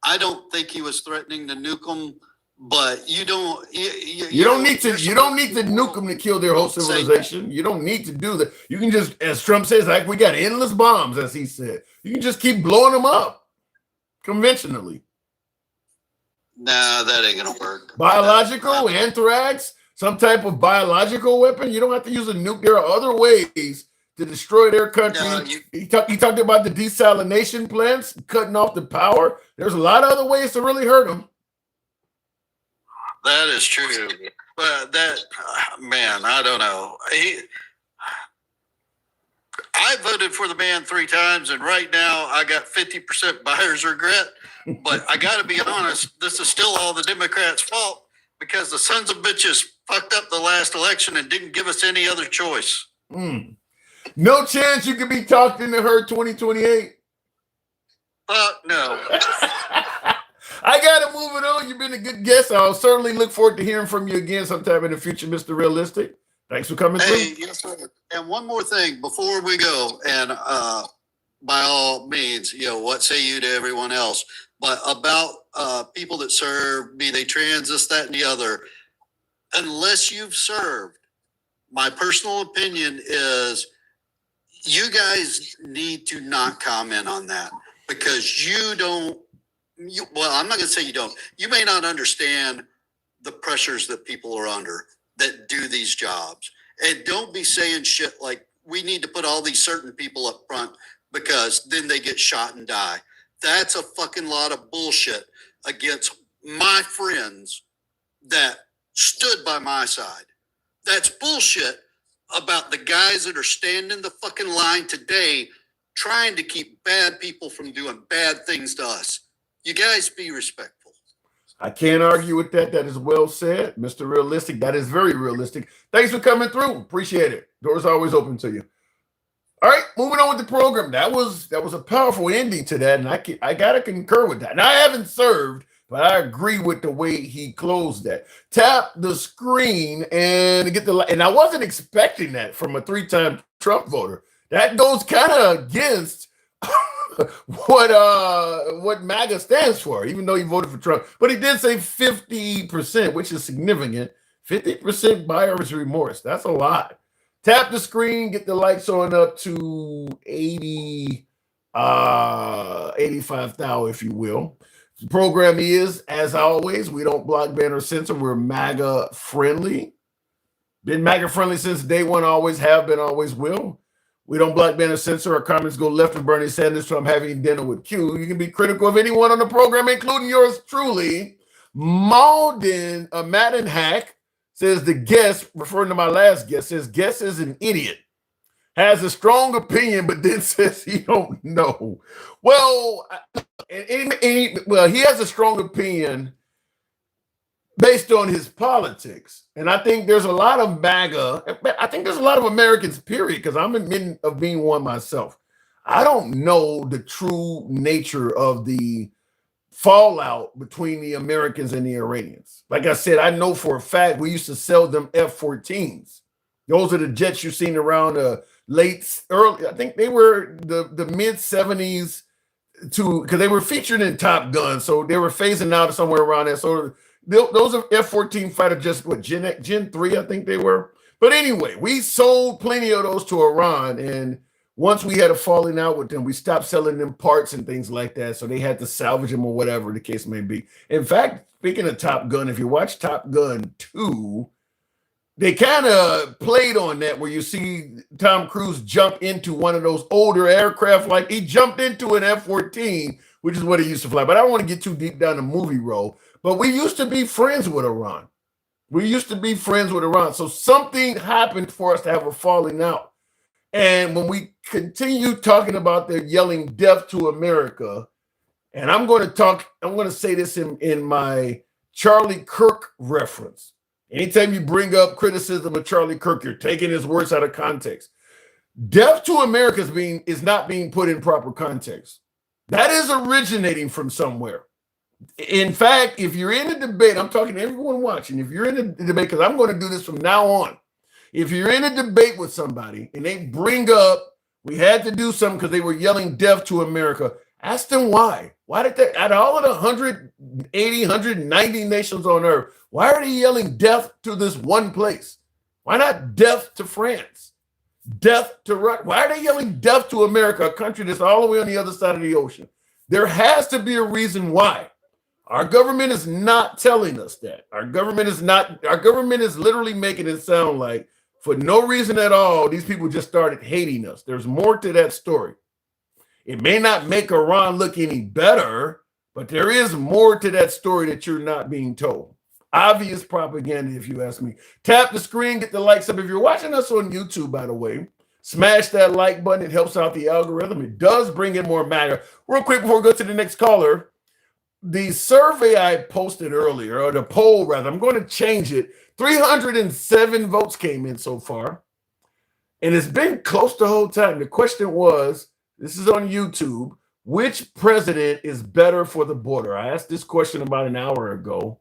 I don't think he was threatening to nuke them, but you don't need to nuke them to kill their whole civilization. You don't need to do that. You can just, as Trump says, like, we got endless bombs, as he said. You can just keep blowing them up conventionally. Nah, that ain't gonna work. Biological, anthrax, some type of biological weapon. You don't have to use a nuke. There are other ways to destroy their country. He talked about the desalination plants, cutting off the power. There's a lot of other ways to really hurt them. That is true. But that, man, I don't know. I voted for the man 3 times, and right now I got 50% buyer's regret. But I got to be honest, this is still all the Democrats' fault because the sons of bitches fucked up the last election and didn't give us any other choice. No chance you could be talked into her 2028? No. I got to move it on. You've been a good guest. I'll certainly look forward to hearing from you again sometime in the future, Mr. Realistic. Thanks for coming through. Yes, sir. And one more thing before we go, and by all means, you know, what say you to everyone else? But about people that serve, be they trans, this, that, and the other, unless you've served, my personal opinion is you guys need to not comment on that because you don't. Well, I'm not going to say you don't. You may not understand the pressures that people are under that do these jobs. And don't be saying shit like we need to put all these certain people up front because then they get shot and die. That's a fucking lot of bullshit against my friends that stood by my side. That's bullshit about the guys that are standing the fucking line today trying to keep bad people from doing bad things to us. You guys be respectful. I can't argue with that. That is well said, Mr. Realistic. That is very realistic. Thanks for coming through. Appreciate it. Doors are always open to you. All right, moving on with the program. That was a powerful ending to that, and I gotta concur with that. And I haven't served, but I agree with the way he closed that. Tap the screen and get the. And I wasn't expecting that from a 3-time Trump voter. That goes kind of against what MAGA stands for, even though he voted for Trump. But he did say 50%, which is significant. 50% buyer's remorse. That's a lot. Tap the screen, get the lights on up to 85,000, if you will. The program is, as always, we don't block, ban, or censor. We're MAGA friendly. Been MAGA friendly since day one, always have been, always will. We don't block, ban, or censor. Our comments go left of Bernie Sanders from having dinner with Q. You can be critical of anyone on the program, including yours truly. Madden Hack says the guest, referring to my last guest, says guest is an idiot. Has a strong opinion, but then says he don't know. Well, he has a strong opinion based on his politics. And I think there's a lot of MAGA. I think there's a lot of Americans, period, because I'm admitting of being one myself. I don't know the true nature of the fallout between the Americans and the Iranians. Like I said, I know for a fact we used to sell them F-14s. Those are the jets you've seen around early, I think they were the mid 70s because they were featured in Top Gun, so they were phasing out somewhere around there. So those are F-14 fighter just what Gen 3, I think they were. But anyway, we sold plenty of those to Iran, and once we had a falling out with them, we stopped selling them parts and things like that. So they had to salvage them or whatever the case may be. In fact, speaking of Top Gun, if you watch Top Gun 2, they kind of played on that where you see Tom Cruise jump into one of those older aircraft, like he jumped into an F-14, which is what he used to fly. But I don't want to get too deep down the movie role. But we used to be friends with Iran. So something happened for us to have a falling out. And when we continue talking about their yelling death to America, and I'm going to say this in my Charlie Kirk reference. Anytime you bring up criticism of Charlie Kirk, you're taking his words out of context. Death to America is not being put in proper context. That is originating from somewhere. In fact, if you're in a debate, I'm talking to everyone watching, if you're in a debate, because I'm going to do this from now on. If you're in a debate with somebody and they bring up, we had to do something because they were yelling death to America, ask them why. Why did they, out of all of the 180, 190 nations on earth, why are they yelling death to this one place? Why not death to France? Death to Russia? Why are they yelling death to America, a country that's all the way on the other side of the ocean? There has to be a reason why. Our government is not telling us that. Our government is literally making it sound like for no reason at all, these people just started hating us. There's more to that story. It may not make Iran look any better, but there is more to that story that you're not being told. Obvious propaganda, if you ask me. Tap the screen, get the likes up. If you're watching us on YouTube, by the way, smash that like button. It helps out the algorithm. It does bring in more MAGA. Real quick before we go to the next caller, the survey I posted earlier, or the poll rather, I'm going to change it. 307 votes came in so far, and it's been close the whole time. The question was, this is on YouTube, which president is better for the border? I asked this question about an hour ago.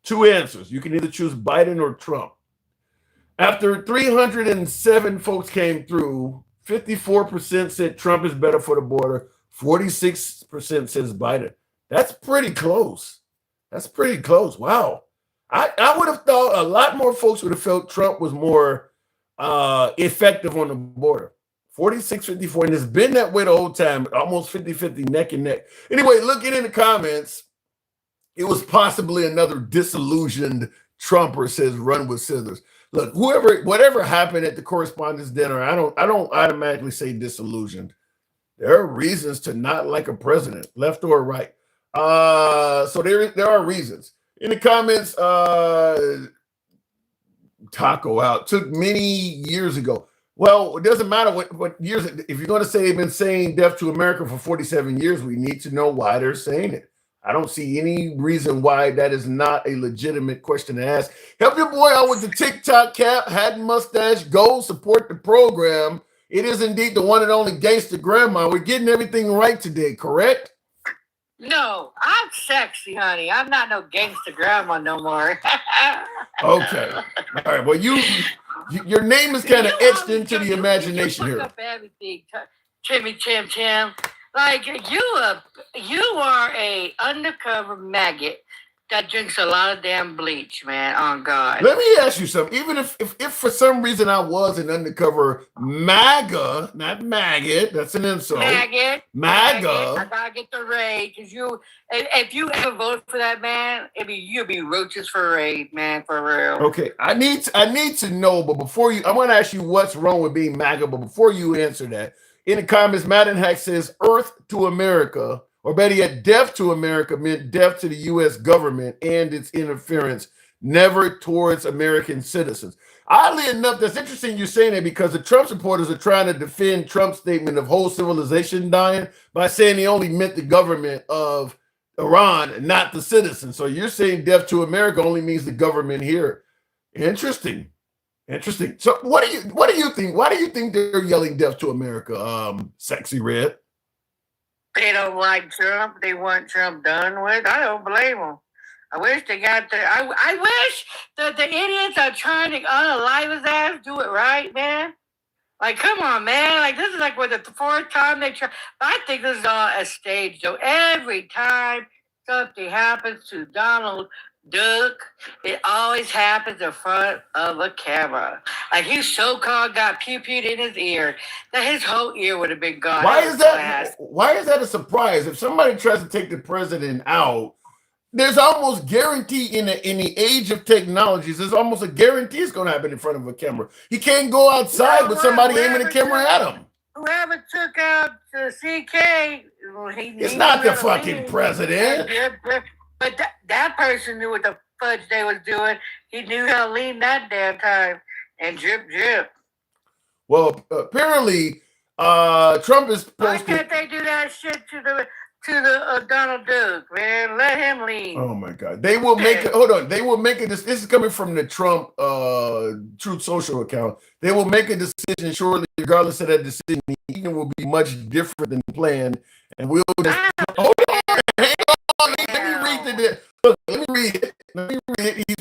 2 answers. You can either choose Biden or Trump. After 307 folks came through, 54% said Trump is better for the border. 46% says Biden. That's pretty close. Wow. I would have thought a lot more folks would have felt Trump was more effective on the border. 46-54, and it's been that way the whole time, almost 50-50, neck and neck. Anyway, looking in the comments, it was possibly another disillusioned Trumper says run with scissors. Look, whatever happened at the correspondence dinner, I don't automatically say disillusioned. There are reasons to not like a president, left or right. So there are reasons. In the comments, Taco Out took many years ago. Well, it doesn't matter what years. If you're going to say they've been saying death to America for 47 years, we need to know why they're saying it. I don't see any reason why that is not a legitimate question to ask. Help your boy out with the TikTok cap, hat and mustache. Go support the program. It is indeed the one and only Gangster Grandma. We're getting everything right today, correct? No, I'm sexy, honey. I'm not no gangster grandma no more. Okay. All right. Well, your name is kind of etched into the imagination here. Up everything, Timmy Tim Tim. Like you are a undercover maggot that drinks a lot of damn bleach, man. On God. Let me ask you something. Even if for some reason I was an undercover MAGA, not maggot, that's an insult. MAGA. MAGA. I gotta get the raid because if you ever vote for that man, you'll be roaches for raid, man, for real. Okay, I need to know, but before you, I'm gonna ask you what's wrong with being MAGA, but before you answer that, in the comments, Madden Hack says Earth to America, or better yet, death to America meant death to the U.S. government and its interference, never towards American citizens. Oddly enough, that's interesting you're saying that because the Trump supporters are trying to defend Trump's statement of whole civilization dying by saying he only meant the government of Iran and not the citizens. So you're saying death to America only means the government here. Interesting. So what do you think? Why do you think they're yelling death to America, Sexy Red? They don't like Trump. They want Trump done with. I don't blame them. I wish they got the. I wish that the idiots are trying to unalive his ass do it right, man. Like, come on, man. Like, this is like what the fourth time they try. I think this is all a stage, though. Every time something happens to Donald Duck, it always happens in front of a camera. Like, he so-called got pew-pewed in his ear that his whole ear would have been gone. Why is that? Why is that a surprise? If somebody tries to take the president out, there's almost guarantee in the age of technologies, there's almost a guarantee it's going to happen in front of a camera. He can't go outside with somebody aiming a camera at him. Whoever took out the CK, It's not the fucking president. But that person knew what the fudge they was doing. He knew how to lean that damn time and drip. Well, apparently, Trump is Why supposed can't they do that shit to the Donald Duck, man? Let him lead. Oh my God! They will make it. Hold on. They will make it. This is coming from the Trump Truth Social account. They will make a decision shortly, regardless of that decision. The evening will be much different than planned, and we'll just hold on. Hang on. Let me read the. Look, let me read it.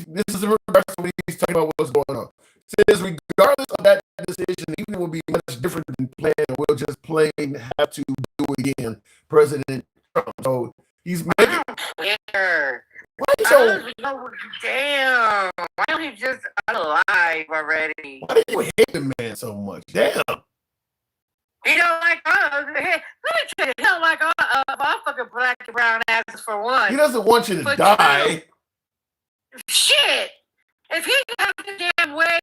This is in regards to what he's talking about. What's going on? It says, regardless of that decision, the evening will be much different than planned, and we'll just plain have to do it again, President Trump. So he's making. Why so? Damn! Why don't he just unalive already? Why do you hate the man so much? Damn! He don't like us. Hey, let me tell you, he don't like our fucking black and brown asses for one. He doesn't want you to die. Shit! If he got the damn way,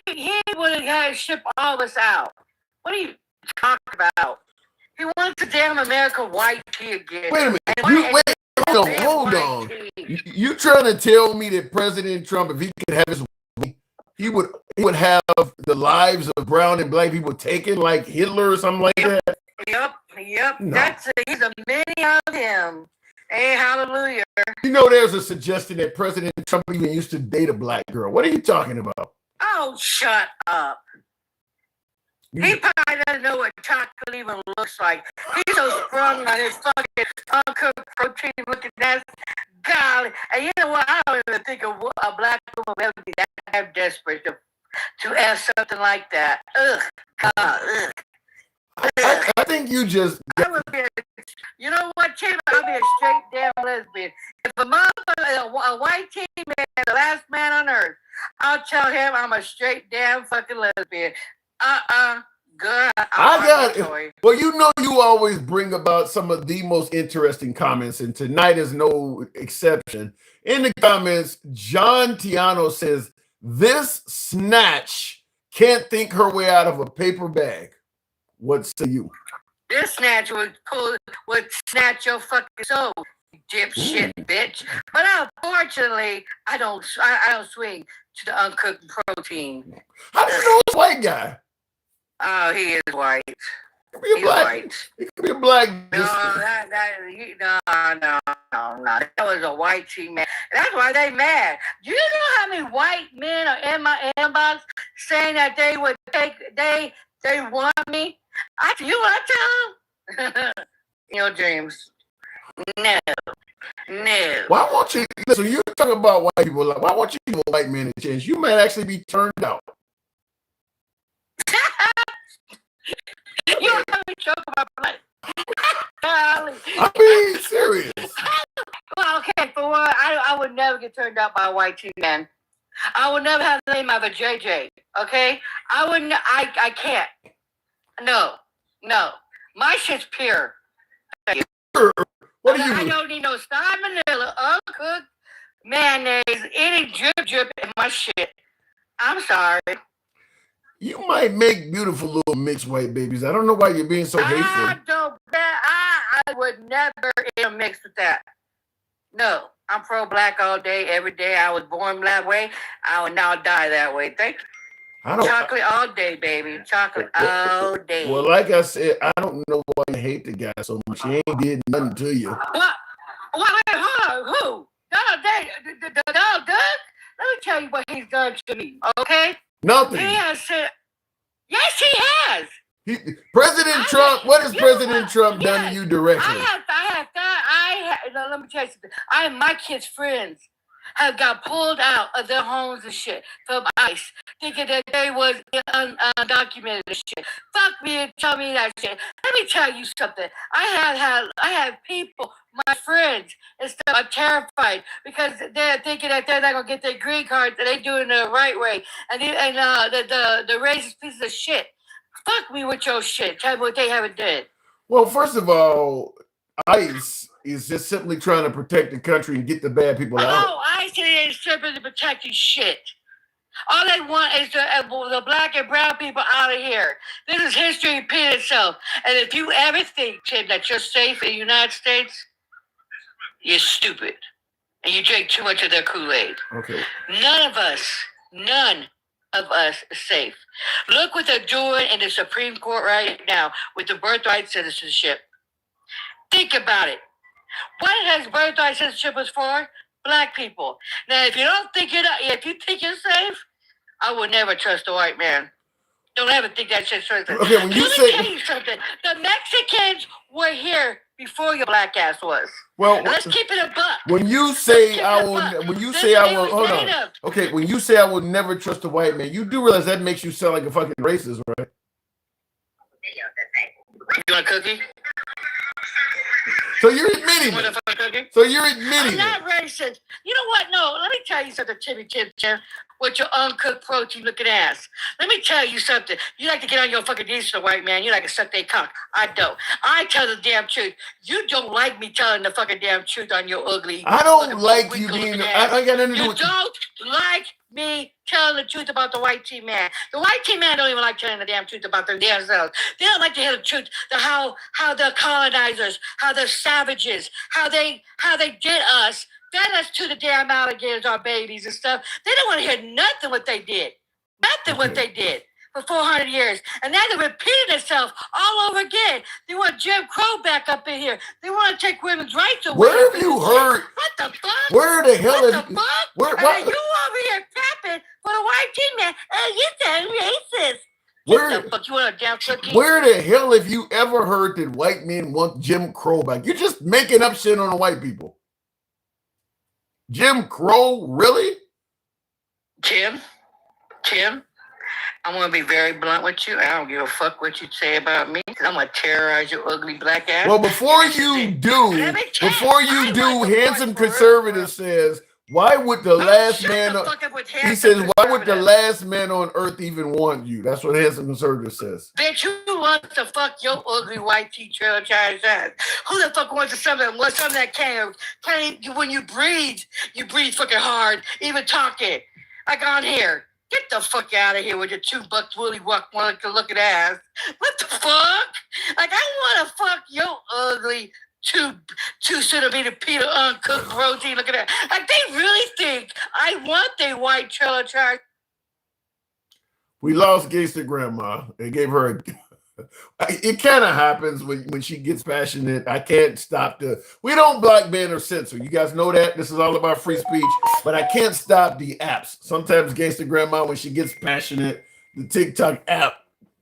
he would have shipped all of us out. What are you talking about? He wants the damn American white tea again. Wait a minute. Hold on. You trying to tell me that President Trump, if he could have his way, he would have the lives of brown and black people taken like Hitler or something like that? Yep. No. He's a many of him. Hey, hallelujah. You know, there's a suggestion that President Trump even used to date a black girl. What are you talking about? Oh, shut up. He probably doesn't know what chocolate even looks like. He's so sprung on his fucking uncooked protein looking ass. Golly. And you know what? I don't even think a black woman will ever be that desperate to ask something like that. Ugh. God, ugh. I think you just. You know what, Chip? I'll be a straight damn lesbian. If a motherfucker, a white teen man, the last man on earth, I'll tell him I'm a straight damn fucking lesbian. Girl, I got it. Well, you know, you always bring about some of the most interesting comments, and tonight is no exception. In the comments, John Tiano says, "This snatch can't think her way out of a paper bag." What say you? This snatch would snatch your fucking soul, you dipshit bitch. But unfortunately, I don't swing to the uncooked protein. How do you know it's a white guy? Oh, he is white. He's white. He could be a black. No, no. That was a white team man. That's why they mad. Do you know how many white men are in my inbox saying that they would they want me? You want to tell them? Your dreams. No. Why won't you listen? You're talking about white people. Like, why won't you give a white man a chance? You might actually be turned out. You don't have to joke about black. I'm being serious. Well, okay, for one, I would never get turned out by a white teen man. I would never have the name of a JJ. Okay, I wouldn't. I can't. No. My shit's pure. What do you? I don't need no Star Manila, uncooked mayonnaise, any drip in my shit. I'm sorry. You might make beautiful little mixed white babies. I don't know why you're being so hateful. I would never intermix with that. No, I'm pro-black all day, every day. I was born that way. I will now die that way. Thank you. Chocolate all day, baby. Chocolate all day. Well, like I said, I don't know why you hate the guy so much. He ain't did nothing to you. What? Wait, hold on. Who? Donald Duck? Let me tell you what he's done to me, okay? Nothing. He has said, yes, he has. President Trump, what has President Trump done to you directly? Let me tell you something. I am my kids' friends. have got pulled out of their homes and shit from ICE, thinking that they was undocumented and shit. Fuck me and tell me that shit. Let me tell you something. I have people, my friends and stuff, are terrified because they're thinking that they're not gonna get their green cards and they doing it the right way. And the racist pieces of shit. Fuck me with your shit. Tell me what they haven't done. Well, first of all, ICE is just simply trying to protect the country and get the bad people out. Oh, ICE ain't simply protecting shit. All they want is the black and brown people out of here. This is history repeating itself. And if you ever think, Tim, that you're safe in the United States, you're stupid. And you drink too much of their Kool-Aid. Okay. None of us is safe. Look what they're doing in the Supreme Court right now with the birthright citizenship. Think about it. What has birthright citizenship was for? Black people. Now, if you don't think if you think you're safe, I would never trust a white man. Don't ever think that shit's safe. Okay, when you Let me tell you something. The Mexicans were here before your black ass was. Well, let's keep it a buck. When you say I will, hold on. Okay, when you say I will never trust a white man, you do realize that makes you sound like a fucking racist, right? You want a cookie? So you're admitting it. So you're admitting I'm not racist. You know what? No, let me tell you something, Timmy Tim, with your uncooked protein looking ass. Let me tell you something. You like to get on your fucking knees to the white man. You like to suck their cock. I don't. I tell the damn truth. You don't like me telling the fucking damn truth on your ugly. I don't like you being. I got nothing to do with you. Don't like me telling the truth about the white team man. The white team man don't even like telling the damn truth about their damn selves. They don't like to hear the truth. How the colonizers, how the savages, how they did us. Fed us to the damn alligators, our babies and stuff. They don't want to hear nothing what they did. Nothing what they did for 400 years. And now they're repeating itself all over again. They want Jim Crow back up in here. They want to take women's rights away. Where have you heard? What the fuck? Where the hell have you? What? You over here clapping for the white team man. Oh, you sound racist. Where, the fuck? You want a damn cookie? Where the hell have you ever heard that white men want Jim Crow back? You're just making up shit on the white people. Jim Crow, really? Tim, I'm going to be very blunt with you. I don't give a fuck what you say about me. I'm going to terrorize your ugly black ass. Well, before you do, Handsome Conservative says, why would the last man on, he says, why would the last man on earth even want you? That's what Handsome Conservative says. Bitch, who wants to fuck your ugly white teacher Chinese ass? Who the fuck wants to something that can't when you breathe fucking hard, even talking. Like on here. Get the fuck out of here with your $2 woolly walk one looking ass. What the fuck? Like I wanna fuck your ugly 2 centimeter Peter uncooked protein. Look at that. Like they really think I want their white trailer trash. We lost Gangsta Grandma. It gave her it kind of happens when she gets passionate. I can't stop we don't black ban or censor. You guys know that. This is all about free speech. But I can't stop the apps. Sometimes Gangsta Grandma, when she gets passionate, the TikTok app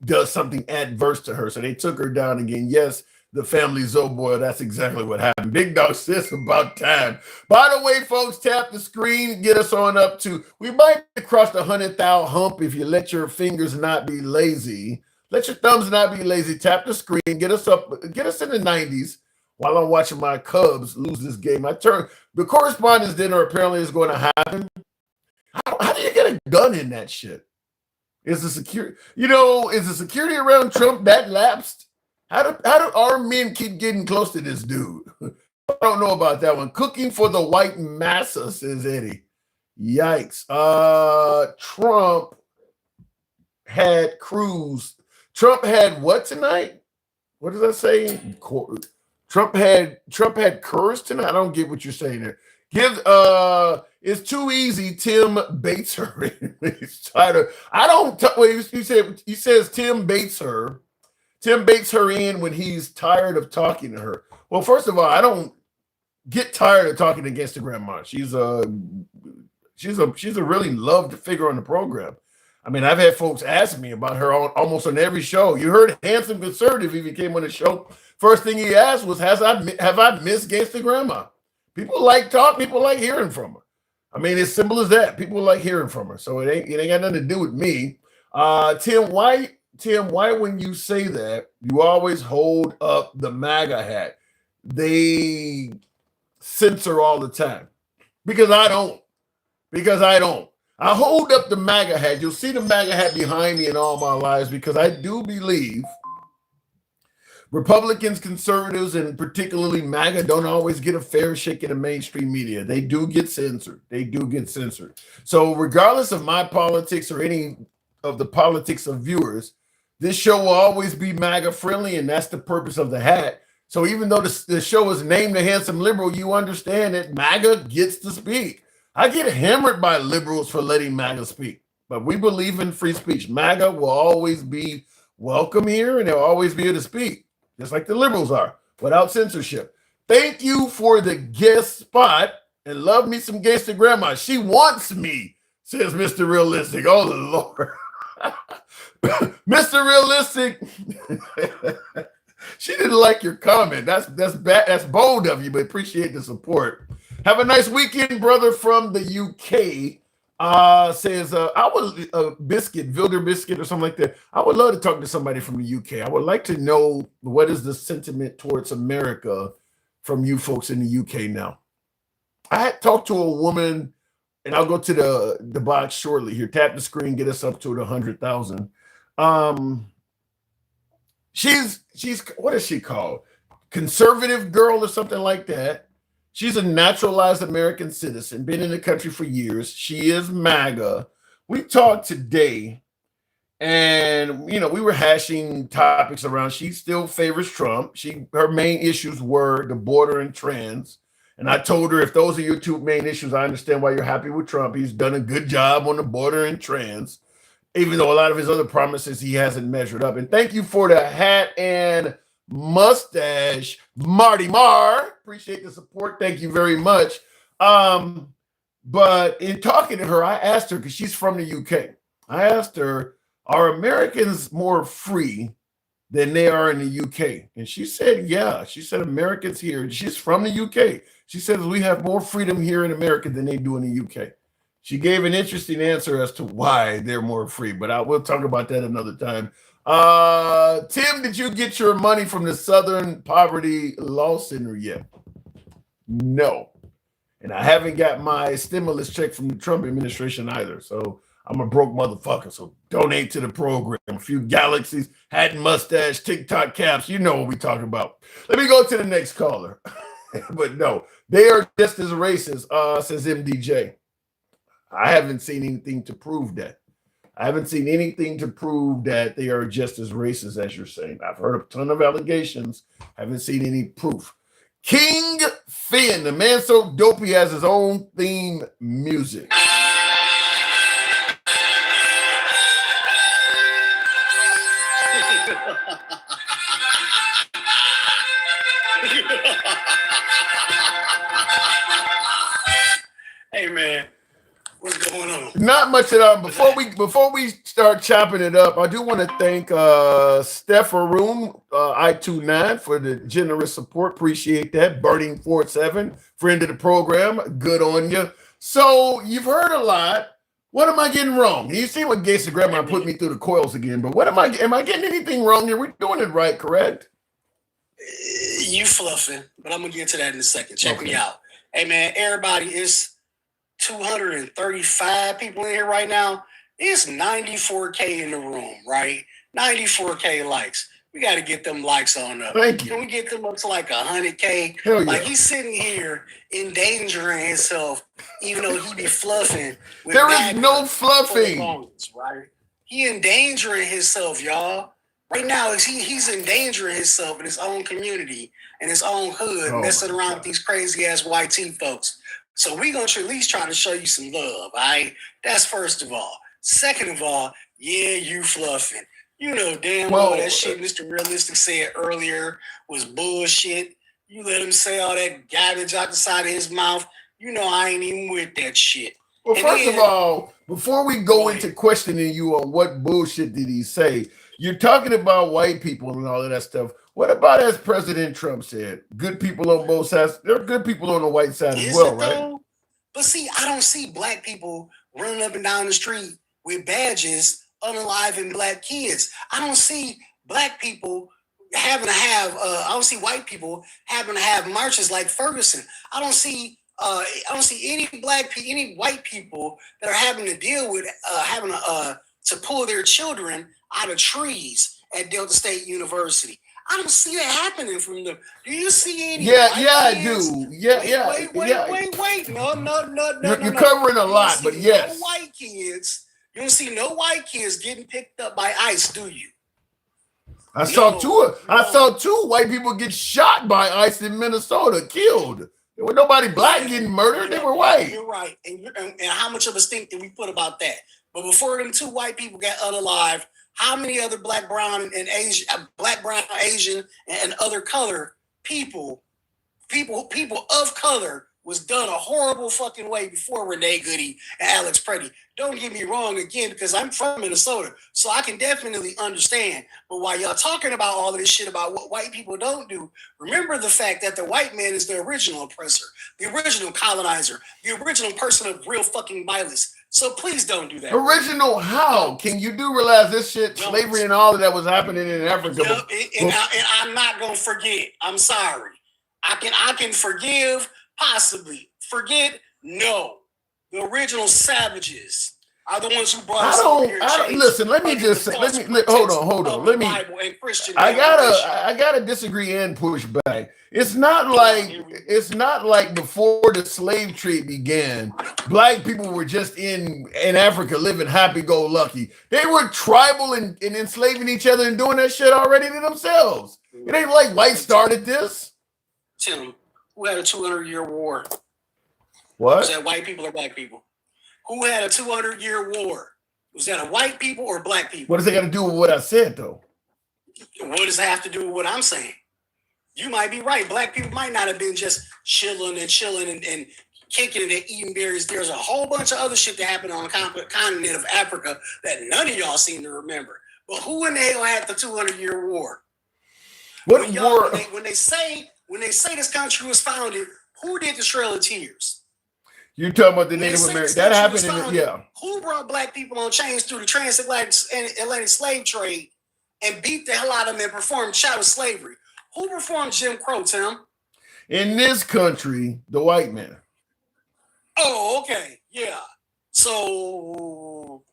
does something adverse to her. So they took her down again. Yes, the family Zoboil, that's exactly what happened. Big Dog says about time. By the way, folks, tap the screen, get us on up to, we might cross the 100,000 hump if you let your fingers not be lazy. Let your thumbs not be lazy. Tap the screen, get us up, get us in the 90s while I'm watching my Cubs lose this game. The correspondence dinner apparently is going to happen. How do you get a gun in that shit? Is the security around Trump that lapsed? How do our men keep getting close to this dude? I don't know about that one. Cooking for the white massa, says Eddie. Yikes. Trump had Cruz. Trump had what tonight? What does that say? Trump had Kurz tonight. I don't get what you're saying there. It's too easy. Tim baits her. He's tired of. He says Tim baits her. Tim baits her in when he's tired of talking to her. Well, first of all, I don't get tired of talking against the grandma. She's a really loved figure on the program. I mean, I've had folks ask me about her almost on every show. You heard Handsome Conservative even came on the show. First thing he asked was, have I missed Gangsta Grandma? People like talk. People like hearing from her. I mean, it's simple as that. People like hearing from her, so it ain't got nothing to do with me. Tim, why when you say that you always hold up the MAGA hat? They censor all the time because I don't. I hold up the MAGA hat. You'll see the MAGA hat behind me in all my lives because I do believe Republicans, conservatives, and particularly MAGA don't always get a fair shake in the mainstream media. They do get censored. So regardless of my politics or any of the politics of viewers, this show will always be MAGA friendly, and that's the purpose of the hat. So even though the show is named The Handsome Liberal, you understand that MAGA gets to speak. I get hammered by liberals for letting MAGA speak, but we believe in free speech. MAGA will always be welcome here, and they'll always be here to speak, just like the liberals are, without censorship. Thank you for the guest spot, and love me some gangster grandma. She wants me, says Mr. Realistic. Oh, Lord. Mr. Realistic. She didn't like your comment. That's bad. That's bold of you, but appreciate the support. Have a nice weekend, brother from the UK. Says I would Biscuit, Vilder Biscuit, or something like that. I would love to talk to somebody from the UK. I would like to know what is the sentiment towards America from you folks in the UK now. I had talked to a woman, and I'll go to the box shortly here. Tap the screen, get us up to 100,000. She's what is she called? Conservative girl or something like that. She's a naturalized American citizen, been in the country for years. She is MAGA. We talked today, and we were hashing topics around. She still favors Trump. Her main issues were the border and trans. And I told her, if those are your two main issues, I understand why you're happy with Trump. He's done a good job on the border and trans, even though a lot of his other promises he hasn't measured up. And thank you for the hat and mustache, Marty Marr. Appreciate the support. Thank you very much. But in talking to her, I asked her, because she's from the UK, I asked her, are Americans more free than they are in the UK? And she said, yeah. She said Americans here, she's from the UK. She says we have more freedom here in America than they do in the UK. She gave an interesting answer as to why they're more free, but we'll talk about that another time. Tim, did you get your money from the Southern Poverty Law Center yet? No. And I haven't got my stimulus check from the Trump administration either. So I'm a broke motherfucker. So donate to the program. A few galaxies, hat and mustache, TikTok caps. You know what we talking about. Let me go to the next caller. But no, they are just as racist, says MDJ. I haven't seen anything to prove that. I haven't seen anything to prove that they are just as racist as you're saying. I've heard a ton of allegations. Haven't seen any proof. King Finn, the man so dope he has his own theme music. Hey man, what's going on? Not much at all. Before we start chopping it up, I do want to thank Steph Aroon, I29 for the generous support. Appreciate that. Burning 47, friend of the program. Good on you. So you've heard a lot. What am I getting wrong? You see what Gates and Grandma put me through the coils again, but am I getting anything wrong here? We're doing it right, correct? You fluffing, but I'm gonna get to that in a second. Check me out. Hey man, everybody, it's 235 people in here right now. It's 94K in the room, right? 94K likes. We got to get them likes on up. Thank you. Can we get them up to like 100K? Hell yeah. Like he's sitting here endangering himself, even though he be fluffing. There is no fluffing. Right? He endangering himself, y'all. Right now, he's endangering himself in his own community and his own hood, messing around with these crazy ass white tea folks. So we're going to at least try to show you some love, all right? That's first of all. Second of all, yeah, you fluffing. You know damn well that shit Mr. Realistic said earlier was bullshit. You let him say all that garbage out the side of his mouth. You know I ain't even with that shit. Well, first of all, before we go into questioning you on what bullshit did he say, you're talking about white people and all of that stuff. What about, as President Trump said, good people on both sides? There are good people on the white side as well, right? But see, I don't see black people running up and down the street with badges unaliving black kids. I don't see black people having to have. I don't see white people having to have marches like Ferguson. I don't see any any white people that are having to deal with having to pull their children out of trees at Delta State University. I don't see that happening from them. Do you see any? Yeah, white I kids? do. Yeah. Wait. No. You're covering a lot, but yes. No white kids. You don't see no white kids getting picked up by ICE, do you? I saw two white people get shot by ICE in Minnesota, killed. There was nobody black getting murdered. They were white. You're right. And how much of a stink did we put about that? But before them two white people got unalived, how many other black, brown, and Asian, Asian, and other color people of color was done a horrible fucking way before Renee Goody and Alex Preddy. Don't get me wrong again, because I'm from Minnesota, so I can definitely understand. But while y'all talking about all of this shit about what white people don't do, remember the fact that the white man is the original oppressor, the original colonizer, the original person of real fucking violence. So please don't do that. Original how? Can you do realize this shit, slavery and all of that was happening in Africa? And I'm not gonna forget. I'm sorry. I can forgive, possibly. Forget, no. The original savages are the ones who brought us over here. Listen, let me just say, hold on. I gotta disagree and push back. It's not like before the slave trade began, black people were just in Africa living happy-go-lucky. They were tribal and enslaving each other and doing that shit already to themselves. It ain't like whites started this. Tim, who had a 200-year war? What? Was that white people or black people? Who had a 200-year war? Was that a white people or black people? What does it got to do with what I said, though? What does it have to do with what I'm saying? You might be right. Black people might not have been just chilling and kicking it and eating berries. There's a whole bunch of other shit that happened on the continent of Africa that none of y'all seem to remember. But who in the hell had the 200-year war? What war? When they say this country was founded, who did the Trail of Tears? You're talking about the Native Americans. That happened Who brought black people on chains through the transatlantic slave trade and beat the hell out of them and performed chattel slavery? Who performed Jim Crow, Tim? In this country, the white man. Oh, okay. Yeah. So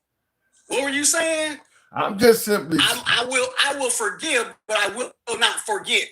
what were you saying? I'm just simply I will forgive, but I will not forget.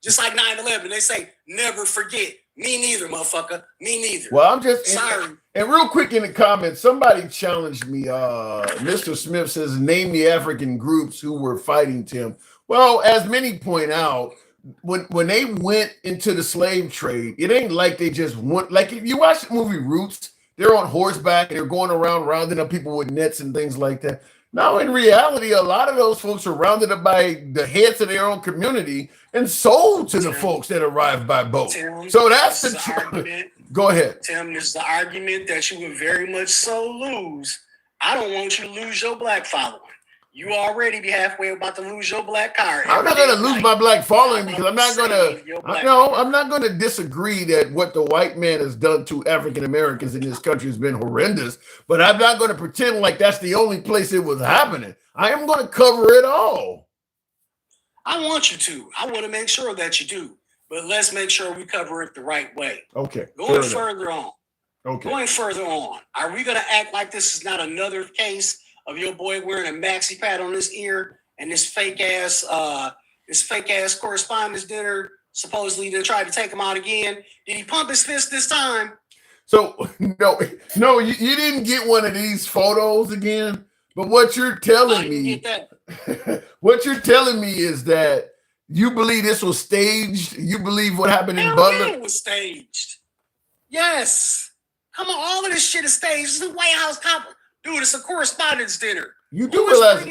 Just like 9/11, they say never forget. Me neither, motherfucker. Me neither. Well, I'm just sorry. And real quick in the comments, somebody challenged me. Mr. Smith says, name the African groups who were fighting Tim. Well, as many point out, when they went into the slave trade, it ain't like they just went. Like if you watch the movie Roots, they're on horseback and they're going around rounding up people with nets and things like that. Now, in reality, a lot of those folks are rounded up by the heads of their own community and sold to the folks that arrived by boat. Tim, So that's this the is argument. Go ahead. Tim, this is the argument that you would very much so lose. I don't want you to lose your black following. You already be halfway about to lose your black card. I'm not going to lose my black following because I'm not going to disagree that what the white man has done to African Americans in this country has been horrendous, but I'm not going to pretend like that's the only place it was happening. I am going to cover it all. I want you to. I want to make sure that you do, but let's make sure we cover it the right way. Okay. Going further on. Okay. Going further on. Are we going to act like this is not another case of your boy wearing a maxi pad on his ear and this fake ass correspondence dinner supposedly to try to take him out again? Did he pump his fist this time? So no, you didn't get one of these photos again. But what you're telling me, what you're telling me is that you believe this was staged. You believe what happened in Butler? It was staged. Yes. Come on, all of this shit is staged. This is the White House conference. Dude, it's a correspondence dinner. You do realize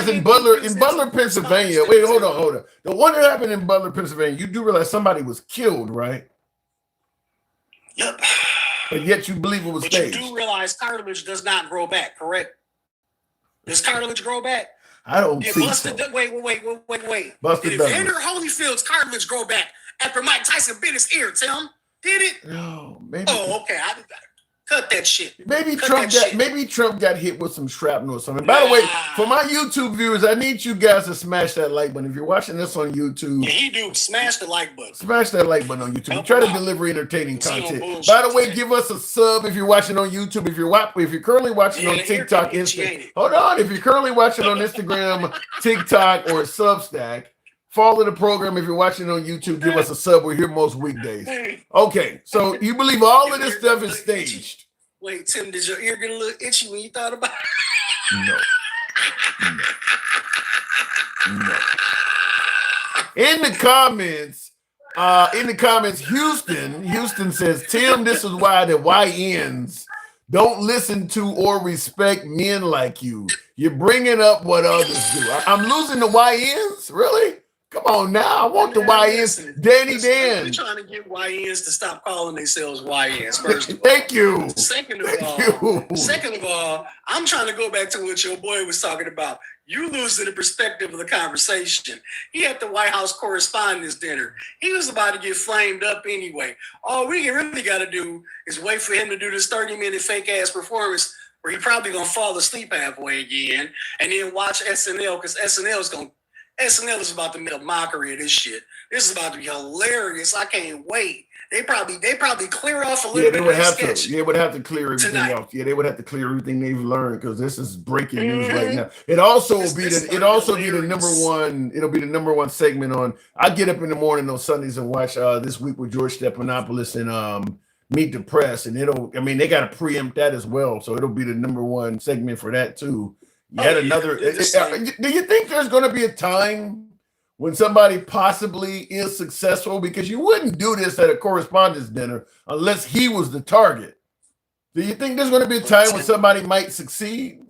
in Butler, Pennsylvania. Wait, hold on. The one that happened in Butler, Pennsylvania, you do realize somebody was killed, right? Yep. But yet you believe it was staged. You do realize cartilage does not grow back, correct? Does cartilage grow back? I don't think so. Wait. Buster Did Douglas. Evander Holyfield's cartilage grow back after Mike Tyson bit his ear, Tim? Did it? No, maybe. Oh, okay. Cut that shit. Maybe Cut Trump that got shit. maybe Trump got hit with some shrapnel or something. By the way, for my YouTube viewers, I need you guys to smash that like button. If you're watching this on YouTube, Yeah, he do. Smash the like button. smash that like button on YouTube. We try to deliver entertaining See no content. bullshit By the way, today. give us a sub if you're watching on YouTube. If you're currently watching on Yeah, the ear TikTok, can itchy, ain't Instagram. it? Hold on. If you're currently watching on Instagram, TikTok, or Substack, follow the program. If you're watching on YouTube, give us a sub. We're here most weekdays. Okay, so you believe all of this stuff is staged? Wait, Tim, did your ear get a little itchy when you thought about it? No. No. In the comments, Houston says, Tim, this is why the YNs don't listen to or respect men like you. You're bringing up what others do. I'm losing the YNs? Really? Come on now. I want the YNs. Danny Dan. We're trying to get YNs to stop calling themselves YNs, first of all. Thank you. Second of all, I'm trying to go back to what your boy was talking about. You losing the perspective of the conversation. He at the White House Correspondents' Dinner. He was about to get flamed up anyway. All we really got to do is wait for him to do this 30-minute fake-ass performance where he probably going to fall asleep halfway again and then watch SNL because SNL is about to make a mockery of this shit. This is about to be hilarious. I can't wait. They probably clear off a little bit. They would of have sketch. to. They would have to clear everything Tonight. off. Yeah, they would have to clear everything they've learned because this is breaking news right now. It also will be the. It also be the number one. It'll be the number one segment on. I get up in the morning on Sundays and watch This Week with George Stephanopoulos and Meet the Press, and it'll. I mean, they got to preempt that as well, so it'll be the number one segment for that too. Yet another. Do you think there's going to be a time when somebody possibly is successful? Because you wouldn't do this at a correspondence dinner unless he was the target. Do you think there's going to be a time when somebody might succeed?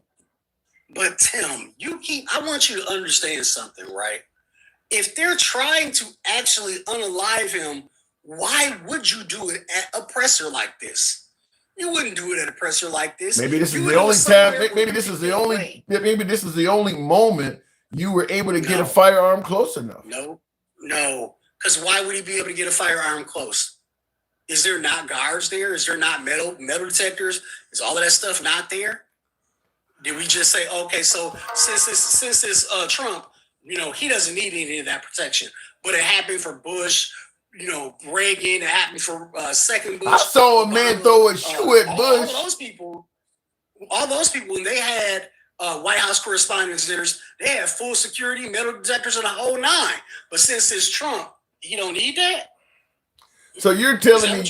But Tim, I want you to understand something, right? If they're trying to actually unalive him, why would you do it at a presser like this? You wouldn't do it at a presser like this. Maybe this is the only time. Maybe this is the only. Maybe this is the only moment you were able to get a firearm close enough. No. Because why would he be able to get a firearm close? Is there not guards there? Is there not metal detectors? Is all of that stuff not there? Did we just say, okay, so since it's Trump, he doesn't need any of that protection. But it happened for Bush, Reagan, it happened for second Bush. I saw a man throw a shoe at Bush. All those people, when they had White House Correspondents' Dinners, they had full security, metal detectors, and the whole nine. But since it's Trump, he don't need that. So you're telling me?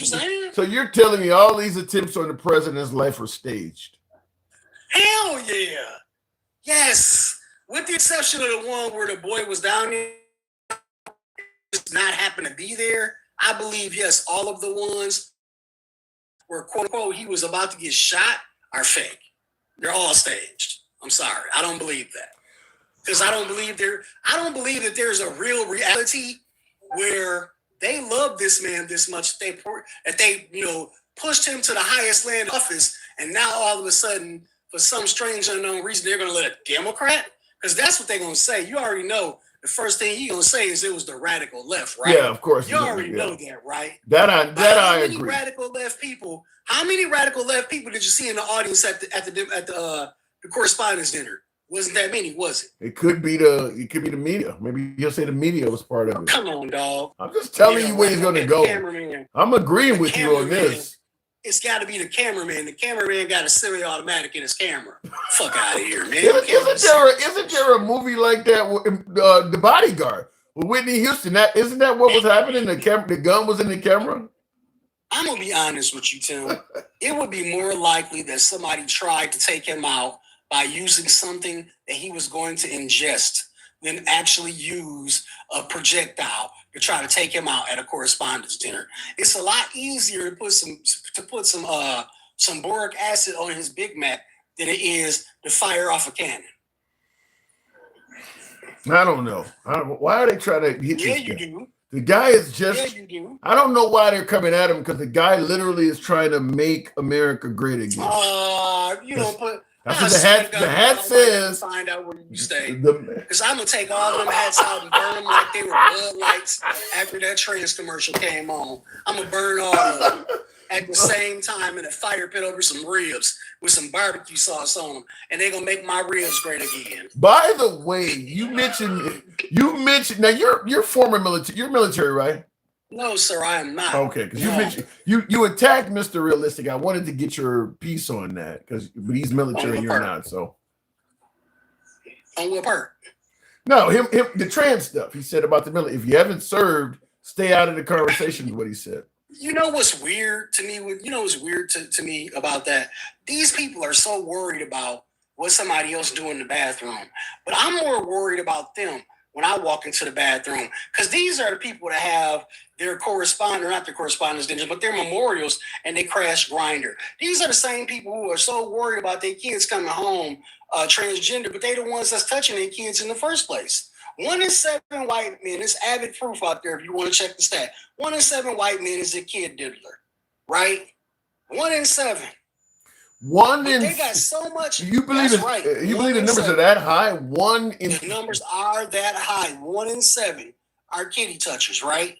So you're telling me all these attempts on the president's life are staged? Hell yeah, yes. With the exception of the one where the boy was down there, does not happen to be there. I believe yes, all of the ones where quote unquote he was about to get shot are fake. They're all staged. I'm sorry, I don't believe that because I don't believe that there's a real reality where they love this man this much that they pushed him to the highest land office, and now all of a sudden, for some strange unknown reason, they're going to let a Democrat, because that's what they're going to say. You already know the first thing he's going to say is it was the radical left, right? Yeah, of course. You already know that, right? That I agree. How many radical left people did you see in the audience at the correspondence dinner? Wasn't that many, was it? It could be the media. Maybe you'll say the media was part of it. Come on, dog. I'm just telling you where he's going to go. I'm agreeing with you on this. It's got to be the cameraman. The cameraman got a semi-automatic in his camera. Fuck out of here, man. Isn't there a movie like that, The Bodyguard, with Whitney Houston? Isn't that what was happening? The gun was in the camera? I'm going to be honest with you, Tim. It would be more likely that somebody tried to take him out by using something that he was going to ingest than actually use a projectile to try to take him out at a correspondence dinner. It's a lot easier to put some boric acid on his Big Mac than it is to fire off a cannon. I don't know. Why are they trying to hit this guy? You do. The guy is just. Yeah, you do. I don't know why they're coming at him, because the guy literally is trying to make America great again. That's what the hat says. Find out where you stay. Because I'm gonna take all of them hats out and burn them like like they were Bud Lights after that Trans commercial came on. I'm gonna burn all of them at the same time in a fire pit over some ribs with some barbecue sauce on them, and they're gonna make my ribs great again. By the way, you mentioned now you're former military. You're military, right? No, sir, I am not. Okay, because No. you mentioned you attacked Mr. Realistic. I wanted to get your piece on that because he's military and you're not. So on what part? No, him the trans stuff. He said about the military. If you haven't served, stay out of the conversation. Is what he said. You know what's weird to me? What's weird to me about that? These people are so worried about what somebody else do in the bathroom, but I'm more worried about them when I walk into the bathroom, because these are the people that have their not their correspondence dinners, but their memorials, and they crash Grindr. These are the same people who are so worried about their kids coming home transgender, but they're the ones that's touching their kids in the first place. 1 in 7 white men, there's avid proof out there if you want to check the stat. 1 in 7 white men is a kid diddler, right? 1 in 7. They got so much. You believe that's right. You 1 believe the in numbers 7. are that high? The numbers are that high. 1 in 7 are kitty touchers, right?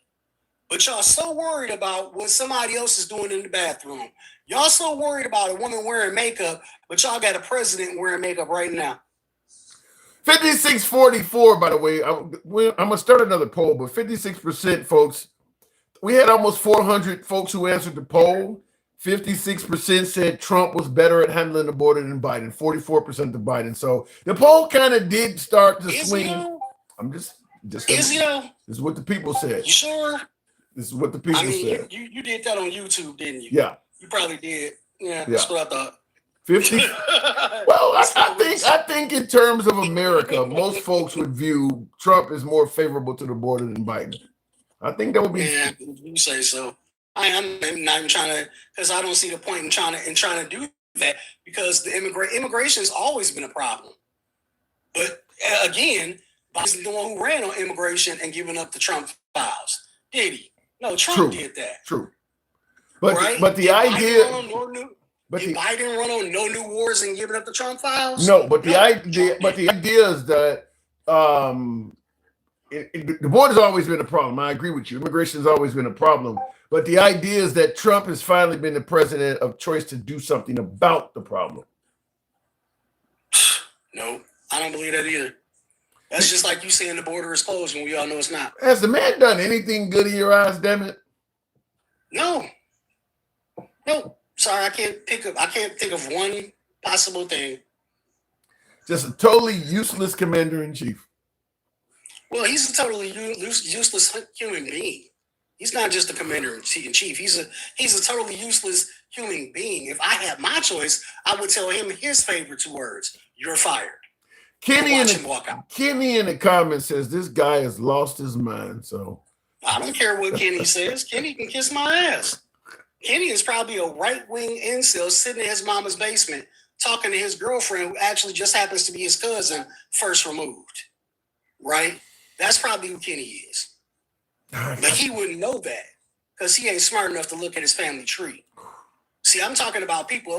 But y'all so worried about what somebody else is doing in the bathroom. Y'all so worried about a woman wearing makeup, but y'all got a president wearing makeup right now. 56-44, by the way. I'm gonna start another poll, but 56%, folks. We had almost 400 folks who answered the poll. 56% said Trump was better at handling the border than Biden. 44% to Biden. So the poll kind of did start to swing. I'm just Is he though? This is what the people said. You sure? This is what the people said. You did that on YouTube, didn't you? Yeah. You probably did. Yeah, that's what I thought. 50. Well, I think in terms of America, most folks would view Trump as more favorable to the border than Biden. I think that would be. Yeah, you say so. I'm not even trying to, because I don't see the point in trying to do that, because the immigration has always been a problem. But again, Biden's the one who ran on immigration and giving up the Trump files. Did he? No, Trump did that. True. But right? but the Did idea. Biden run on no new wars and giving up the Trump files? No, but the idea is that the border's always been a problem. I agree with you. Immigration has always been a problem. But the idea is that Trump has finally been the president of choice to do something about the problem. No, I don't believe that either. That's just like you saying the border is closed when we all know it's not. Has the man done anything good in your eyes, damn it? No. Sorry, I can't think of one possible thing. Just a totally useless commander in chief. Well, he's a totally useless human being. He's not just a commander in chief. He's a totally useless human being. If I had my choice, I would tell him his favorite 2 words: "You're fired." Kenny in walk out. the comments says this guy has lost his mind. So I don't care what Kenny says. Kenny can kiss my ass. Kenny is probably a right-wing incel sitting in his mama's basement talking to his girlfriend, who actually just happens to be his cousin, first removed. Right? That's probably who Kenny is. But he wouldn't know that because he ain't smart enough to look at his family tree. See, I'm talking about people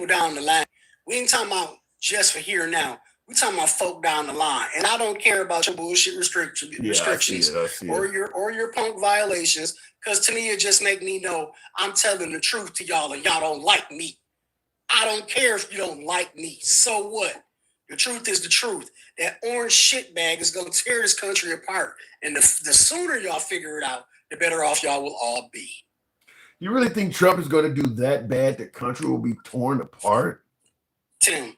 down the line. We ain't talking about just for here and now. We talking about folk down the line. And I don't care about your bullshit restrictions or your punk violations, because to me it just make me know I'm telling the truth to y'all and y'all don't like me. I don't care if you don't like me. So what? The truth is the truth. That orange shitbag is going to tear this country apart. And the sooner y'all figure it out, the better off y'all will all be. You really think Trump is going to do that bad? The country will be torn apart? Tim,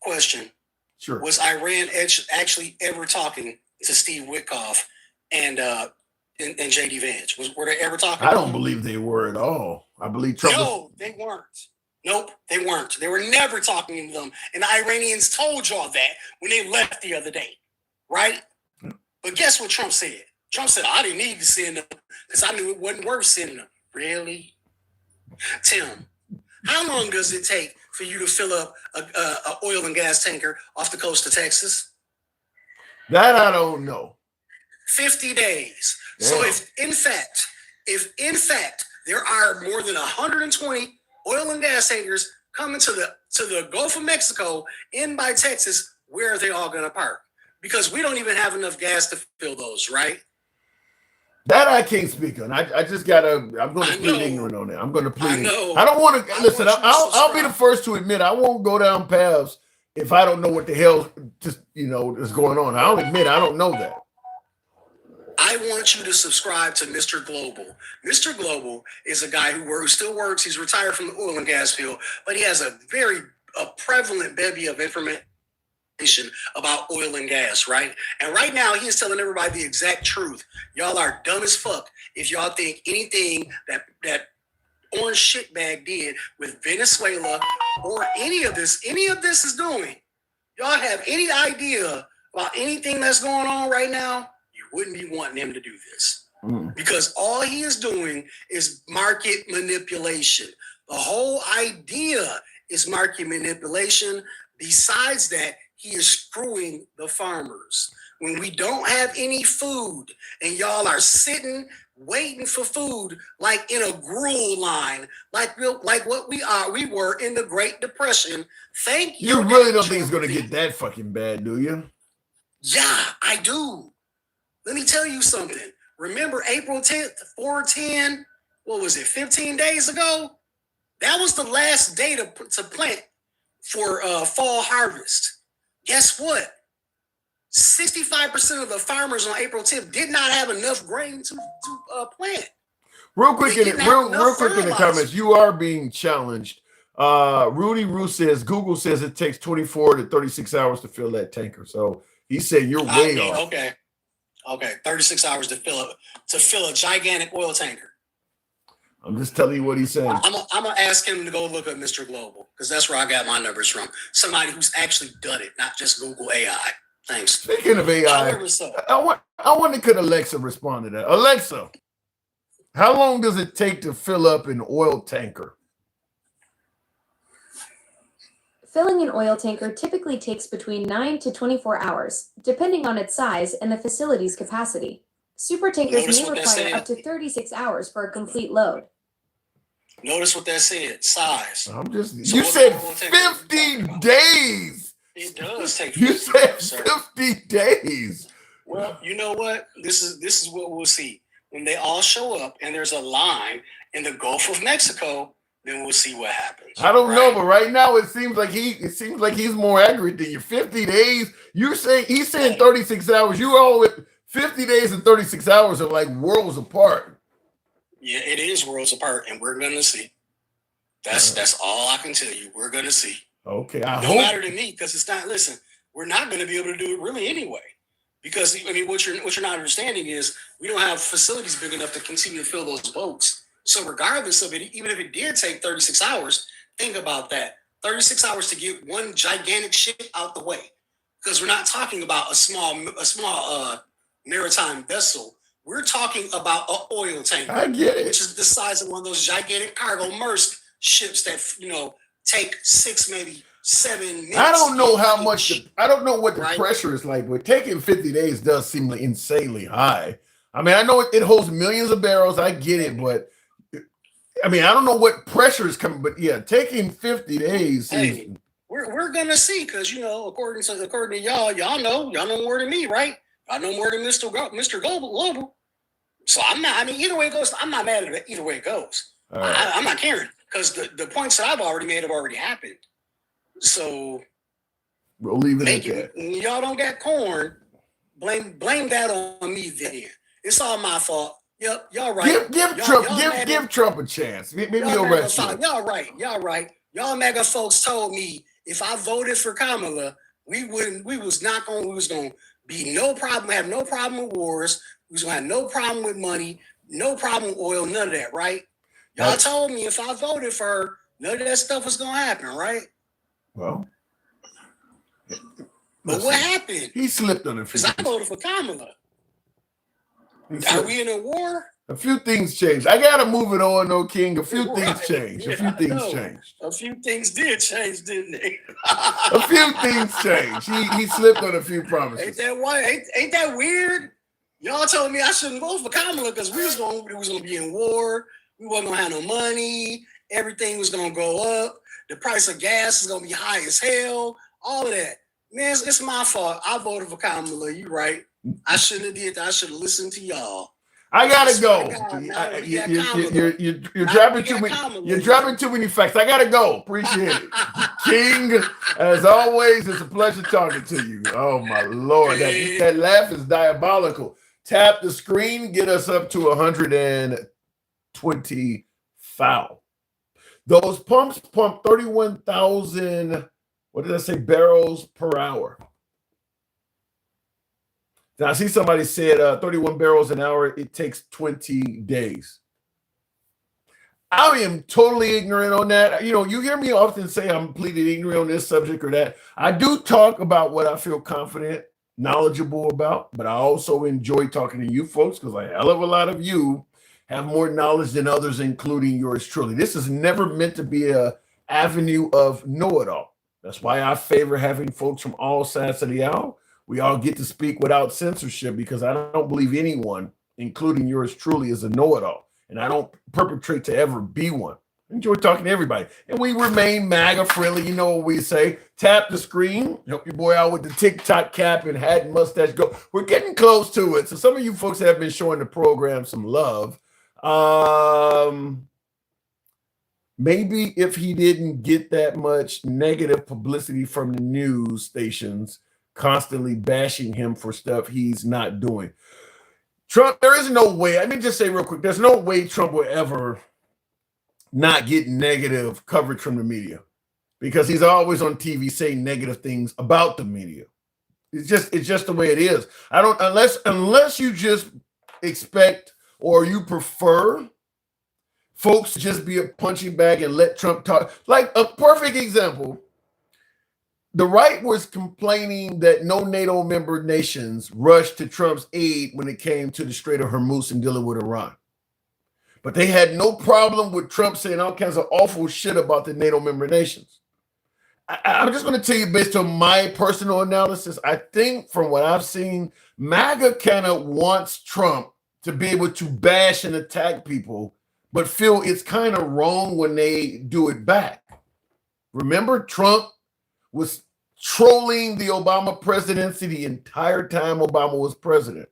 question. Sure. Was Iran actually ever talking to Steve Witkoff and J.D. Vance? Were they ever talking? I don't believe they were at all. I believe Trump. No, they weren't. Nope, they weren't. They were never talking to them. And the Iranians told y'all that when they left the other day, right? But guess what Trump said? Trump said, I didn't need to send them because I knew it wasn't worth sending them. Really? Tim, how long does it take for you to fill up a oil and gas tanker off the coast of Texas? That I don't know. 50 days. Damn. So if in fact there are more than 120 oil and gas tankers coming to the Gulf of Mexico in by Texas, where are they all going to park? Because we don't even have enough gas to fill those, right? That I can't speak on. I'm going to plead ignorant on that. I'm going to plead. I don't want to listen. I'll be the first to admit I won't go down paths if I don't know what the hell is going on. I'll admit I don't know that. I want you to subscribe to Mr. Global. Mr. Global is a guy who still works. He's retired from the oil and gas field, but he has a prevalent bevy of information about oil and gas, right? And right now, he is telling everybody the exact truth. Y'all are dumb as fuck if y'all think anything that orange shitbag did with Venezuela or any of this is doing. Y'all have any idea about anything that's going on right now? Wouldn't be wanting him to do this because all he is doing is market manipulation. The whole idea is market manipulation. Besides that, he is screwing the farmers. When we don't have any food and y'all are sitting waiting for food like in a gruel line, like what we were in the Great Depression. Thank you. You really don't think it's going to get that fucking bad, do you? Yeah, I do. Let me tell you something. Remember April 10th, 410, what was it, 15 days ago? That was the last day to plant for fall harvest. Guess what? 65% of the farmers on April 10th did not have enough grain to plant. Real quick in the comments, you are being challenged. Rudy Roo says, Google says it takes 24 to 36 hours to fill that tanker. So he said you're way off. Okay, 36 hours to fill a gigantic oil tanker. I'm just telling you what he's saying. I'm gonna ask him to go look up Mr. Global because that's where I got my numbers from. Somebody who's actually done it, not just Google AI. Thanks. Speaking of AI, I wonder could Alexa respond to that? Alexa, how long does it take to fill up an oil tanker? Filling an oil tanker typically takes between 9 to 24 hours, depending on its size and the facility's capacity. Super tankers may require up to 36 hours for a complete load. Notice what that said, size. You said 50 days. It does take 50 said 50 days. Well, you know what? This is what we'll see. When they all show up and there's a line in the Gulf of Mexico, then we'll see what happens. I don't know, but right now it seems like he's more accurate than you. 50 days. He's saying 36 hours. You all with 50 days and 36 hours are like worlds apart. Yeah, it is worlds apart, and we're gonna see. That's all I can tell you. We're gonna see. Okay, no matter to me, because it's not. Listen, we're not gonna be able to do it really anyway. Because I mean, what you're not understanding is we don't have facilities big enough to continue to fill those boats. So regardless of it, even if it did take 36 hours, think about that. 36 hours to get one gigantic ship out the way. Because we're not talking about a small maritime vessel. We're talking about an oil tanker. I get it. Which is the size of one of those gigantic cargo Maersk ships that, take 6, maybe 7 minutes. I don't know how much, I don't know what the pressure is like, but taking 50 days does seem like insanely high. I mean, I know it holds millions of barrels. I get it, but I mean, I don't know what pressure is coming, but yeah, taking 50 days. Hey, we're gonna see, because according to y'all know more than me, right? I know more than Mr. Global. So I'm not. I mean, either way it goes, I'm not mad at it. Either way it goes, right. I'm not caring because the points that I've already made have already happened. So we'll leave it at that. Y'all don't got corn. Blame that on me. Then it's all my fault. Yep, y'all right. Give Trump a chance. Maybe he'll rest. Y'all right. Y'all mega folks told me if I voted for Kamala, we was gonna be no problem, have no problem with wars, we was gonna have no problem with money, no problem with oil, none of that, right? Y'all told me if I voted for her, none of that stuff was gonna happen, right? Well, but what happened? He slipped on a few. Because I voted for Kamala. Are we in a war? A few things changed. I gotta move it on, though, King. A few things changed. Yeah, a few things changed. A few things did change, didn't they? A few things changed. He slipped on a few promises. Ain't that weird? Y'all told me I shouldn't vote for Kamala because we was gonna be in war. We wasn't gonna have no money. Everything was gonna go up. The price of gas is gonna be high as hell. All of that. Man, it's my fault. I voted for Kamala. You right. I shouldn't have did that. I should have listened to y'all. I gotta swear go. to God, now that we You- got you- Kamala. You're Now dropping we too got many. Kamala. You're dropping too many facts. I gotta go. Appreciate it, King. As always, it's a pleasure talking to you. Oh my Lord, that laugh is diabolical. Tap the screen, get us up to 120 foul. Those pumps pump 31,000. What did I say? Barrels per hour. Now I see somebody said 31 barrels an hour. It takes 20 days. I am totally ignorant on that. You know, you hear me often say I'm completely ignorant on this subject or that. I do talk about what I feel confident, knowledgeable about, but I also enjoy talking to you folks because a hell of a lot of you have more knowledge than others, including yours truly. This is never meant to be a avenue of know-it-all. That's why I favor having folks from all sides of the aisle. We all get to speak without censorship because I don't believe anyone, including yours truly, is a know-it-all. And I don't perpetrate to ever be one. Enjoy talking to everybody. And we remain MAGA friendly. You know what we say. Tap the screen. Help your boy out with the TikTok cap and hat and mustache go. We're getting close to it. So some of you folks have been showing the program some love. Maybe if he didn't get that much negative publicity from the news stations constantly bashing him for stuff he's not doing. Trump, there is no way. Let me just say real quick, there's no way Trump will ever not get negative coverage from the media because he's always on TV saying negative things about the media. It's just the way it is. I don't unless you just expect or you prefer folks to just be a punching bag and let Trump talk. Like a perfect example. The right was complaining that no NATO member nations rushed to Trump's aid when it came to the Strait of Hormuz and dealing with Iran. But they had no problem with Trump saying all kinds of awful shit about the NATO member nations. I'm just going to tell you based on my personal analysis, I think from what I've seen, MAGA kind of wants Trump to be able to bash and attack people, but feel it's kind of wrong when they do it back. Remember, Trump was trolling the Obama presidency the entire time Obama was president,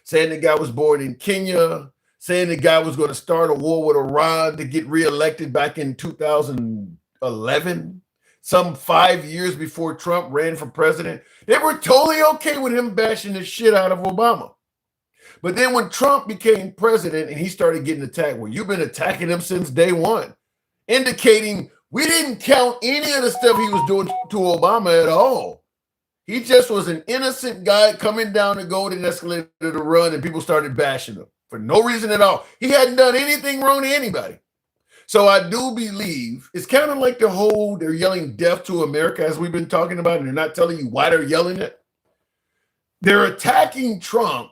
saying the guy was born in Kenya, saying the guy was going to start a war with Iran to get reelected back in 2011, some 5 years before Trump ran for president. They were totally okay with him bashing the shit out of Obama. But then when Trump became president and he started getting attacked, well, you've been attacking him since day one, indicating we didn't count any of the stuff he was doing to Obama at all. He just was an innocent guy coming down the golden escalator to run, and people started bashing him for no reason at all. He hadn't done anything wrong to anybody. So I do believe it's kind of like the whole they're yelling death to America, as we've been talking about, and they're not telling you why they're yelling it. They're attacking Trump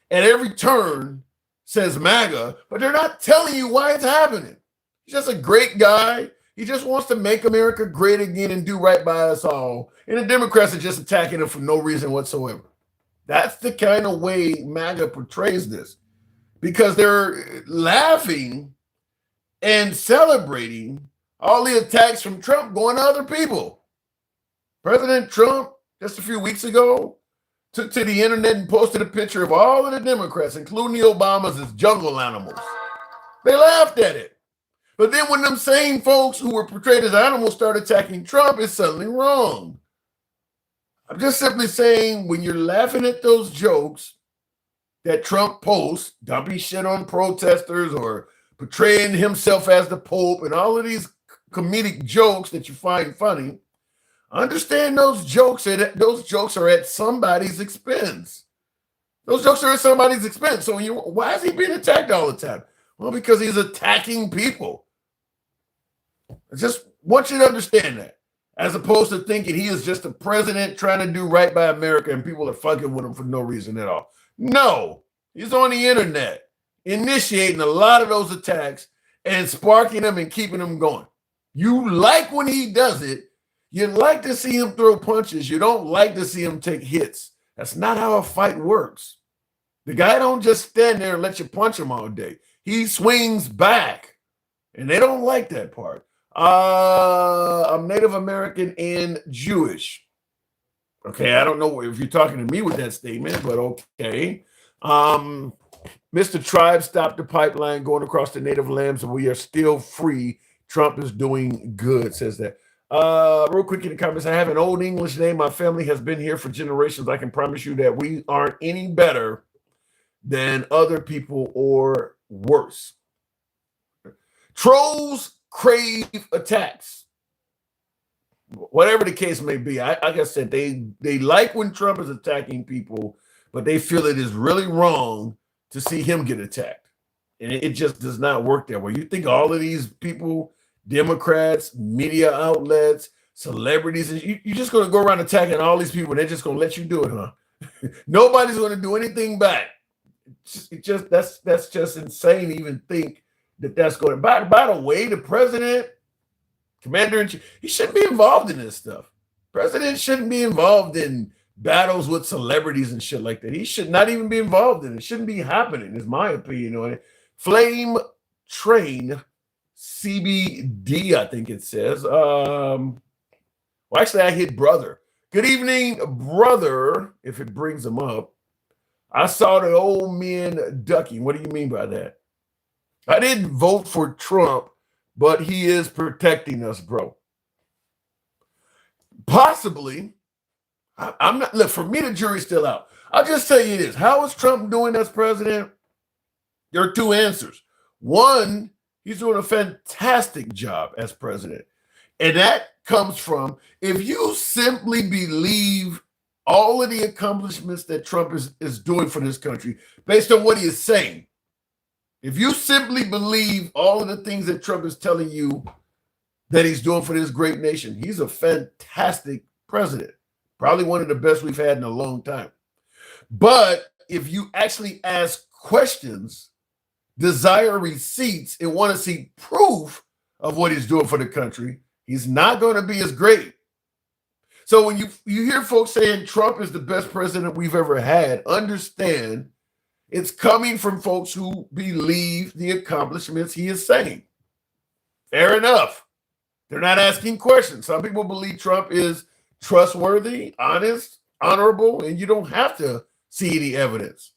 at every turn, says MAGA, but they're not telling you why it's happening. He's just a great guy. He just wants to make America great again and do right by us all. And the Democrats are just attacking him for no reason whatsoever. That's the kind of way MAGA portrays this, because they're laughing and celebrating all the attacks from Trump going to other people. President Trump, just a few weeks ago, took to the internet and posted a picture of all of the Democrats, including the Obamas, as jungle animals. They laughed at it. But then when them same folks who were portrayed as animals start attacking Trump, it's suddenly wrong. I'm just simply saying, when you're laughing at those jokes that Trump posts, dumping shit on protesters or portraying himself as the Pope and all of these comedic jokes that you find funny, understand those jokes are at somebody's expense. Those jokes are at somebody's expense. So why is he being attacked all the time? Well, because he's attacking people. I just want you to understand that, as opposed to thinking he is just a president trying to do right by America and people are fucking with him for no reason at all. No, he's on the internet initiating a lot of those attacks and sparking them and keeping them going. You like when he does it. You like to see him throw punches. You don't like to see him take hits. That's not how a fight works. The guy don't just stand there and let you punch him all day. He swings back, and they don't like that part. I'm Native American and Jewish. Okay, I don't know if you're talking to me with that statement, but okay. Mr. Tribe stopped the pipeline going across the native lands, and we are still free. Trump is doing good, says that. Real quick in the comments, I have an old English name. My family has been here for generations. I can promise you that we aren't any better than other people or worse. Trolls crave attacks. Whatever the case may be, like I said, they like when Trump is attacking people, but they feel it is really wrong to see him get attacked. And it just does not work that way. You think all of these people, Democrats, media outlets, celebrities, you're just going to go around attacking all these people and they're just going to let you do it, huh? Nobody's going to do anything back. That's just insane to even think that that's going to. By the way, the president, commander-in-chief, he shouldn't be involved in this stuff. President shouldn't be involved in battles with celebrities and shit like that. He should not even be involved in it. It shouldn't be happening, is my opinion on it. Flame Train CBD, I think it says. Well, actually, I hit brother. Good evening, brother, if it brings them up. I saw the old men ducking. What do you mean by that? I didn't vote for Trump, but he is protecting us, bro. Possibly. I'm not. Look, for me, the jury's still out. I'll just tell you this. How is Trump doing as president? There are two answers. One, he's doing a fantastic job as president. And that comes from, if you simply believe all of the accomplishments that Trump is doing for this country based on what he is saying, if you simply believe all of the things that Trump is telling you that he's doing for this great nation, he's a fantastic president. Probably one of the best we've had in a long time. But if you actually ask questions, desire receipts, and want to see proof of what he's doing for the country, he's not going to be as great. So when you hear folks saying Trump is the best president we've ever had, understand it's coming from folks who believe the accomplishments he is saying. Fair enough. They're not asking questions. Some people believe Trump is trustworthy, honest, honorable, and you don't have to see any evidence.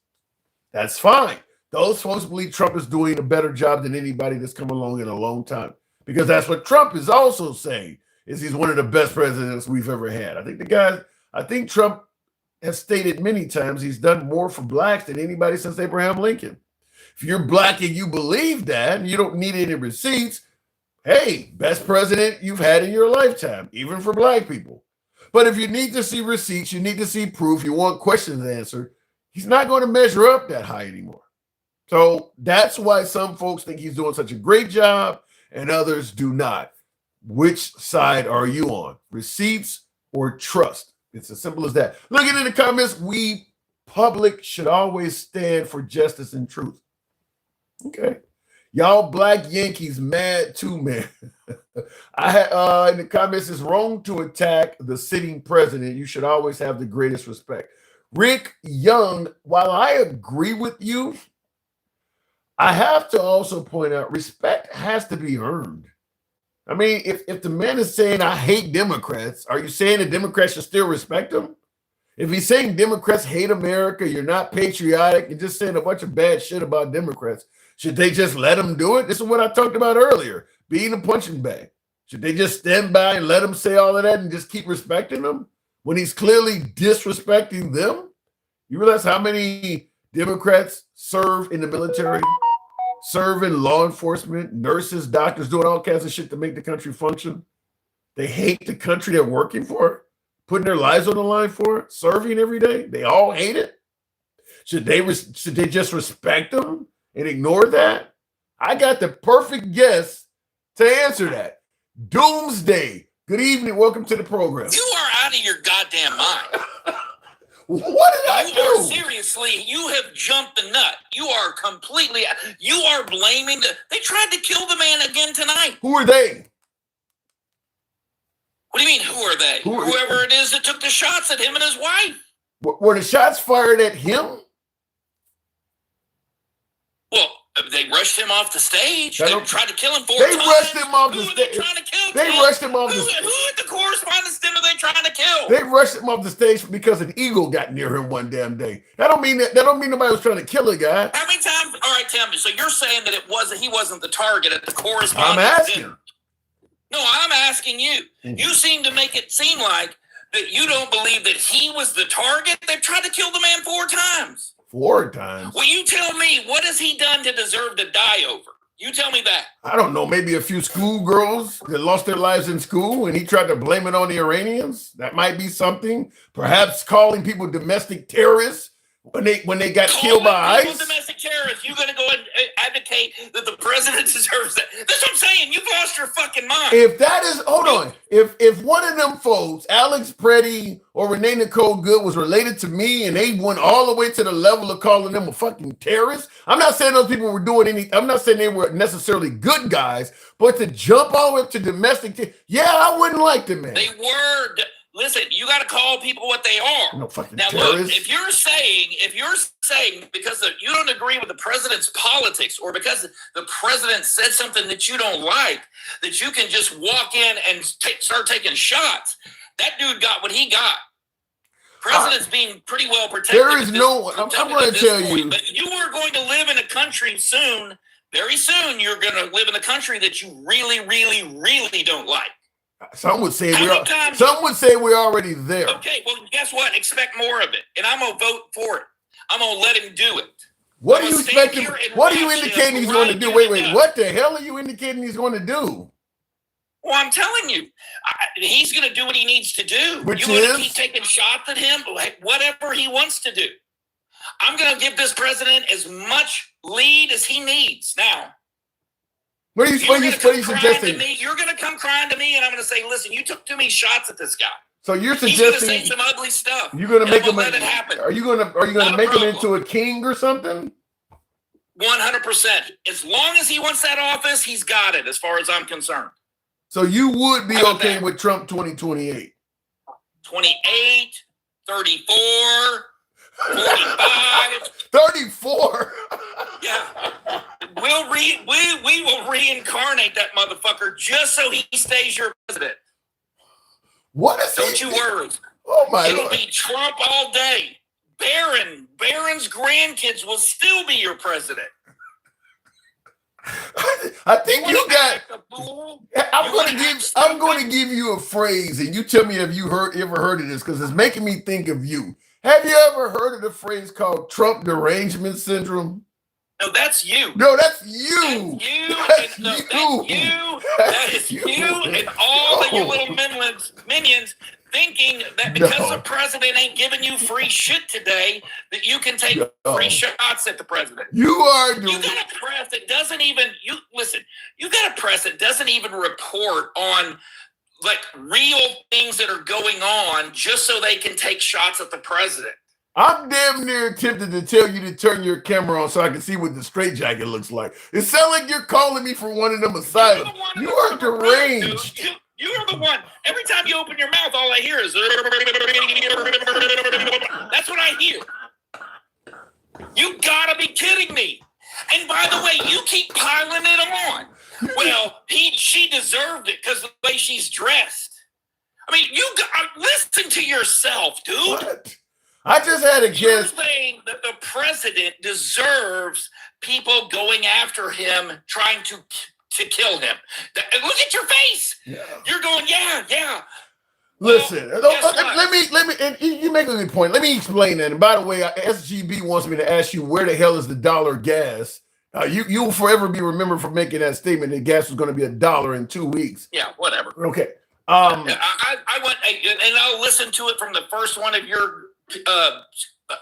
That's fine. Those folks believe Trump is doing a better job than anybody that's come along in a long time, because that's what Trump is also saying, is he's one of the best presidents we've ever had. I think Trump has stated many times he's done more for blacks than anybody since Abraham Lincoln. If you're black and you believe that and you don't need any receipts, hey, best president you've had in your lifetime, even for black people. But if you need to see receipts, you need to see proof, you want questions answered, he's not going to measure up that high anymore. So that's why some folks think he's doing such a great job and others do not. Which side are you on? Receipts or trust? It's as simple as that. Looking in the comments, we public should always stand for justice and truth. Okay. Y'all black Yankees mad too, man. I had in the comments, it's wrong to attack the sitting president. You should always have the greatest respect. Rick Young, while I agree with you, I have to also point out respect has to be earned. I mean, if the man is saying, I hate Democrats, are you saying the Democrats should still respect him? If he's saying Democrats hate America, you're not patriotic, you're just saying a bunch of bad shit about Democrats, should they just let him do it? This is what I talked about earlier, being a punching bag. Should they just stand by and let him say all of that and just keep respecting him when he's clearly disrespecting them? You realize how many Democrats serve in the military, serve in law enforcement, nurses, doctors, doing all kinds of shit to make the country function? They hate the country they're working for, putting their lives on the line for it, serving every day. They all hate it. Should they just respect them and ignore that? I got the perfect guess to answer that. Doomsday. Good evening. Welcome to the program. You are out of your goddamn mind. What did I do? Seriously, you have jumped the nut. You are completely, you are blaming they tried to kill the man again tonight. Who are they? What do you mean, who are they? Whoever it is that took the shots at him and his wife. Were the shots fired at him? Well, They rushed him off the stage. I They don't- tried to kill him 4 They times. rushed him off the Who are they stage. trying to kill? They Tim? rushed him off the Who at the Correspondence Dinner they trying to kill? They rushed him off the stage because an eagle got near him one damn day. That don't mean nobody was trying to kill a guy. How many times? All right, tell me. So you're saying that he wasn't the target at the Correspondence I'm asking. Dinner? No, I'm asking you. You seem to make it seem like that you don't believe that he was the target. They've tried to kill the man 4 times. 4 times. Well, you tell me, what has he done to deserve to die over? You tell me that. I don't know, maybe a few schoolgirls that lost their lives in school and he tried to blame it on the Iranians. That might be something. Perhaps calling people domestic terrorists when they got killed by ICE. Domestic terrorists. You're going to go and advocate that the president deserves that. That's what I'm saying. You've lost your fucking mind. If that is, hold on. If one of them folks, Alex Preddy or Renee Nicole Good, was related to me and they went all the way to the level of calling them a fucking terrorist, I'm not saying those people were doing any, I'm not saying they were necessarily good guys, but to jump all the way up to domestic, yeah, I wouldn't like them, man. They were. Listen, you got to call people what they are. No fucking Now, terrorists. look, if you're saying because you don't agree with the president's politics or because the president said something that you don't like, that you can just walk in and start taking shots, that dude got what he got. President's being pretty well protected. There is no, I'm going to tell you. But you are going to live in a country soon, very soon, you're going to live in a country that you really, really, really don't like. Some would say we're already there. Okay, well, guess what? Expect more of it, and I'm gonna vote for it. I'm gonna let him do it. What are you expecting? What are you indicating he's going to do? Wait, what the hell are you indicating he's going to do? Well, I'm telling you, he's gonna do what he needs to do. Which you want is? to keep taking shots at him, whatever he wants to do. I'm gonna give this president as much lead as he needs now. What are you suggesting? You're going to come crying to me, and I'm going to say, "Listen, you took too many shots at this guy." So you're He's going to suggesting say some ugly stuff. you're going to make him. Let it happen. Are you going to make him into a king or something? 100%. As long as he wants that office, he's got it. As far as I'm concerned. So you would be okay with Trump 2028? 28, 34, 45, 34. Yeah. We will reincarnate that motherfucker just so he stays your president. What is Don't you worry. Oh my It'll Lord. be Trump all day. Barron's grandkids will still be your president. I think you got. I'm going to give you a phrase, and you tell me if you ever heard of this, because it's making me think of you. Have you ever heard of the phrase called Trump derangement syndrome? No, that's you. No, that's you. That's you and all of your little minions thinking that because the president ain't giving you free shit today, that you can take free shots at the president. You got a press that doesn't even you got a press that doesn't even report on like real things that are going on just so they can take shots at the president. I'm damn near tempted to tell you to turn your camera on so I can see what the straitjacket looks like. It sounds like you're calling me for one of them asylums. You are deranged. You are the one. Every time you open your mouth, all I hear is that's what I hear. You gotta be kidding me. And by the way, you keep piling it on. Well, she deserved it because the way she's dressed. I mean, listen to yourself, dude. What? I just had a guess. You're saying that the president deserves people going after him, trying to kill him. Look at your face. Yeah. You're going, yeah. Listen, let me, and you make a good point. Let me explain that. And by the way, SGB wants me to ask you, where the hell is the dollar gas? You'll forever be remembered for making that statement that gas was going to be $1 in 2 weeks. Yeah, whatever. Okay. I went, and I'll listen to it from the first one of your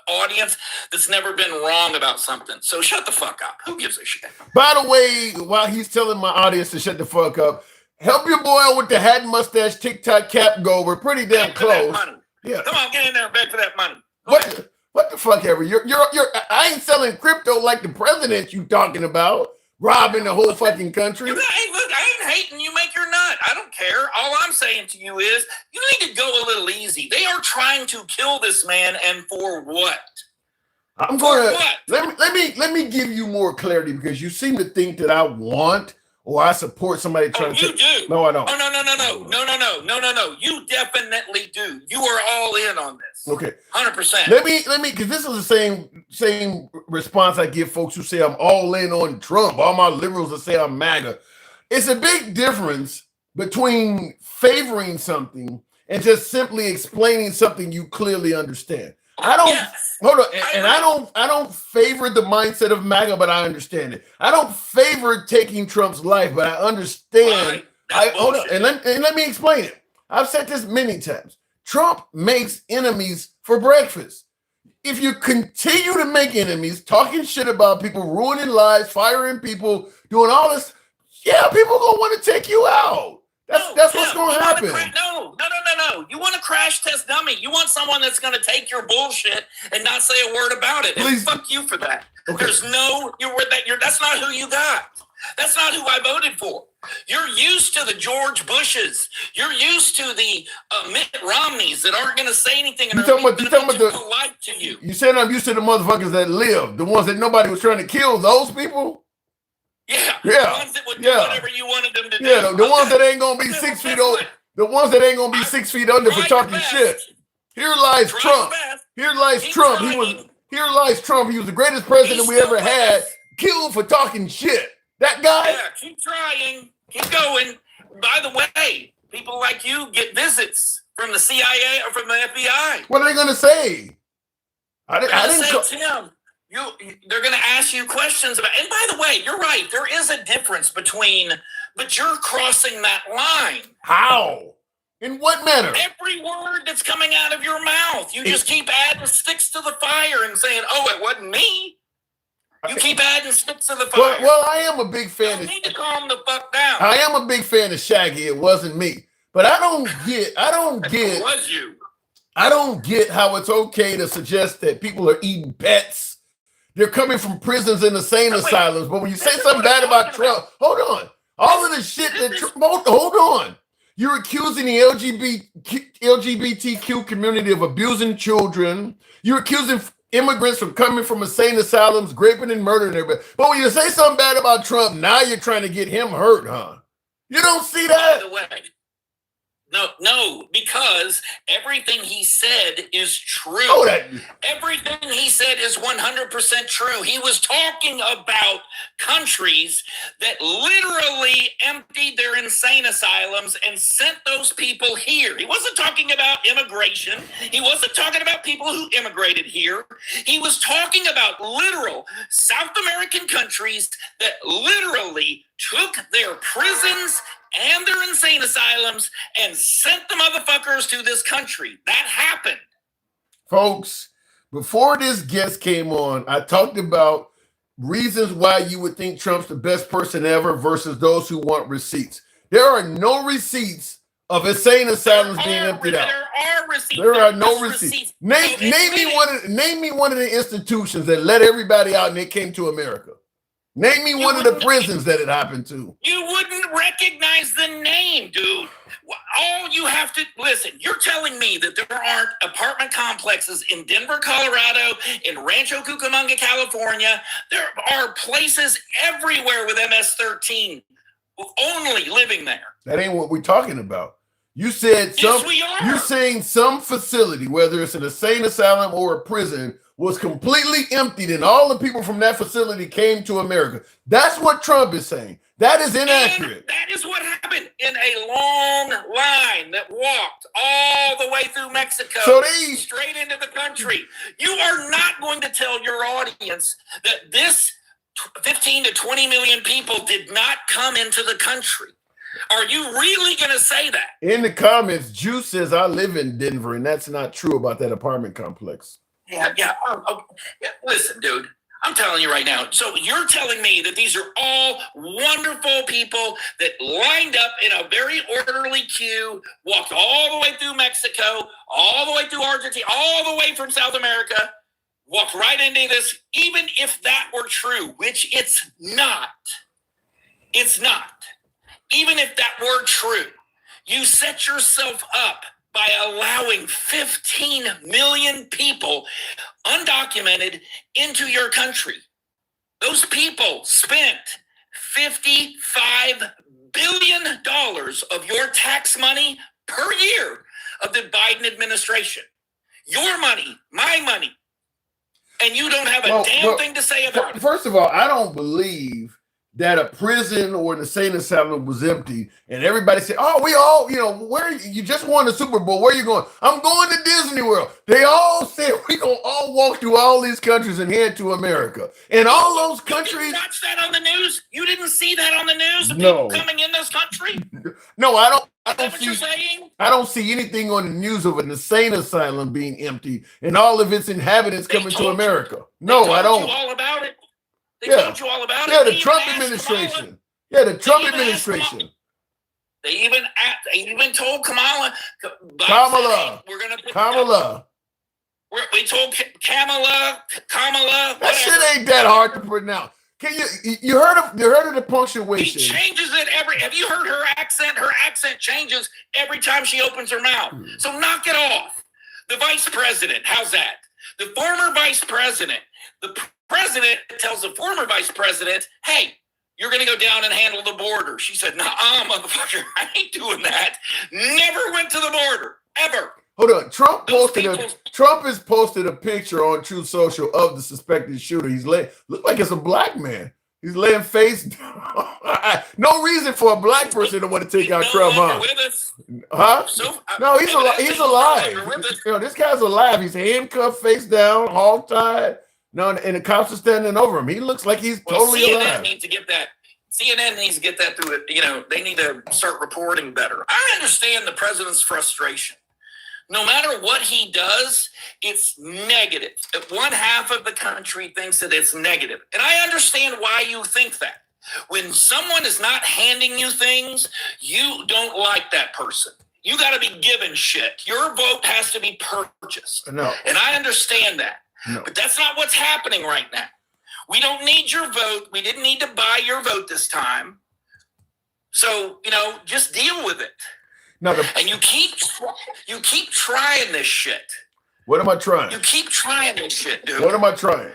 audience that's never been wrong about something. So shut the fuck up. Who gives a shit? By the way, while he's telling my audience to shut the fuck up, help your boy out with the hat and mustache TikTok cap goal. We're pretty damn close. Yeah. Come on, get in there and beg for that money. What the fuck ever? You're I ain't selling crypto like the president you talking about, robbing the whole fucking country. Hey, look, I ain't hating you make your nut. I don't care. All I'm saying to you is you need to go a little easy. They are trying to kill this man, and for what? I'm gonna let me give you more clarity because you seem to think that I want or I support somebody trying to. You do. No, I don't. Oh no. You definitely do. You are all in on this. Okay. 100%. Let me, because this is the same response I give folks who say I'm all in on Trump. All my liberals that say I'm MAGA. It's a big difference between favoring something and just simply explaining something you clearly understand. I don't hold on, and I don't favor the mindset of MAGA, but I understand it. I don't favor taking Trump's life, but I understand. Hold on, and let me explain it. I've said this many times. Trump makes enemies for breakfast. If you continue to make enemies, talking shit about people, ruining lives, firing people, doing all this, yeah, people gonna want to take you out. That's what's going to happen. No. You want a crash test dummy. You want someone that's going to take your bullshit and not say a word about it. And fuck you for that. Okay. That's not who you got. That's not who I voted for. You're used to the George Bushes. You're used to the Mitt Romneys that aren't going to say anything. And polite to you. You said I'm used to the motherfuckers that live, the ones that nobody was trying to kill. Those people. Yeah. The ones that would do whatever you wanted them to do. Yeah, the ones that ain't gonna be 6 feet over. The ones that ain't gonna be 6 feet under for talking shit. Here lies Trump. Here lies Trump. Here lies Trump. He was the greatest president we ever had. Killed for talking shit. That guy. Yeah, keep trying. Keep going. By the way, people like you get visits from the CIA or from the FBI. What are they gonna say? Tim. They're going to ask you questions about, and by the way, you're right. There is a difference but you're crossing that line. How? In what manner? Every word that's coming out of your mouth. You just keep adding sticks to the fire and saying, oh, it wasn't me. You keep adding sticks to the fire. Well, I am a big fan. You need to calm the fuck down. I am a big fan of Shaggy. It wasn't me. But I don't get. It was you. I don't get how it's okay to suggest that people are eating pets. They're coming from prisons and insane asylums. But when you say something bad about Trump, hold on. All of the shit that hold on. You're accusing the LGBTQ community of abusing children. You're accusing immigrants from coming from insane asylums, raping and murdering everybody. But when you say something bad about Trump, now you're trying to get him hurt, huh? You don't see that? By the way, no, because everything he said is true. Everything he said is 100% true. He was talking about countries that literally emptied their insane asylums and sent those people here. He wasn't talking about immigration. He wasn't talking about people who immigrated here. He was talking about literal South American countries that literally took their prisons and their insane asylums and sent the motherfuckers to this country. That happened. Folks, before this guest came on, I talked about reasons why you would think Trump's the best person ever versus those who want receipts. There are no receipts of insane asylums being emptied out. There are receipts. There are no receipts. Name me one of the institutions that let everybody out and they came to America. Name me one of the prisons that it happened to. You wouldn't recognize the name, dude. All you have to listen, you're telling me that there aren't apartment complexes in Denver, Colorado, in Rancho Cucamonga, California. There are places everywhere with MS-13 only living there. That ain't what we're talking about. You said you're saying some facility, whether it's an insane asylum or a prison, was completely emptied and all the people from that facility came to America. That's what Trump is saying. That is inaccurate. And that is what happened in a long line that walked all the way through Mexico, straight into the country. You are not going to tell your audience that this 15 to 20 million people did not come into the country. Are you really going to say that? In the comments, Juice says, I live in Denver, and that's not true about that apartment complex. Yeah. Listen, dude, I'm telling you right now. So you're telling me that these are all wonderful people that lined up in a very orderly queue, walked all the way through Mexico, all the way through Argentina, all the way from South America, walked right into this, even if that were true, which it's not. It's not. Even if that were true, you set yourself up by allowing 15 million people undocumented into your country. Those people spent $55 billion of your tax money per year of the Biden administration. Your money, my money. And you don't have a damn thing to say about it. First of all, I don't believe that a prison or an insane asylum was empty and everybody said, oh, we all, where you just won the Super Bowl, where are you going? I'm going to Disney World. They all said we gonna all walk through all these countries and head to America. And all those countries. You didn't watch that on the news? You didn't see that on the news? The No. people coming in this country? No, I don't Is that what you're saying? I don't see anything on the news of an insane asylum being empty and all of its inhabitants coming to America. No, I don't. They told you all about it. They Yeah. told you all about it. Yeah, They the even Trump asked administration. Kamala. Yeah, the Trump even asked administration. They even told Kamala. Kamala. We're gonna put Kamala. We told Kamala. That shit ain't that hard to pronounce. Can you heard of the He punctuation? changes it every. Have you heard her accent? Her accent changes every time she opens her mouth. So knock it off. The vice president. How's that? The former vice president. The president tells the former vice president, "Hey, you're going to go down and handle the border." She said, "Nah, motherfucker, I ain't doing that." Never went to the border ever. Hold on. Trump has posted a picture on True Social of the suspected shooter. He's look like it's a black man. He's laying face down. No reason for a black person to want to take out Trump, huh? Huh? No, he's alive. He's alive. This guy's alive. He's handcuffed, face down, hog-tied. No, and the cops are standing over him. He looks like he's totally CNN alive. needs to get that. CNN needs to get that through it. They need to start reporting better. I understand the president's frustration. No matter what he does, it's negative. One half of the country thinks that it's negative. And I understand why you think that. When someone is not handing you things, you don't like that person. You got to be given shit. Your vote has to be purchased. No. And I understand that. No. But that's not what's happening right now. We don't need your vote. We didn't need to buy your vote this time. So, just deal with it. No, And you keep trying this shit. what am I trying? You keep trying this shit, dude. What am I trying?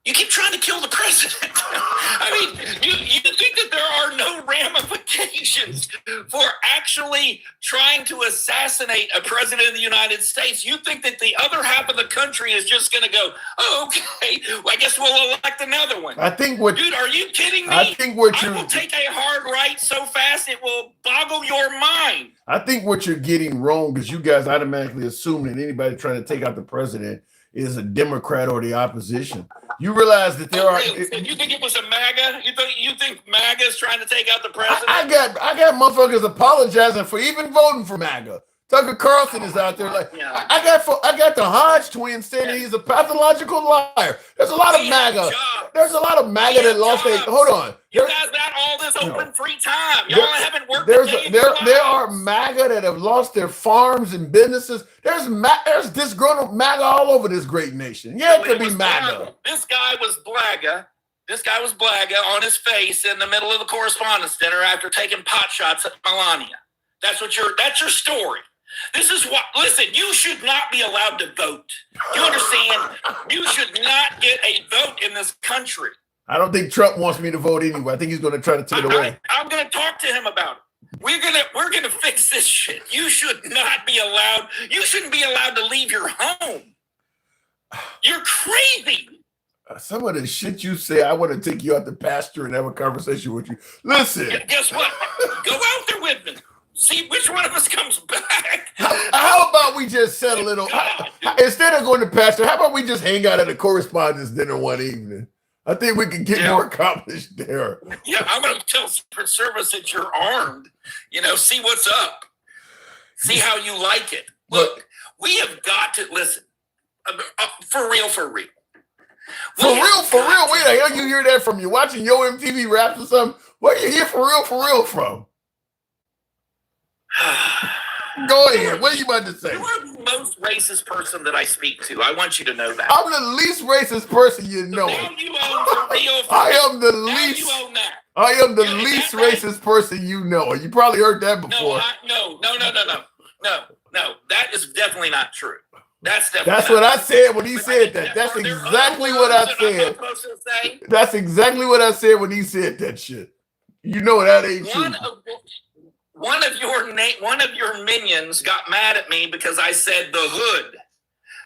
You keep trying to kill the president. I mean, you think that there are no ramifications for actually trying to assassinate a president of the United States. You think that the other half of the country is just going to go, oh, okay, well, I guess we'll elect another one. Dude, are you kidding me? I think what I will take a hard right so fast it will boggle your mind. I think what you're getting wrong is you guys automatically assume that anybody trying to take out the president is a Democrat or the opposition. You realize that there are. You think it was a MAGA? You think MAGA is trying to take out the president? I got motherfuckers apologizing for even voting for MAGA. Tucker Carlson is out there like I got the Hodge twins saying he's a pathological liar. There's a lot of MAGA. There's a lot of MAGA that lost their. Hold on. You guys got all this open free time. Y'all haven't worked. There are MAGA that have lost their farms and businesses. There's disgruntled MAGA all over this great nation. Yeah, it could be MAGA. This guy was Blaga. This guy was Blaga on his face in the middle of the Correspondents' Dinner after taking pot shots at Melania. That's your story. This is what, listen, you should not be allowed to vote. You understand? You should not get a vote in this country. I don't think Trump wants me to vote anyway. I think he's going to try to take it away. I'm going to talk to him about it. We're gonna fix this shit. You should not be allowed. You shouldn't be allowed to leave your home. You're crazy. Some of the shit you say, I want to take you out the pasture and have a conversation with you. Listen. Guess what? Go out there with me. See which one of us comes back. How about we just settle it on? Instead of going to pasture, how about we just hang out at a Correspondents' Dinner one evening? I think we can get more accomplished there. Yeah, I'm going to tell Secret Service that you're armed. See what's up. See how you like it. Look, we have got to listen. For real. For real. Where the hell you hear that from? You watching Yo MTV Raps or something? Where you hear for real from? Go ahead. What are you about to say? You are the most racist person that I speak to. I want you to know that. I'm the least racist person you know. Now you own for real. I am the least. You own that. I am the least racist person you know. You probably heard that before. No. No, that is definitely not true. That's definitely That's not what I true. said when he But said that. That's are there other exactly what I words that I'm not said. supposed to say? That's exactly what I said when he said that shit. You know that ain't true. One of your minions got mad at me because I said the hood.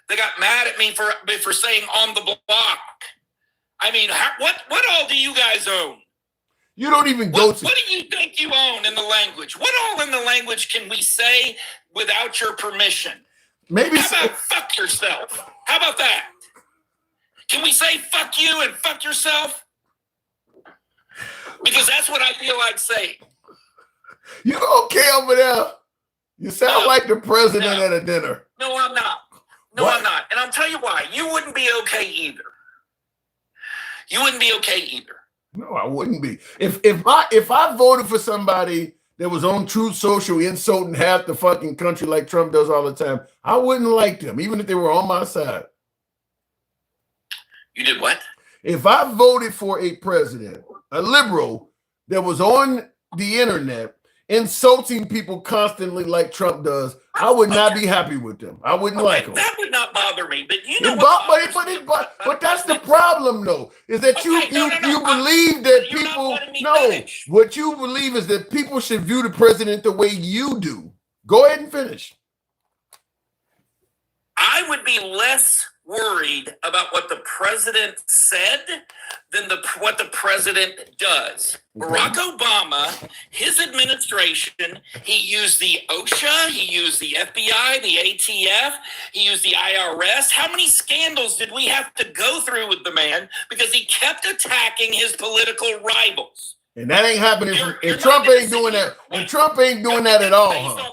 They got mad at me for saying on the block. I mean, what all do you guys own? You don't even go to. What do you think you own in the language? What all in the language can we say without your permission? Maybe. How about fuck yourself? How about that? Can we say fuck you and fuck yourself? Because that's what I feel like saying. You okay over there? You sound like the president at a dinner. No, I'm not. I'm not. And I'll tell you why. You wouldn't be okay either. You wouldn't be okay either. No, I wouldn't be. If I voted for somebody that was on Truth Social insulting half the fucking country like Trump does all the time, I wouldn't like them, even if they were on my side. You did what? If I voted for a president, a liberal, that was on the internet insulting people constantly like Trump does, I would not be happy with them. I wouldn't like them. That would not bother me, but you know But that's the problem, though, is that you believe that people what you believe is that people should view the president the way you do. Go ahead and finish. I would be less worried about what the president said than what the president does. Barack Obama, his administration, he used the OSHA, he used the FBI, the ATF, he used the IRS. How many scandals did we have to go through with the man because he kept attacking his political rivals? And that ain't happening. And Trump ain't doing that. And Trump ain't doing that at all, huh?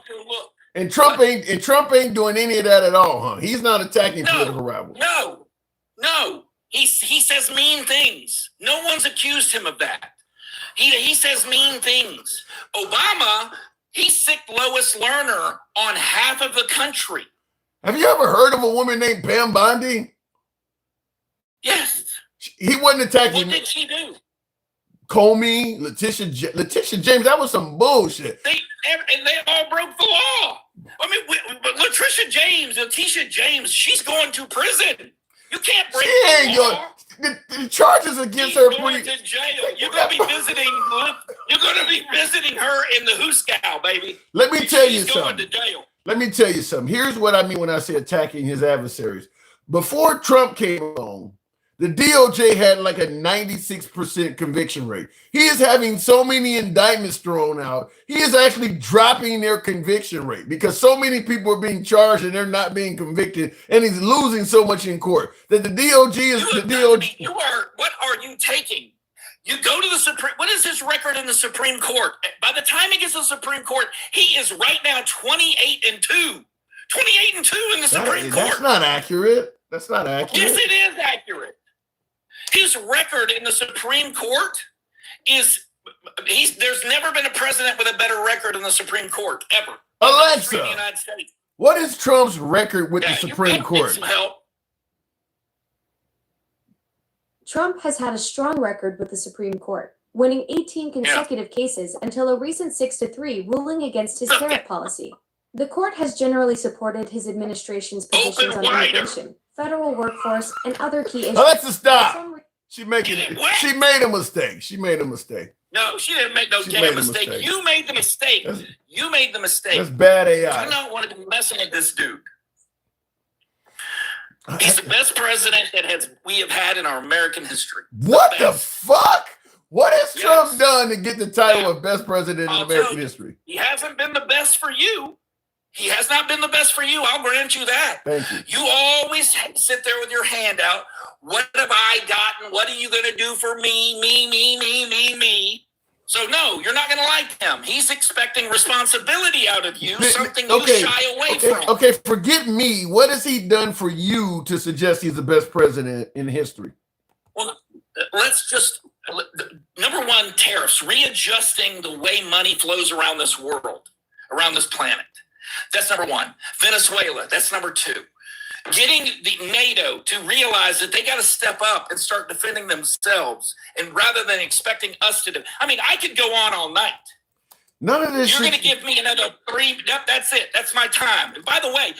And Trump ain't doing any of that at all, huh? He's not attacking political rivals. No. He says mean things. No one's accused him of that. He says mean things. Obama, he sicked Lois Lerner on half of the country. Have you ever heard of a woman named Pam Bondi? Yes. He wasn't attacking. What did she do? Comey, Letitia James, that was some bullshit. They all broke the law. I mean, Letitia James, she's going to prison. You can't break the law. The charges against her. Going to jail. You're going to be visiting her in the Hooskow, baby. Let me tell you She's something. going to jail. Let me tell you something. Here's what I mean when I say attacking his adversaries. Before Trump came along, the DOJ had like a 96% conviction rate. He is having so many indictments thrown out. He is actually dropping their conviction rate because so many people are being charged and they're not being convicted, and he's losing so much in court that the DOJ is the DOJ. What are you taking? You go to the Supreme. What is his record in the Supreme Court? By the time he gets to the Supreme Court, he is right now 28-2. 28-2 in the Supreme Court. That's not accurate. That's not accurate. Yes, it is accurate. His record in the Supreme Court is there's never been a president with a better record in the Supreme Court ever. Alexa, in the United States. What is Trump's record with the Supreme Court? Some help. Trump has had a strong record with the Supreme Court, winning 18 consecutive cases until a recent 6-3 ruling against his tariff policy. The court has generally supported his administration's positions on immigration, federal workforce, and other key issues. Alexa, stop. She made a mistake. She made a mistake. No, she didn't make no damn mistake. You made the mistake. You made the mistake. That's bad AI. I don't want to be messing with this dude. He's the best president that we have had in our American history. What the fuck? What has Trump done to get the title of best president in American history? He hasn't been the best for you. He has not been the best for you. I'll grant you that. Thank you. You always sit there with your hand out. What have I gotten? What are you going to do for me? Me. So no, you're not going to like him. He's expecting responsibility out of you, something you shy away from. Okay, forget me. What has he done for you to suggest he's the best president in history? Well, let's just, number one, tariffs, readjusting the way money flows around this world, around this planet. That's number one. Venezuela, that's number two. Getting the NATO to realize that they got to step up and start defending themselves, and rather than expecting us to do. I mean, I could go on all night. None of this You're shit. going to give me another 3. Yep, that's it. That's my time. And by the way,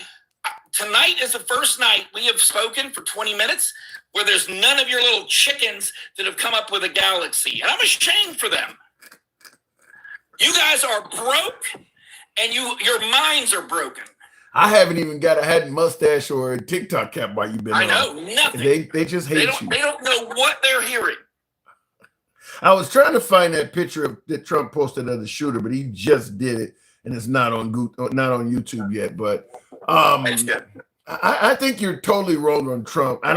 tonight is the first night we have spoken for 20 minutes where there's none of your little chickens that have come up with a galaxy. And I'm ashamed for them. You guys are broke and your minds are broken. I haven't even got a hat mustache or a TikTok cap while you've been I on. know nothing. They just hate you. They don't know what they're hearing. I was trying to find that picture that Trump posted of the shooter, but he just did it, and it's not on YouTube yet. But I think you're totally wrong on Trump. I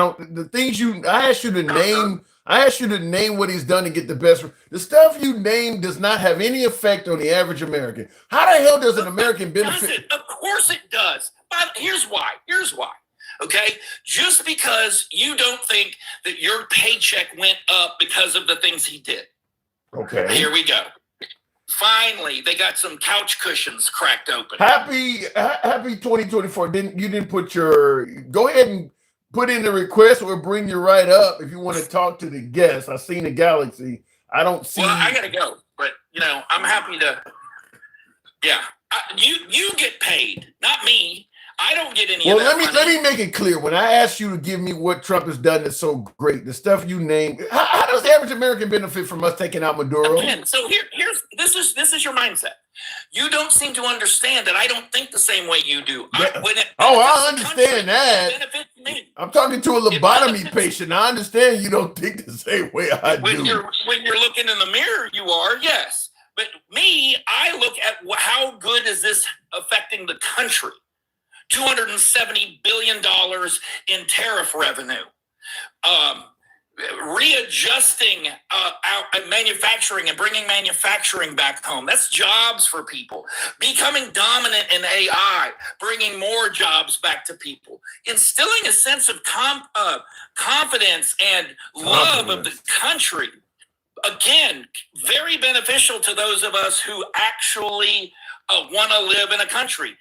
asked you to name what he's done to get the best. The stuff you name does not have any effect on the average American. How the hell does an American benefit? Of course it does. But here's why. Okay, just because you don't think that your paycheck went up because of the things he did. Okay. Here we go. Finally, they got some couch cushions cracked open. Happy 2024. You didn't put your, go ahead and put in the request. We'll bring you right up if you want to talk to the guest. I've seen the galaxy. I don't see. Well, I gotta go, but I'm happy to. Yeah, you get paid, not me. I don't get any. Well, of that let me make it clear. When I asked you to give me what Trump has done that's so great, the stuff you named, how does the average American benefit from us taking out Maduro? Again, so here's this is your mindset. You don't seem to understand that I don't think the same way you do. Yeah. I understand that. I'm talking to a lobotomy patient. I understand you don't think the same way I do. When you're looking in the mirror, you are, yes. But me, I look at how good is this affecting the country? $270 billion in tariff revenue, readjusting manufacturing and bringing manufacturing back home. That's jobs for people. Becoming dominant in AI, bringing more jobs back to people. Instilling a sense of confidence and love of the country. Again, very beneficial to those of us who actually want to live in a country.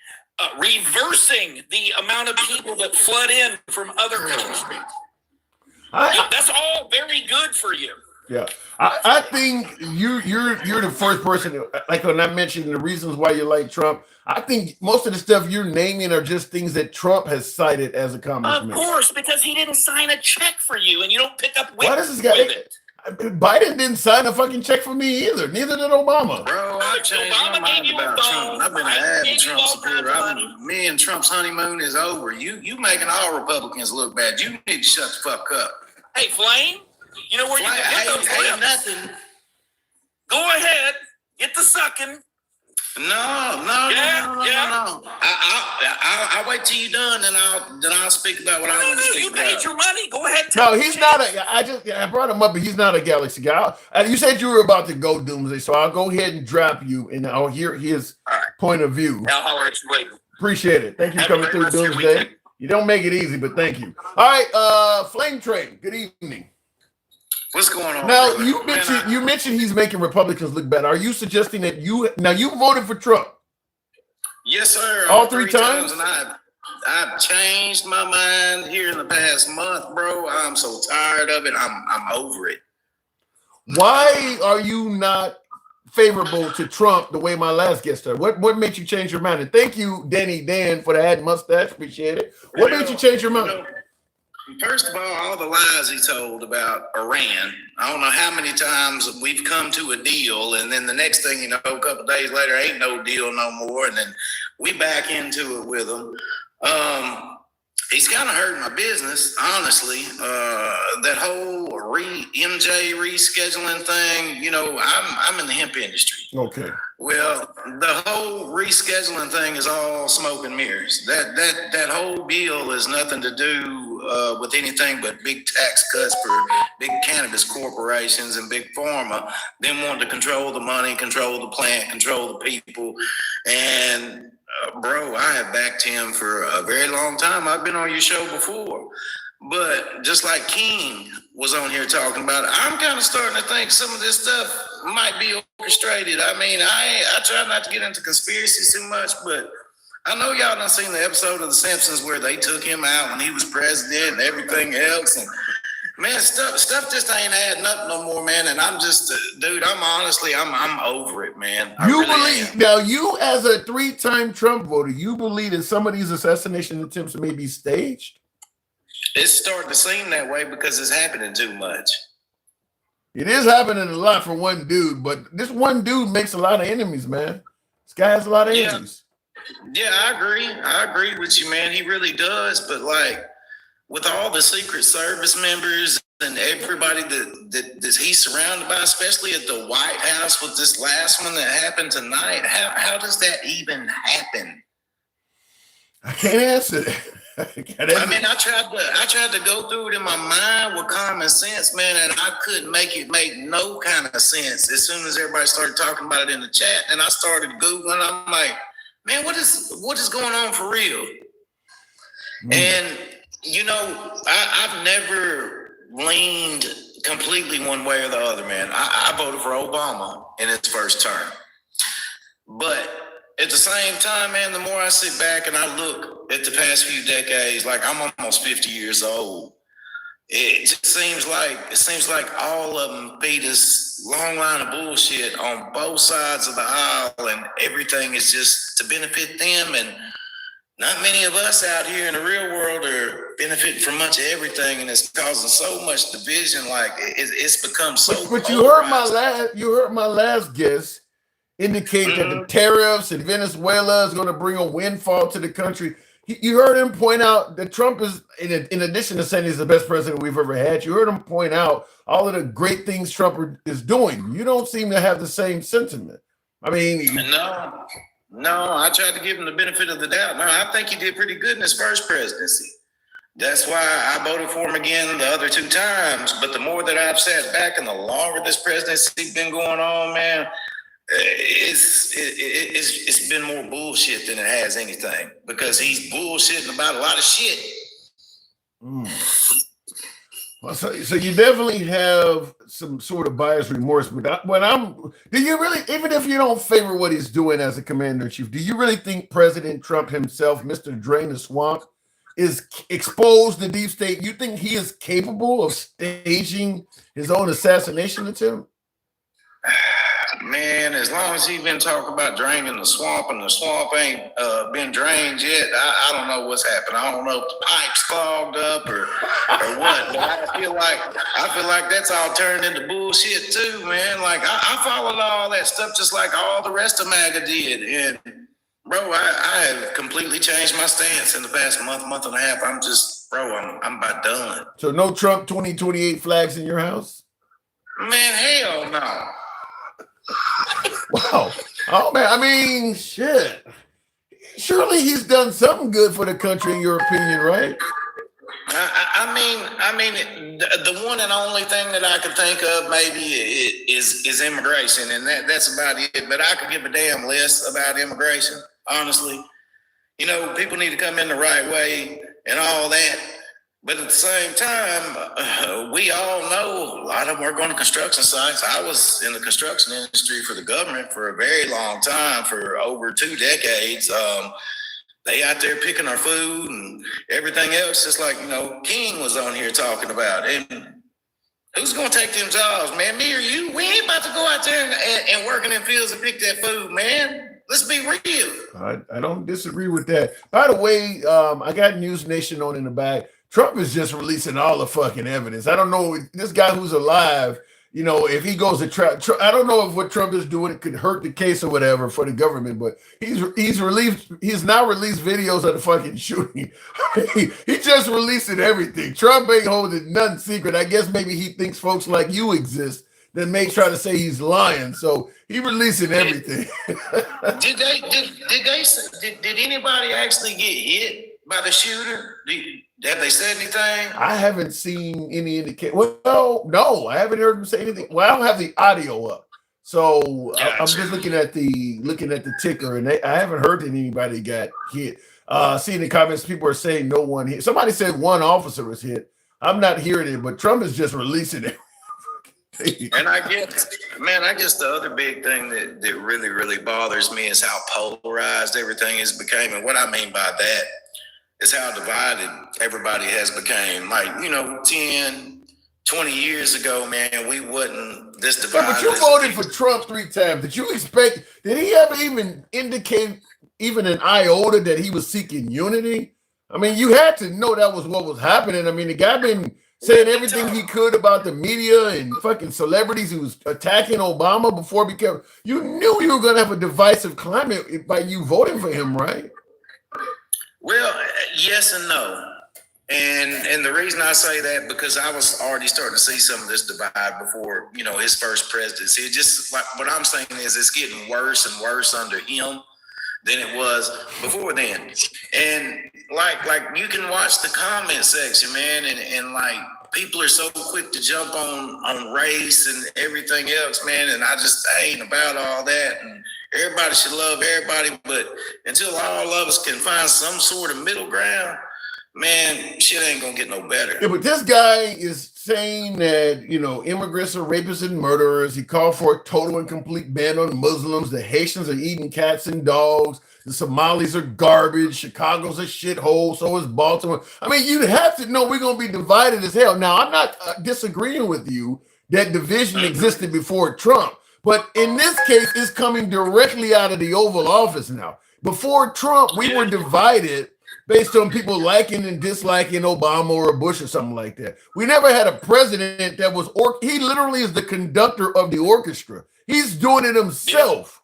Reversing the amount of people that flood in from other countries. That's all very good for you. Yeah, I think you're the first person. Like when I mentioned the reasons why you like Trump, I think most of the stuff you're naming are just things that Trump has cited as accomplishments. Of course, because he didn't sign a check for you, and you don't pick up Why does this guy? with it. Biden didn't sign a fucking check for me either. Neither did Obama. Bro, I changed my mind about Trump. I've been an avid Trump supporter. Me and Trump's honeymoon is over. You making all Republicans look bad. You need to shut the fuck up. Hey, Flame, you know where you can get those Ain't lips? nothing. Go ahead, get the sucking. No. Yeah. I wait till you're done, then I'll speak about what I want to speak You about. paid your money. Go ahead. No, he's not I brought him up, but he's not a galaxy guy. You said you were about to go doomsday, so I'll go ahead and drop you, and I'll hear his point of view. I'll holler at you later. Appreciate it. Thank you for coming through doomsday. You don't make it easy, but thank you. All right, Flame Train. Good evening. What's going on? Now brother? you mentioned he's making Republicans look bad. Are you suggesting that you voted for Trump? Yes, sir. All three times? And I've changed my mind here in the past month, bro. I'm so tired of it. I'm over it. Why are you not favorable to Trump the way my last guest started? What made you change your mind? And thank you, Danny Dan, for the ad mustache. Appreciate it. What made you change your mind? First of all the lies he told about Iran. I don't know how many times we've come to a deal, and then the next thing you know, a couple of days later, ain't no deal no more, and then we back into it with him. He's kind of hurting my business, honestly. That whole MJ rescheduling thing, I'm in the hemp industry. Okay. Well, the whole rescheduling thing is all smoke and mirrors. That whole deal has nothing to do with anything but big tax cuts for big cannabis corporations and big pharma. Them wanting to control the money, control the plant, control the people. And bro, I have backed him for a very long time. I've been on your show before. But just like King was on here talking about it, I'm kind of starting to think some of this stuff might be orchestrated. I mean, I try not to get into conspiracies too much, but I know y'all done seen the episode of The Simpsons where they took him out when he was president and everything else. And Man, stuff just ain't adding up no more, man. And I'm just, dude. I'm over it, man. You believe now? You, as a 3-time Trump voter, you believe that some of these assassination attempts may be staged? It's starting to seem that way because it's happening too much. It is happening a lot for one dude, but this one dude makes a lot of enemies, man. This guy has a lot of enemies. Yeah, I agree with you, man. He really does. But like, with all the Secret Service members and everybody that he's surrounded by, especially at the White House with this last one that happened tonight, how does that even happen? I can't answer that. I mean, I tried to go through it in my mind with common sense, man, and I couldn't make it make no kind of sense. As soon as everybody started talking about it in the chat, and I started Googling, I'm like, man, what is going on for real? And you know, I've never leaned completely one way or the other, man. I voted for Obama in his first term. But at the same time, man, the more I sit back and I look at the past few decades, like I'm almost 50 years old, it just seems like all of them feed us long line of bullshit on both sides of the aisle, and everything is just to benefit them, and not many of us out here in the real world are benefiting from much of everything, and it's causing so much division. Like it's become so. But you heard my last guess indicate that the tariffs in Venezuela is going to bring a windfall to the country. You heard him point out that Trump is, in addition to saying he's the best president we've ever had, you heard him point out all of the great things Trump is doing. You don't seem to have the same sentiment. I mean, No, I tried to give him the benefit of the doubt. No, I think he did pretty good in his first presidency. That's why I voted for him again the other 2 times. But the more that I've sat back and the longer this presidency been going on, man, it's been more bullshit than it has anything, because he's bullshitting about a lot of shit. Well, so you definitely have some sort of bias remorse. But do you really, even if you don't favor what he's doing as a commander-in-chief, do you really think President Trump himself, Mr. Drain the Swamp, is exposed to deep state? You think he is capable of staging his own assassination attempt? Man, as long as he's been talking about draining the swamp, and the swamp ain't been drained yet, I don't know what's happened. I don't know if the pipe's clogged up or what. But I feel like that's all turned into bullshit too, man. Like I followed all that stuff just like all the rest of MAGA did, and bro, I have completely changed my stance in the past month and a half. I'm about done. So no Trump 2028 flags in your house? Man, hell no. Wow. Oh man, I mean, shit. Surely he's done something good for the country, in your opinion, right? I mean, the one and only thing that I could think of maybe is immigration, and that's about it. But I could give a damn less about immigration, honestly. You know, people need to come in the right way and all that. But at the same time, we all know a lot of them work on the construction sites. I was in the construction industry for the government for a very long time, for over 2 decades. They out there picking our food and everything else, just like, you know, King was on here talking about. And who's going to take them jobs, man? Me or you? We ain't about to go out there and work in them fields and pick that food, man. Let's be real. I don't disagree with that. By the way, I got News Nation on in the back. Trump is just releasing all the fucking evidence. I don't know, this guy who's alive, you know, if he goes to trial, I don't know if what Trump is doing, it could hurt the case or whatever for the government, but he's now released videos of the fucking shooting. He just releasing everything. Trump ain't holding nothing secret. I guess maybe he thinks folks like you exist that may try to say he's lying. So he releasing everything. Did anybody actually get hit by the shooter? Have they said anything? I haven't seen any indication. Well, no, I haven't heard them say anything. Well, I don't have the audio up, so I'm just looking at the ticker, and I haven't heard that anybody got hit. Seeing the comments, people are saying no one hit. Somebody said one officer was hit. I'm not hearing it, but Trump is just releasing it. And I guess the other big thing that really, really bothers me is how polarized everything has become. And what I mean by that is how divided everybody has become. Like, you know, 10, 20 years ago, man, we wasn't this Yeah, divided. but you voted for Trump 3 times. Did you expect? Did he ever even indicate even an iota that he was seeking unity? I mean, you had to know that was what was happening. I mean, the guy been saying everything he could about the media and fucking celebrities. He was attacking Obama before he became. You knew you were going to have a divisive climate by you voting for him, right? Well, yes and no. And the reason I say that, because I was already starting to see some of this divide before, you know, his first presidency. It just, like, what I'm saying is it's getting worse and worse under him than it was before then. And like you can watch the comment section, man, and like people are so quick to jump on race and everything else, man. And I ain't about all that. And everybody should love everybody, but until all of us can find some sort of middle ground, man, shit ain't gonna get no better. Yeah, but this guy is saying that, you know, immigrants are rapists and murderers. He called for a total and complete ban on Muslims. The Haitians are eating cats and dogs. The Somalis are garbage. Chicago's a shithole. So is Baltimore. I mean, you have to know we're gonna be divided as hell. Now, I'm not disagreeing with you that division existed before Trump, but in this case, it's coming directly out of the Oval Office now. Before Trump, we were divided based on people liking and disliking Obama or Bush or something like that. We never had a president that was, he literally is the conductor of the orchestra. He's doing it himself.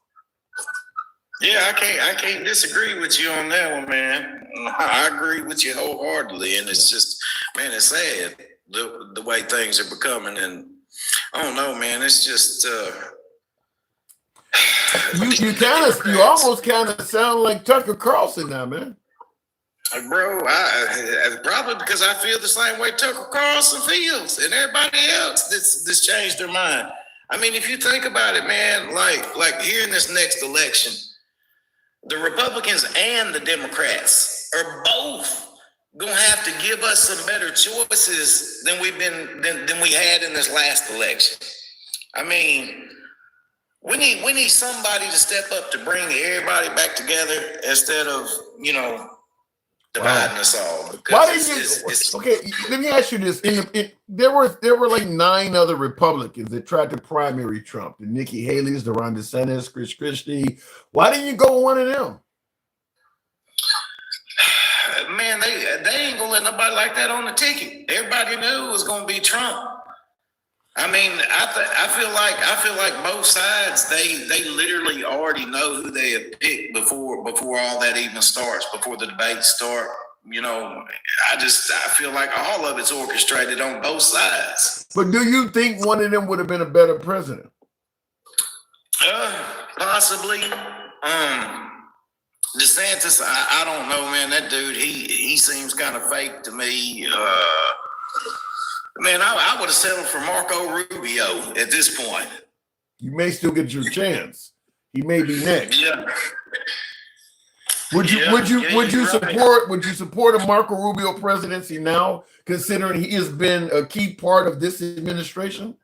Yeah, I can't disagree with you on that one, man. I agree with you wholeheartedly. And it's just, man, it's sad the way things are becoming. And I don't know, man, it's just, you almost kind of sound like Tucker Carlson now, man. Bro, I probably because I feel the same way Tucker Carlson feels, and everybody else that's changed their mind. I mean, if you think about it, man, like here in this next election, the Republicans and the Democrats are both gonna have to give us some better choices than we had in this last election. I mean, we need somebody to step up to bring everybody back together instead of, you know, dividing us all. Why didn't you? Okay, let me ask you this: there were like 9 other Republicans that tried to primary Trump: the Nikki Haley's, the Ron DeSantis, Chris Christie. Why didn't you go with one of them? Man, they ain't gonna let nobody like that on the ticket. Everybody knew it was gonna be Trump. I mean, I feel like both sides they literally already know who they have picked before all that even starts, before the debates start. You know, I feel like all of it's orchestrated on both sides. But do you think one of them would have been a better president? Possibly. DeSantis, I don't know, man. That dude, he seems kind of fake to me. Man, I would have settled for Marco Rubio at this point. You may still get your chance. He may be next. Yeah. Would you support a Marco Rubio presidency now, considering he has been a key part of this administration?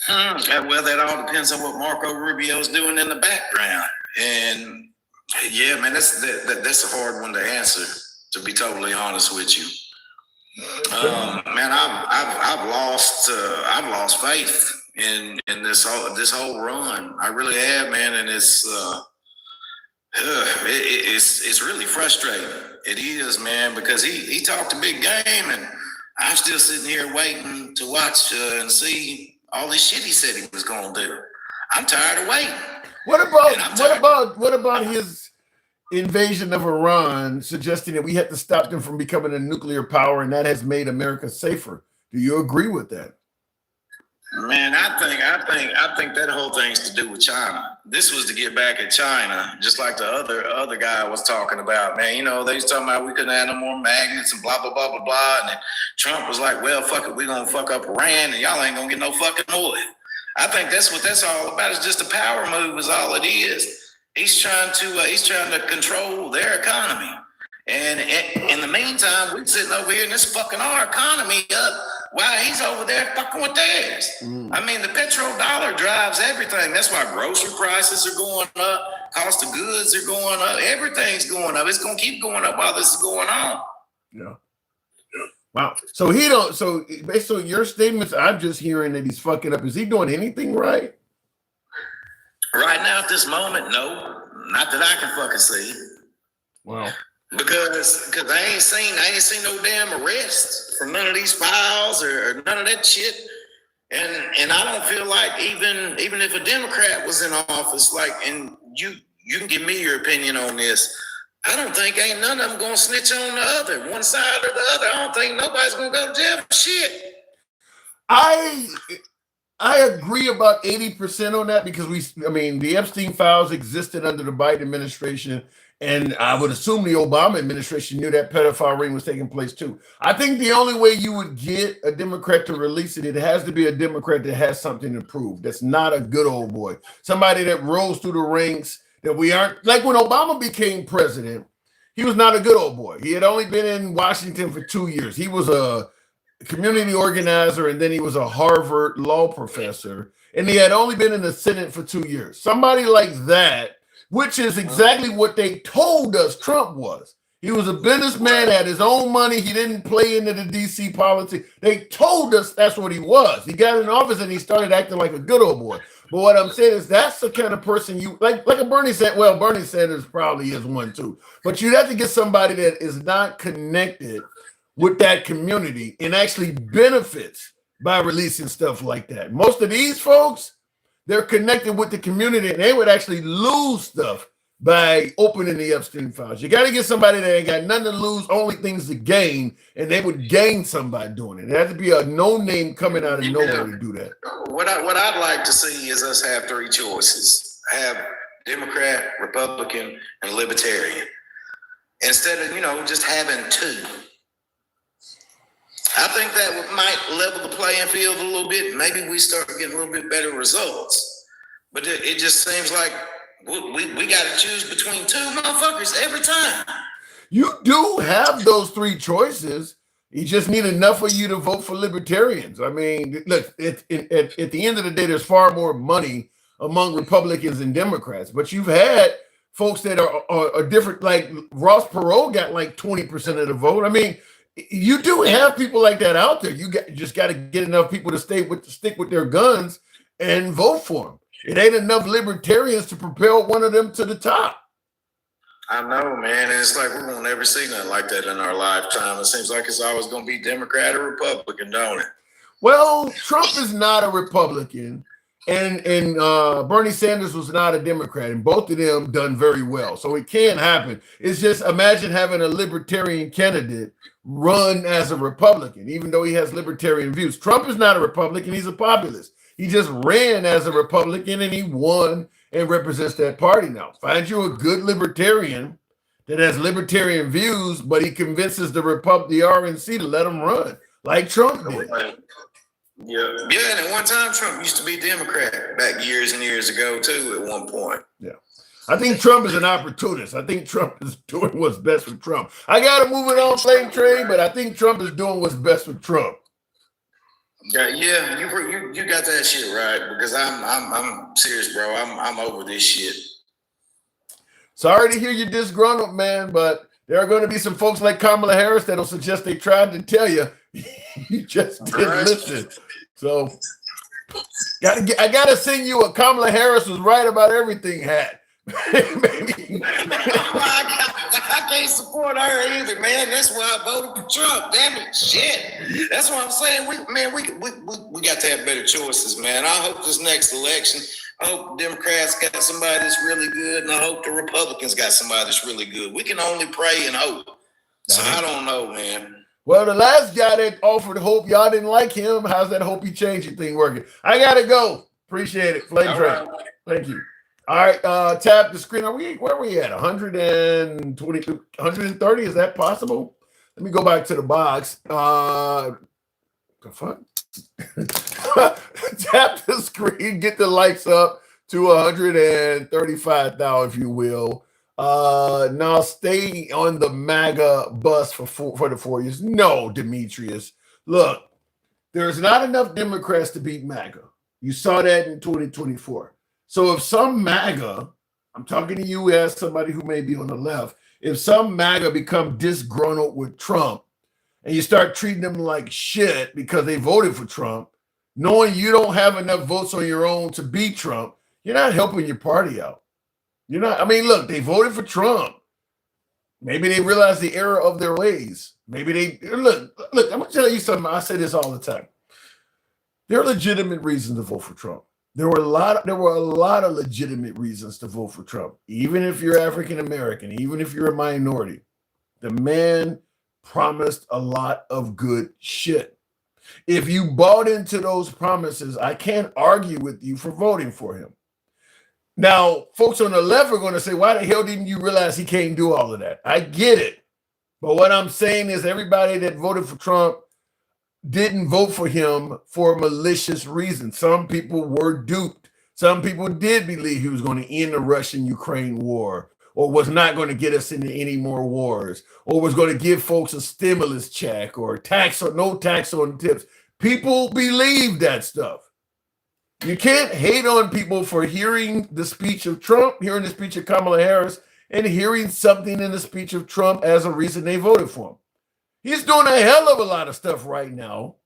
Well, that all depends on what Marco Rubio's doing in the background. And yeah, man, that's a hard one to answer, to be totally honest with you. Man, I've lost faith in this whole run. I really have, man, and it's really frustrating. It is, man, because he talked a big game, and I'm still sitting here waiting to watch and see all this shit he said he was going to do. I'm tired of waiting. What about his invasion of Iran, suggesting that we had to stop them from becoming a nuclear power, and that has made America safer? Do you agree with that? Man, I think that whole thing's to do with China. This was to get back at China, just like the other guy was talking about. Man, you know, they was talking about we couldn't have no more magnets and blah blah blah blah blah. And then Trump was like, "Well, fuck it, we gonna fuck up Iran, and y'all ain't gonna get no fucking oil." I think that's what that's all about. It's just a power move, is all it is. He's trying to control their economy, and in the meantime, we're sitting over here and it's fucking our economy up while he's over there fucking with theirs. I mean, the petrodollar drives everything. That's why grocery prices are going up, cost of goods are going up, everything's going up. It's gonna keep going up while this is going on. Yeah. Wow. So he don't. So based on your statements, I'm just hearing that he's fucking up. Is he doing anything right? Right now, at this moment, no, not that I can fucking see. Wow. Because I ain't seen no damn arrests from none of these files or none of that shit. And I don't feel like even if a Democrat was in office, like, and you can give me your opinion on this. I don't think ain't none of them gonna snitch on the other, one side or the other. I don't think nobody's gonna go to jail for shit. I agree about 80% on that because the Epstein files existed under the Biden administration, and I would assume the Obama administration knew that pedophile ring was taking place too. I think the only way you would get a Democrat to release it has to be a Democrat that has something to prove. That's not a good old boy. Somebody that rolls through the ranks that we aren't, like when Obama became president, he was not a good old boy. He had only been in Washington for 2 years. He was a community organizer, and then he was a Harvard law professor, and he had only been in the Senate for 2 years. Somebody like that, which is exactly what they told us Trump was. He was a businessman, had his own money. He didn't play into the DC politics. They told us that's what he was. He got in office and he started acting like a good old boy. But what I'm saying is that's the kind of person you like a Bernie Sanders. Well, Bernie Sanders probably is one too. But you'd have to get somebody that is not connected with that community and actually benefits by releasing stuff like that. Most of these folks, they're connected with the community and they would actually lose stuff by opening the Epstein files. You got to get somebody that ain't got nothing to lose, only things to gain, and they would gain somebody doing it. It has to be a no-name coming out of nowhere to do that. What I'd like to see is us have three choices. Have Democrat, Republican, and Libertarian. Instead of, just having two. I think that might level the playing field a little bit. Maybe we start getting a little bit better results. But it just seems like we got to choose between two motherfuckers every time. You do have those three choices. You just need enough of you to vote for libertarians. I mean, look, at the end of the day, there's far more money among Republicans and Democrats. But you've had folks that are different, like Ross Perot got like 20% of the vote. I mean, you do have people like that out there. You just got to get enough people to stick with their guns and vote for them. It ain't enough libertarians to propel one of them to the top. I know, man. And it's like we won't ever see nothing like that in our lifetime. It seems like it's always going to be Democrat or Republican, don't it? Well, Trump is not a Republican, and Bernie Sanders was not a Democrat, and both of them done very well. So it can happen. It's just imagine having a libertarian candidate run as a Republican, even though he has libertarian views. Trump is not a Republican. He's a populist. He just ran as a Republican and he won and represents that party now. Find you a good libertarian that has libertarian views, but he convinces the RNC to let him run, like Trump did. Yeah, and at one time Trump used to be Democrat back years and years ago too. At one point, yeah. I think Trump is an opportunist. I think Trump is doing what's best for Trump. I got to move it on, slave train, but I think Trump is doing what's best for Trump. Yeah, you got that shit right because I'm serious, bro. I'm over this shit. Sorry to hear you disgruntled, man, but there are going to be some folks like Kamala Harris that'll suggest they tried to tell you. You just didn't listen. So I gotta send you a Kamala Harris was right about everything hat. I can't support her either, man. That's why I voted for Trump. Damn it, shit. That's what I'm saying. We got to have better choices, man. I hope this next election, I hope the Democrats got somebody that's really good, and I hope the Republicans got somebody that's really good. We can only pray and hope. So I don't know, man. Well, the last guy that offered hope, y'all didn't like him. How's that hope he changed thing working? I gotta go. Appreciate it. Flame train. Right. Thank you. All right, tap the screen. Where are we at? 120, 130? Is that possible? Let me go back to the box. The fuck? Tap the screen, get the likes up to 135,000, if you will. Now stay on the MAGA bus for the 4 years. No, Demetrius. Look, there's not enough Democrats to beat MAGA. You saw that in 2024. So if some MAGA, I'm talking to you as somebody who may be on the left, if some MAGA become disgruntled with Trump, and you start treating them like shit because they voted for Trump, knowing you don't have enough votes on your own to beat Trump, you're not helping your party out. You're not. I mean, look, they voted for Trump. Maybe they realize the error of their ways. Maybe they look. I'm gonna tell you something. I say this all the time. There are legitimate reasons to vote for Trump. There were a lot of legitimate reasons to vote for Trump. Even if you're African American, even if you're a minority, the man promised a lot of good shit. If you bought into those promises, I can't argue with you for voting for him. Now, folks on the left are going to say, why the hell didn't you realize he can't do all of that? I get it. But what I'm saying is everybody that voted for Trump didn't vote for him for malicious reasons. Some people were duped. Some people did believe he was going to end the Russian-Ukraine war, or was not going to get us into any more wars, or was going to give folks a stimulus check, or tax or no tax on tips. People believe that stuff. You can't hate on people for hearing the speech of Trump, hearing the speech of Kamala Harris, and hearing something in the speech of Trump as a reason they voted for him. He's doing a hell of a lot of stuff right now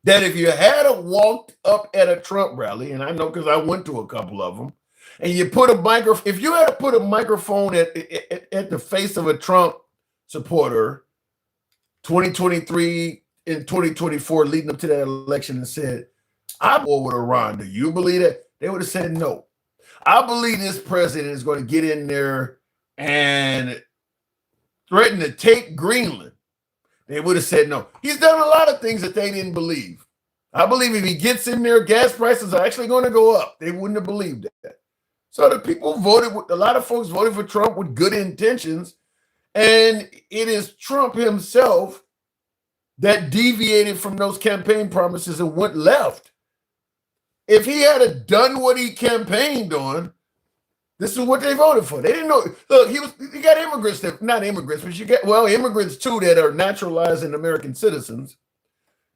that if you had walked up at a Trump rally, and I know because I went to a couple of them, and you put a microphone, if you had to put a microphone at the face of a Trump supporter, 2023 and 2024 leading up to that election and said, I'm over Iran, do you believe that? They would have said no. I believe this president is going to get in there and threaten to take Greenland. They would have said no. He's done a lot of things that they didn't believe. I believe if he gets in there, gas prices are actually going to go up. They wouldn't have believed that. So the people voted, a lot of folks voted for Trump with good intentions, and it is Trump himself that deviated from those campaign promises and went left. If he had done what he campaigned on, this is what they voted for. They didn't know. Look, you got immigrants that, not immigrants, but you get, well, immigrants too that are naturalizing American citizens.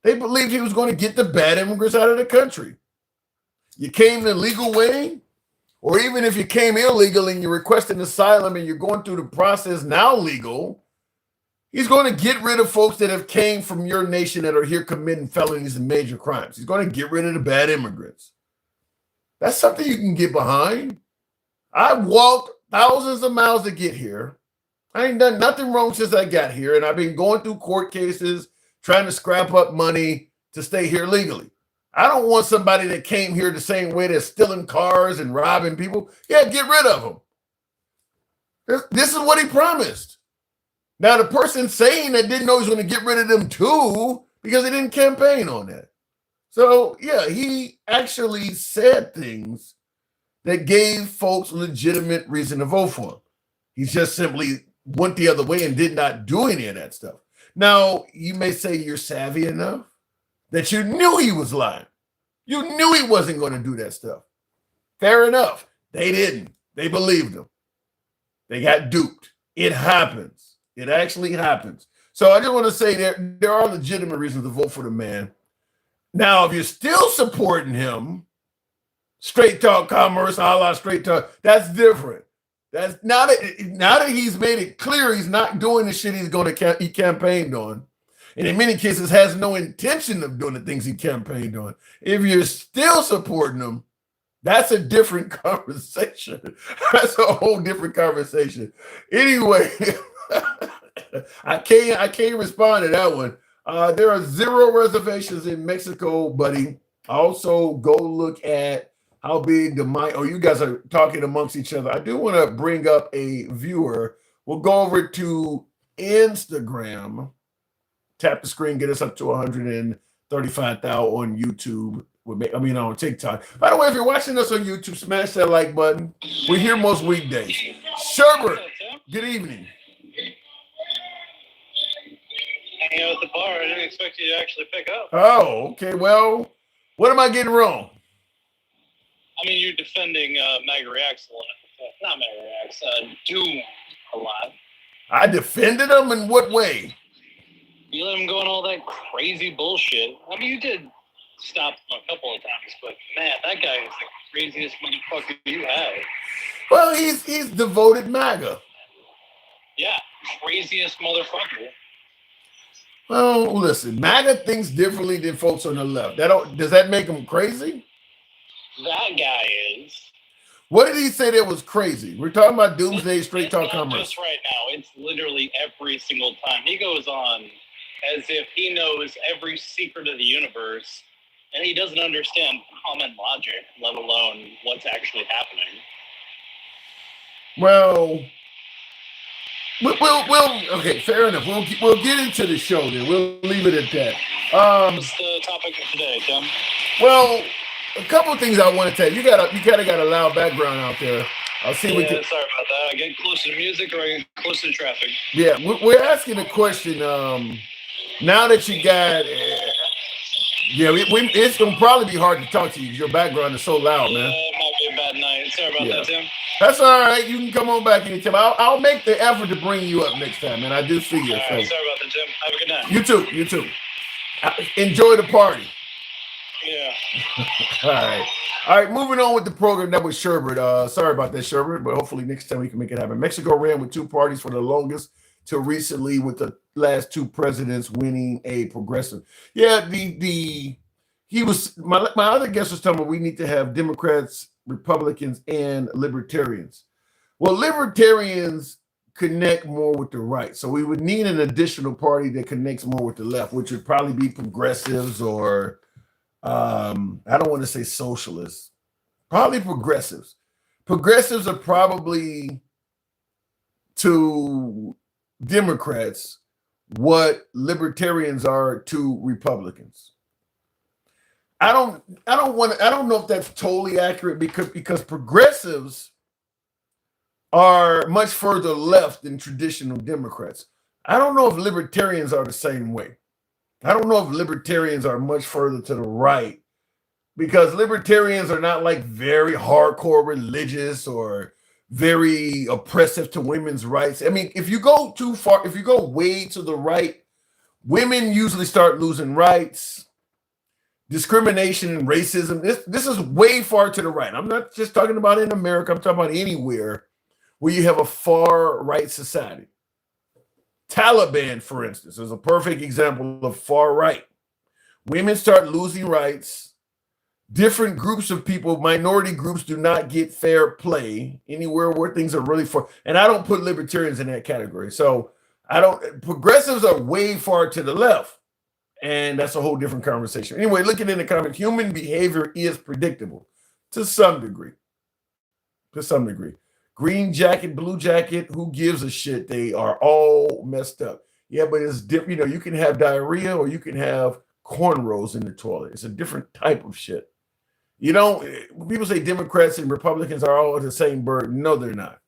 They believed he was going to get the bad immigrants out of the country. You came the legal way, or even if you came illegal and you're requesting asylum and you're going through the process now legal, he's going to get rid of folks that have came from your nation that are here committing felonies and major crimes. He's going to get rid of the bad immigrants. That's something you can get behind. I walked thousands of miles to get here. I ain't done nothing wrong since I got here, and I've been going through court cases, trying to scrap up money to stay here legally. I don't want somebody that came here the same way that's stealing cars and robbing people. Yeah, get rid of them. This is what he promised. Now, the person saying that didn't know he was going to get rid of them too because he didn't campaign on that. So, yeah, he actually said things that gave folks legitimate reason to vote for him. He just simply went the other way and did not do any of that stuff. Now, you may say you're savvy enough that you knew he was lying. You knew he wasn't going to do that stuff. Fair enough. They didn't. They believed him. They got duped. It happens. It actually happens. So I just want to say there are legitimate reasons to vote for the man. Now, if you're still supporting him, straight talk commerce, a la straight talk, that's different. That's now that he's made it clear he's not doing the shit he campaigned on, and in many cases has no intention of doing the things he campaigned on. If you're still supporting him, that's a different conversation. That's a whole different conversation. Anyway, I can't respond to that one. There are 0 reservations in Mexico, buddy. Also, go look at how big the mic. Oh, you guys are talking amongst each other. I do want to bring up a viewer. We'll go over to Instagram. Tap the screen, get us up to 135,000 on YouTube. On TikTok. By the way, if you're watching us on YouTube, smash that like button. We're here most weekdays. Sherbert, good evening. Hanging out at the bar. I didn't expect you to actually pick up. Oh, okay. Well, what am I getting wrong? I mean, you're defending MAGA Reacts a lot. Not MAGA Reacts, Doom a lot. I defended them in what way? You let him go on all that crazy bullshit. I mean, you did stop him a couple of times, but man, that guy is the craziest motherfucker you have. Well, he's devoted MAGA. Yeah, craziest motherfucker. Well, listen, MAGA thinks differently than folks on the left. Does that make them crazy? That guy is. What did he say that was crazy? We're talking about doomsday straight talk Not commerce. just right now. It's literally every single time. He goes on as if he knows every secret of the universe, and he doesn't understand common logic, let alone what's actually happening. Well, okay, fair enough. We'll get into the show then. We'll leave it at that. What's the topic of today, Tim? Well, a couple of things I want to tell you. You kind of got a loud background out there. I'll see. Sorry about that. I get closer to music or I get closer to traffic. Yeah, we're asking a question. Now that you got, it's gonna probably be hard to talk to you. Your background is so loud, man. It might be a bad night. Sorry about that, Tim. That's all right. You can come on back anytime. I'll make the effort to bring you up next time, man. I do see you. All right, sorry about that, Tim. Have a good night. You too. You too. Enjoy the party. Yeah. All right. Moving on with the program. That was Sherbert. Sorry about that, Sherbert, but hopefully next time we can make it happen. Mexico ran with two parties for the longest till recently, with the last two presidents winning a progressive. Yeah, my other guest was telling me we need to have Democrats, Republicans, and Libertarians. Well, Libertarians connect more with the right, so we would need an additional party that connects more with the left, which would probably be progressives or I don't want to say socialists, probably progressives. Progressives are probably to Democrats what libertarians are to Republicans. I don't know if that's totally accurate because progressives are much further left than traditional Democrats. I don't know if libertarians are the same way. I don't know if libertarians are much further to the right, because libertarians are not like very hardcore religious or very oppressive to women's rights. I mean, if you go too far, if you go way to the right, women usually start losing rights, discrimination and racism. This is way far to the right. I'm not just talking about in America. I'm talking about anywhere where you have a far right society. Taliban, for instance, is a perfect example of far right. Women start losing rights. Different groups of people, minority groups, do not get fair play anywhere where things are really far. And I don't put libertarians in that category. So progressives are way far to the left. And that's a whole different conversation. Anyway, looking in the comments, human behavior is predictable to some degree. To some degree. Green jacket, blue jacket, who gives a shit? They are all messed up. Yeah, but it's different. You know, you can have diarrhea or you can have cornrows in the toilet. It's a different type of shit. You don't, when people say Democrats and Republicans are all the same bird, no, they're not.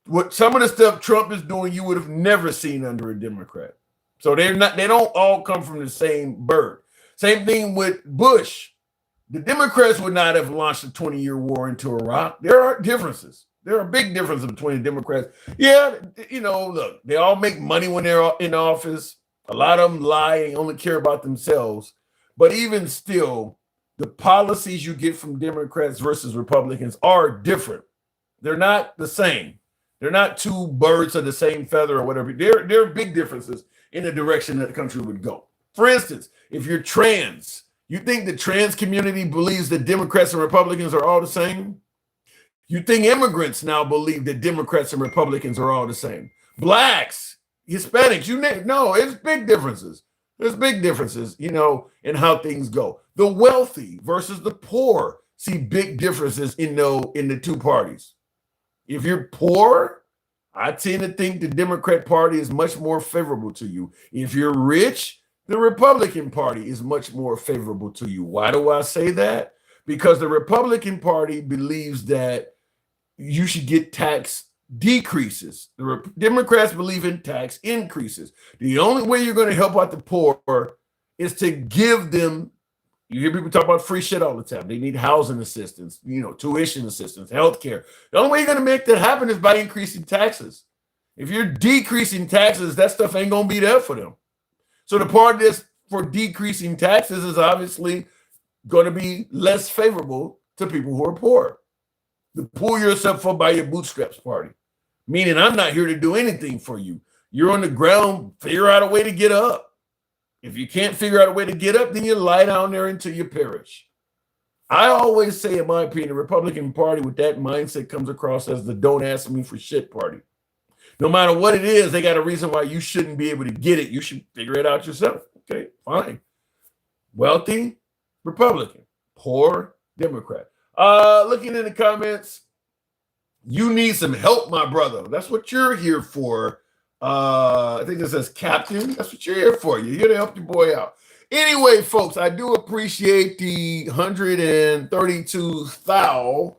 What some of the stuff Trump is doing, you would have never seen under a Democrat. So they don't all come from the same bird. Same thing with Bush. The Democrats would not have launched a 20-year war into Iraq. There are differences. There are big differences between the Democrats. Yeah, you know, look, they all make money when they're in office. A lot of them lie and only care about themselves. But even still, the policies you get from Democrats versus Republicans are different. They're not the same. They're not two birds of the same feather or whatever. There are big differences in the direction that the country would go. For instance, if you're trans, you think the trans community believes that Democrats and Republicans are all the same? You think immigrants now believe that Democrats and Republicans are all the same? Blacks, Hispanics, no, it's big differences. There's big differences, you know, in how things go. The wealthy versus the poor see big differences in the two parties. If you're poor, I tend to think the Democrat Party is much more favorable to you. If you're rich, the Republican Party is much more favorable to you. Why do I say that? Because the Republican Party believes that you should get tax decreases. The Democrats believe in tax increases. The only way you're going to help out the poor is to give them, you hear people talk about free shit all the time. They need housing assistance, you know, tuition assistance, healthcare. The only way you're going to make that happen is by increasing taxes. If you're decreasing taxes, that stuff ain't going to be there for them. So the part that's for decreasing taxes is obviously going to be less favorable to people who are poor. The pull yourself up by your bootstraps party, meaning I'm not here to do anything for you. You're on the ground, figure out a way to get up. If you can't figure out a way to get up, then you lie down there until you perish. I always say, in my opinion, the Republican Party with that mindset comes across as the don't ask me for shit party. No matter what it is, they got a reason why you shouldn't be able to get it. You should figure it out yourself. Okay, fine. Wealthy, Republican. Poor, Democrat. Looking in the comments, you need some help, my brother. That's what you're here for. I think it says Captain. That's what you're here for. You're here to help your boy out. Anyway, folks, I do appreciate the 132,000.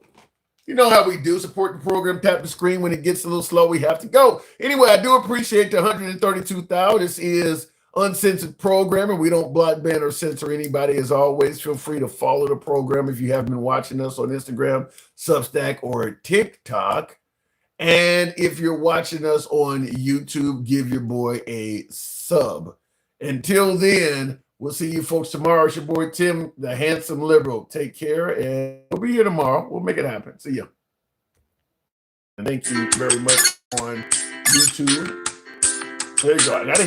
You know how we do. Support the program. Tap the screen. When it gets a little slow, we have to go. Anyway, I do appreciate the 132,000. This is Uncensored Programming. We don't block, ban, or censor anybody. As always, feel free to follow the program if you haven't been watching us on Instagram, Substack, or TikTok. And if you're watching us on YouTube, give your boy a sub. Until then, we'll see you folks tomorrow. It's your boy Tim, the handsome liberal. Take care, and we'll be here tomorrow. We'll make it happen. See ya. And thank you very much on YouTube. There you go. I gotta hit